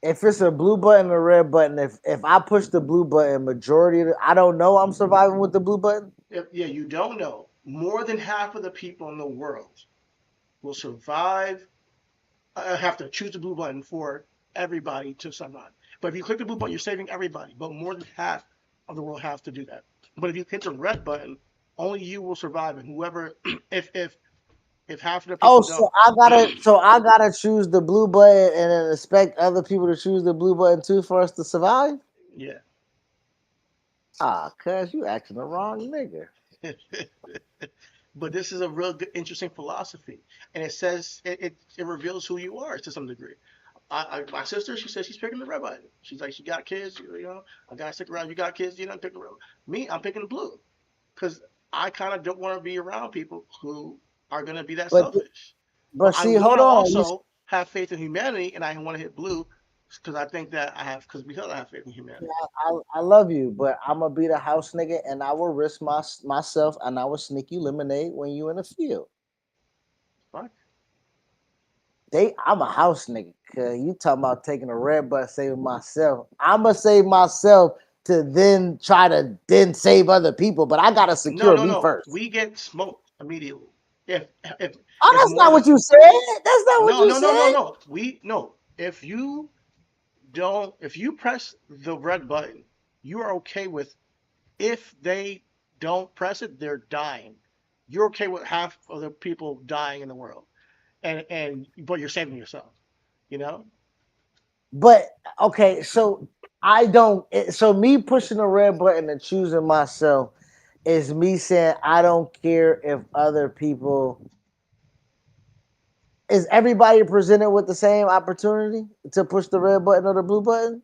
If it's a blue button and a red button, if I push the blue button, I don't know I'm surviving with the blue button. Yeah, you don't know. More than half of the people in the world will survive. Have to choose the blue button for everybody to survive. But if you click the blue button, you're saving everybody. But more than half of the world have to do that. But if you hit the red button, only you will survive, and whoever, if half of the Oh, people don't, so I gotta choose the blue button and then expect other people to choose the blue button too for us to survive. yeah. Cuz you acting the wrong nigga. But this is a real good, interesting philosophy, and it says it reveals who you are to some degree. My sister, she says she's picking the red button. She's like, she got kids, I gotta stick around. You got kids, pick the red. Me, I'm picking the blue because I kind of don't want to be around people who are gonna be that But selfish. But but I see, want hold to on. also have faith in humanity, and I want to hit blue because I think that because I have faith in humanity. I love you, but I'm gonna be the house nigga, and I will risk myself, and I will sneak you lemonade when you in the field. Fine. I'm a house nigga. Cause you talking about taking a red bus, saving myself. I'ma save myself to then try to then save other people, but I gotta No, secure no, me no. first. We get smoked immediately. If Oh, if that's more not than what you said. That's not what no, you no, no, no, said. no. We no. If you press the red button, you are okay with if they don't press it, they're dying. You're okay with half of the people dying in the world, and but you're saving yourself. You know? But okay, so I don't. So me pushing the red button and choosing myself is me saying I don't care if other people. Is everybody presented with the same opportunity to push the red button or the blue button?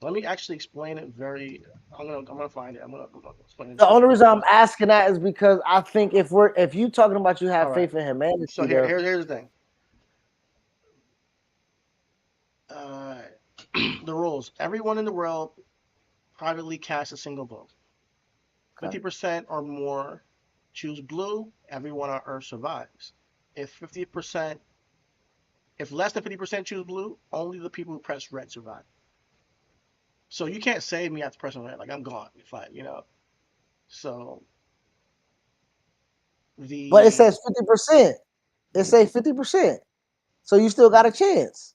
Let me actually explain it very. I'm gonna find it. I'm gonna explain it The to you only very reason I'm well. asking that is because I think if you talking about you All have right. faith in So humanity, though, here's the thing. Uh, the rules. Everyone in the world privately casts a single vote. okay. 50% or more choose blue. Everyone on Earth survives. If 50%, if less than 50% choose blue, only the people who press red survive. So you can't save me after pressing red. Like I'm gone if I. So But it the says 50%. It say 50%. So you still got a chance.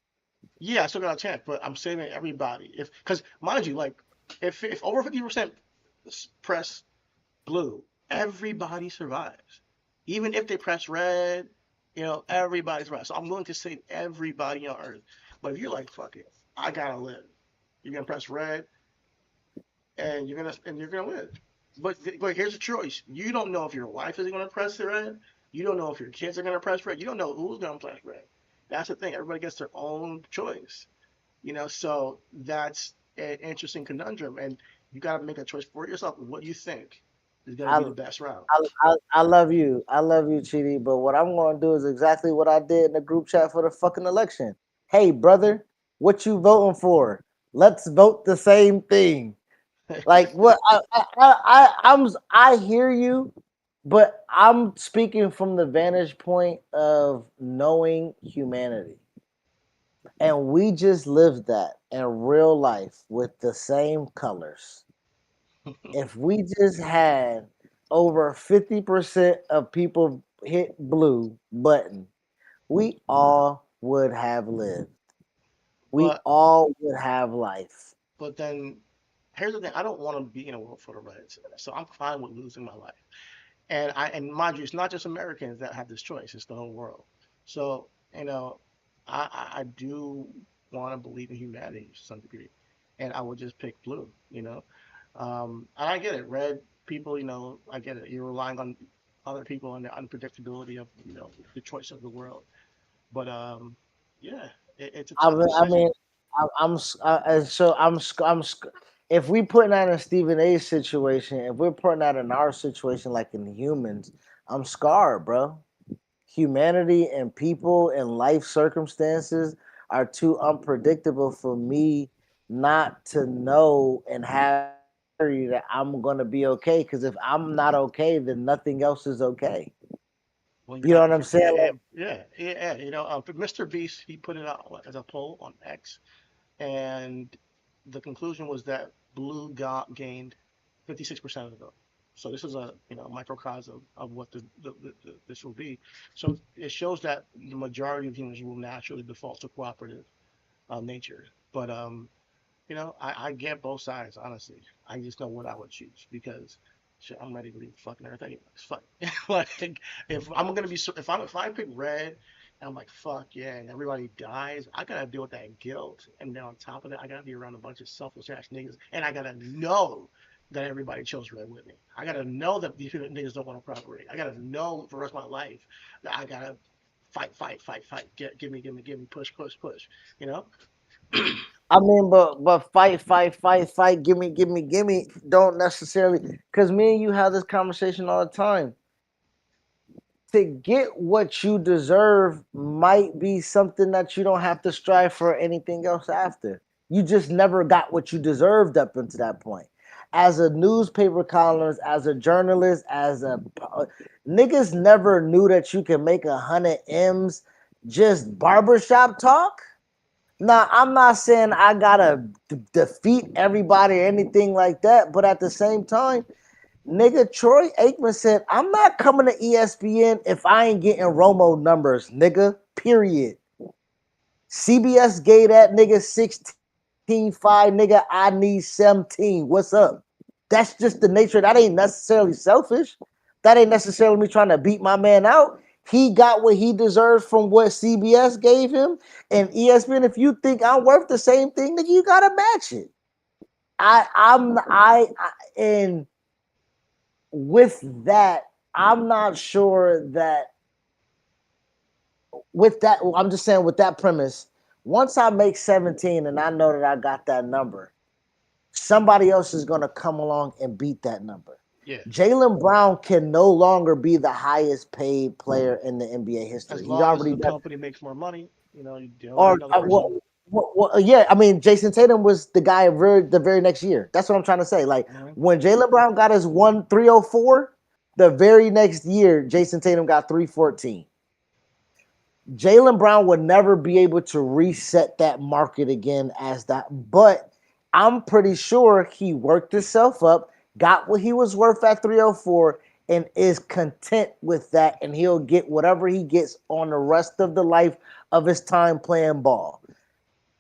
yeah, I still got a chance, but I'm saving everybody. If because mind you, like if over 50% press blue, everybody survives. Even if they press red, everybody survives. So I'm willing to save everybody on Earth. But if you're like, fuck it, I gotta live. You're gonna press red, and you're gonna live. But here's the choice: you don't know if your wife is gonna press the red. You don't know if your kids are gonna press red. You don't know who's gonna press red. That's the thing. Everybody gets their own choice. So that's an interesting conundrum, and you got to make a choice for yourself. What you think is going to be I the best route? I love you. I love you, Chidi. But what I'm going to do is exactly what I did in the group chat for the fucking election. Hey, brother, what you voting for? Let's vote the same thing. Like what I hear you, but I'm speaking from the vantage point of knowing humanity. And we just lived that in real life with the same colors. If we just had over 50% of people hit blue button, we all would have lived. We but all would have life. but then here's the thing: I don't want to be in a world full of reds, so I'm fine with losing my life. And mind you, it's not just Americans that have this choice; it's the whole world. So I do want to believe in humanity to some degree, and I would just pick blue. And I get it. Red people, I get it. You're relying on other people and the unpredictability of the choice of the world. But yeah, it's a I tough mean, I decision. mean, I'm s- and so I'm sc- if we putting that in Stephen A's situation, if we're putting that in our situation, like in humans, I'm scarred, bro. Humanity and people and life circumstances are too unpredictable for me not to know and have clarity that I'm gonna be okay. Because if I'm not okay, then nothing else is okay. Well, You know what I'm saying? Like, yeah. For Mr. Beast, he put it out as a poll on X, and the conclusion was that blue gained 56% of the vote. So this is a microcosm of what this will be. So it shows that the majority of humans will naturally default to cooperative nature. But I get both sides, honestly. I just know what I would choose because shit, I'm ready to leave fucking Earth anyways. Fuck. Like if I'm gonna be if I pick red and I'm like fuck yeah and everybody dies, I gotta deal with that guilt. And then on top of that, I gotta be around a bunch of selfish ass niggas, and I gotta know that everybody chose red with me. I gotta know that these niggas don't want to cooperate. I gotta know for the rest of my life that I gotta fight. Give me, push. You know? I mean, but fight, gimme, don't necessarily because me and you have this conversation all the time. To get what you deserve might be something that you don't have to strive for anything else after. You just never got what you deserved up until that point. As a newspaper columnist, as a journalist, niggas never knew that you can make 100 M's just barbershop talk. Now, I'm not saying I gotta defeat everybody or anything like that, but at the same time, nigga, Troy Aikman said, I'm not coming to ESPN if I ain't getting Romo numbers, nigga. Period. CBS gave that nigga 16.5, nigga. I need 17. What's up? That's just the nature. That ain't necessarily selfish. That ain't necessarily me trying to beat my man out. He got what he deserves from what CBS gave him. And ESPN, if you think I'm worth the same thing, nigga, you gotta match it. And with that, I'm not sure that with that, I'm just saying with that premise, once I make 17 and I know that I got that number, somebody else is going to come along and beat that number. Yeah. Jalen Brown can no longer be the highest paid player in the NBA As history. He's long as already the done. company makes more money, there'll be Or another person. yeah, I mean, Jason Tatum was the guy the very next year. That's what I'm trying to say. Like Mhm. when Jalen Brown got his 1,304, the very next year, Jason Tatum got 314. Jalen Brown would never be able to reset that market again as that. But I'm pretty sure he worked himself up, got what he was worth at 304, and is content with that. And he'll get whatever he gets on the rest of the life of his time playing ball.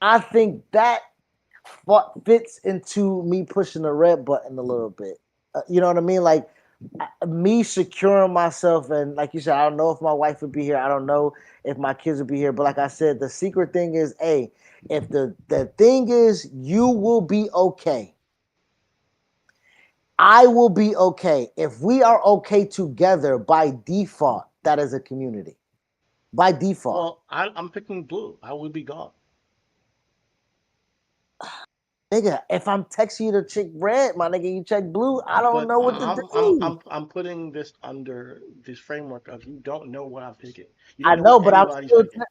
I think that fits into me pushing the red button a little bit. You know what I mean? Like me securing myself, and like you said, I don't know if my wife would be here. I don't know if my kids would be here. But like I said, the secret thing is, hey, if the thing is, you will be okay. I will be okay. If we are okay together by default, that is a community. By default. Well, I'm picking blue. I will be gone. Nigga, if I'm texting you to check red, my nigga, you check blue, I don't But know what to I'm do. I'm I'm putting this under this framework of you don't know what I'm picking. You I don't know what know, but anybody's picking.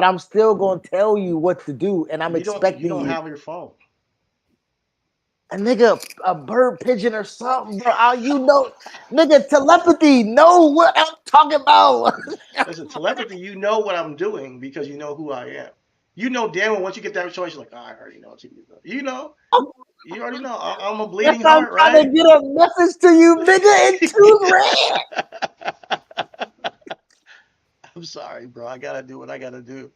I'm still gonna tell you what to do, and I'm You expecting don't you. have your phone. A nigga, a bird pigeon or something, bro. You know, nigga, telepathy. Know what I'm talking about. Listen, telepathy. You know what I'm doing because you know who I am. You know damn well once you get that choice, you're like, oh, I already know what you do. You already know. I'm a Yes, bleeding I'm heart, trying to right? get a message to you, nigga, and choose red. I'm sorry, bro. I gotta do what I gotta do.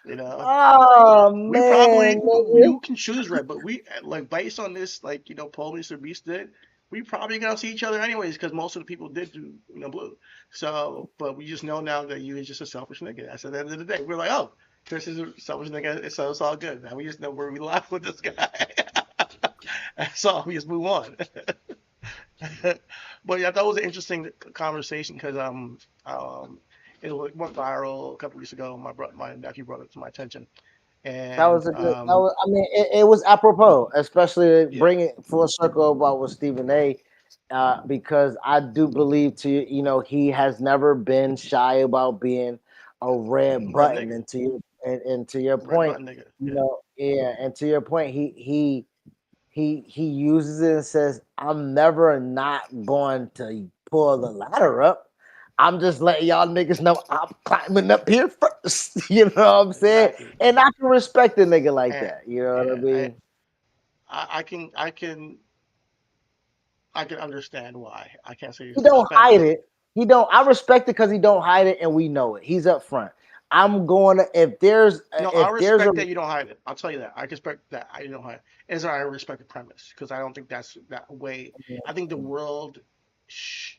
You know. Oh We man, probably nigga. you can choose red, but we like based on this, like poll Mr. Beast did. We probably gonna see each other anyways because most of the people did do blue. So, but we just know now that you is just a selfish nigga. That's at the end of the day. We're like, oh, Chris is a selfish nigga, so it's all good, man. We just know where we laugh with this guy. That's all. We just move on. But yeah, that was an interesting conversation because it went viral a couple weeks ago. My nephew brought it to my attention, That was and a good. That was. I mean, it was apropos, especially yeah, bring it full circle about with Stephen A. Because I do believe he has never been shy about being a red red button. nigga, And to your red point, button nigga. Yeah, yeah, and to your point, he uses it and says, "I'm never not going to pull the ladder up. I'm just letting y'all niggas know I'm climbing up here first." You know what I'm saying? exactly. And I can respect a nigga like And that. You know what I yeah, mean? I can understand why. I can't say He don't respect. hide it. He don't. I respect it because he don't hide it, and we know it. He's up front. I'm going to No, I if there's a respect that you don't hide it. I'll tell you that. I respect that you don't hide it. As I respect the premise because I don't think that's that way. I think the world. Sh-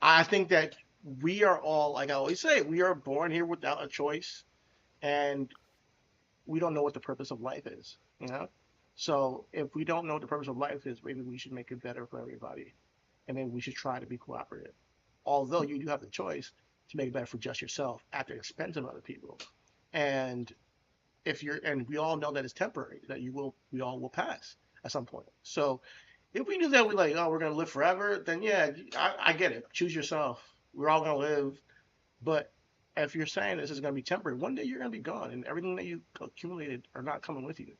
I think that we are all, like I always say, we are born here without a choice, and we don't know what the purpose of life is. You know, so if we don't know what the purpose of life is, maybe we should make it better for everybody, and then we should try to be cooperative. Although you do have the choice to make it better for just yourself at the expense of other people, and if you're and we all know that it's temporary, that we all will pass at some point. So if we knew that we like, oh, we're gonna live forever, then yeah, I get it. Choose yourself. We're all gonna live. But if you're saying this is gonna be temporary, one day you're gonna be gone, and everything that you accumulated are not coming with you.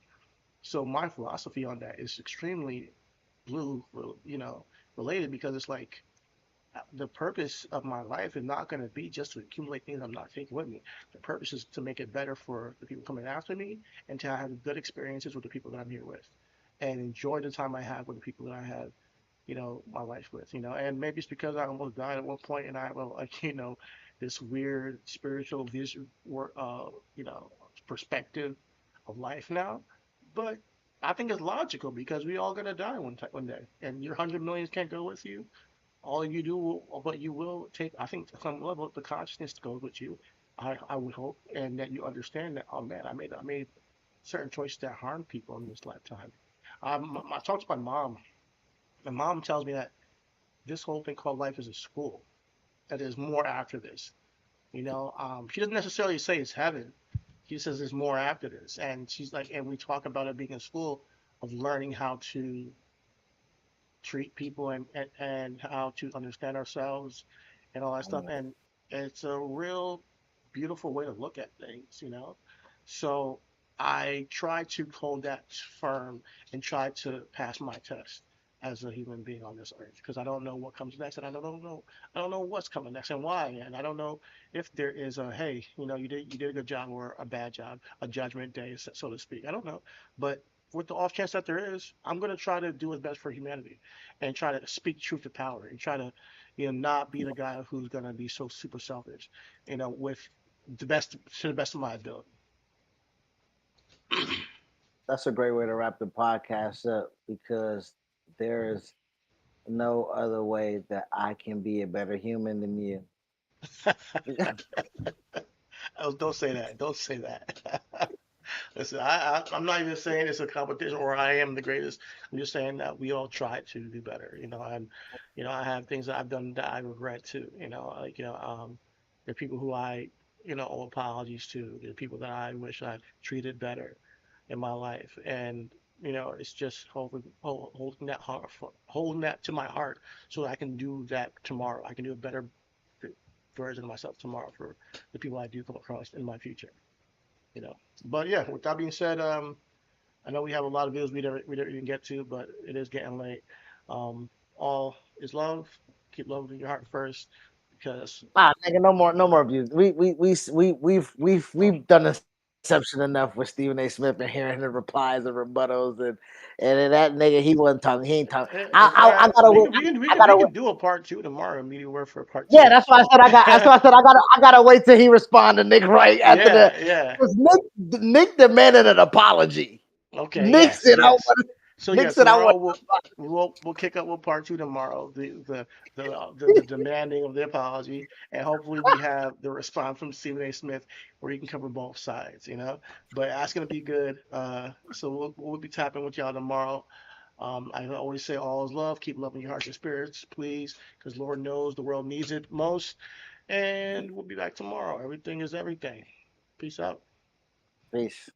So my philosophy on that is extremely blue, related because it's like the purpose of my life is not going to be just to accumulate things I'm not taking with me. The purpose is to make it better for the people coming after me and to have good experiences with the people that I'm here with and enjoy the time I have with the people that I have, my life with, and maybe it's because I almost died at one point and I have this weird spiritual vision, perspective of life now. But I think it's logical because we all gonna die one day, and your 100 millions can't go with you. All you do, but you will take, I think, to some level, the consciousness goes with you. I would hope, and that you understand that. Oh man, I made certain choices that harm people in this lifetime. I talked to my mom. My mom tells me that this whole thing called life is a school. That there's more after this. She doesn't necessarily say it's heaven. She says there's more after this, and she's like, and we talk about it being a school of learning how to treat people and how to understand ourselves and all that stuff. And it's a real beautiful way to look at things. So I try to hold that firm and try to pass my test as a human being on this earth because I don't know what comes next and I don't know what's coming next and why, and I don't know if there is a, hey, you did a good job or a bad job, a judgment day, so to speak. I don't know, but with the off chance that there is, I'm going to try to do what's best for humanity and try to speak truth to power and try to, not be the guy who's going to be so super selfish, with the best of my ability. That's a great way to wrap the podcast up because there is no other way that I can be a better human than you. Oh, don't say that. Don't say that. Listen, I'm not even saying it's a competition or I am the greatest. I'm just saying that we all try to do better, and I have things that I've done that I regret too. Like there are people who I owe apologies to. There are people that I wish I treated better in my life, and it's just holding that to my heart so that I can do that tomorrow. I can do a better version of myself tomorrow for the people I do come across in my future. You know. But yeah, with that being said, I know we have a lot of videos we didn't even get to, but it is getting late. All is love. Keep love in your heart first, because Nigga, no more abuse. We've done exception enough with Stephen A. Smith and hearing the replies and rebuttals and then that nigga he wasn't talking. He ain't talking. I gotta we wait. can we can we I can we gotta wait. can do a part two tomorrow. Media word for part Yeah, two. that's why I said I gotta wait till he respond to Nick Wright after the Yeah, yeah. because Nick demanded an apology. Okay. Nick Yes, said, yes. So Nick yeah, said I tomorrow want. we'll kick up with part two tomorrow. The demanding of the apology, and hopefully we have the response from Stephen A. Smith where he can cover both sides. But that's gonna be good. So we'll be tapping with y'all tomorrow. I always say all is love. Keep loving your hearts and spirits, please, because Lord knows the world needs it most. And we'll be back tomorrow. Everything is everything. Peace out. Peace.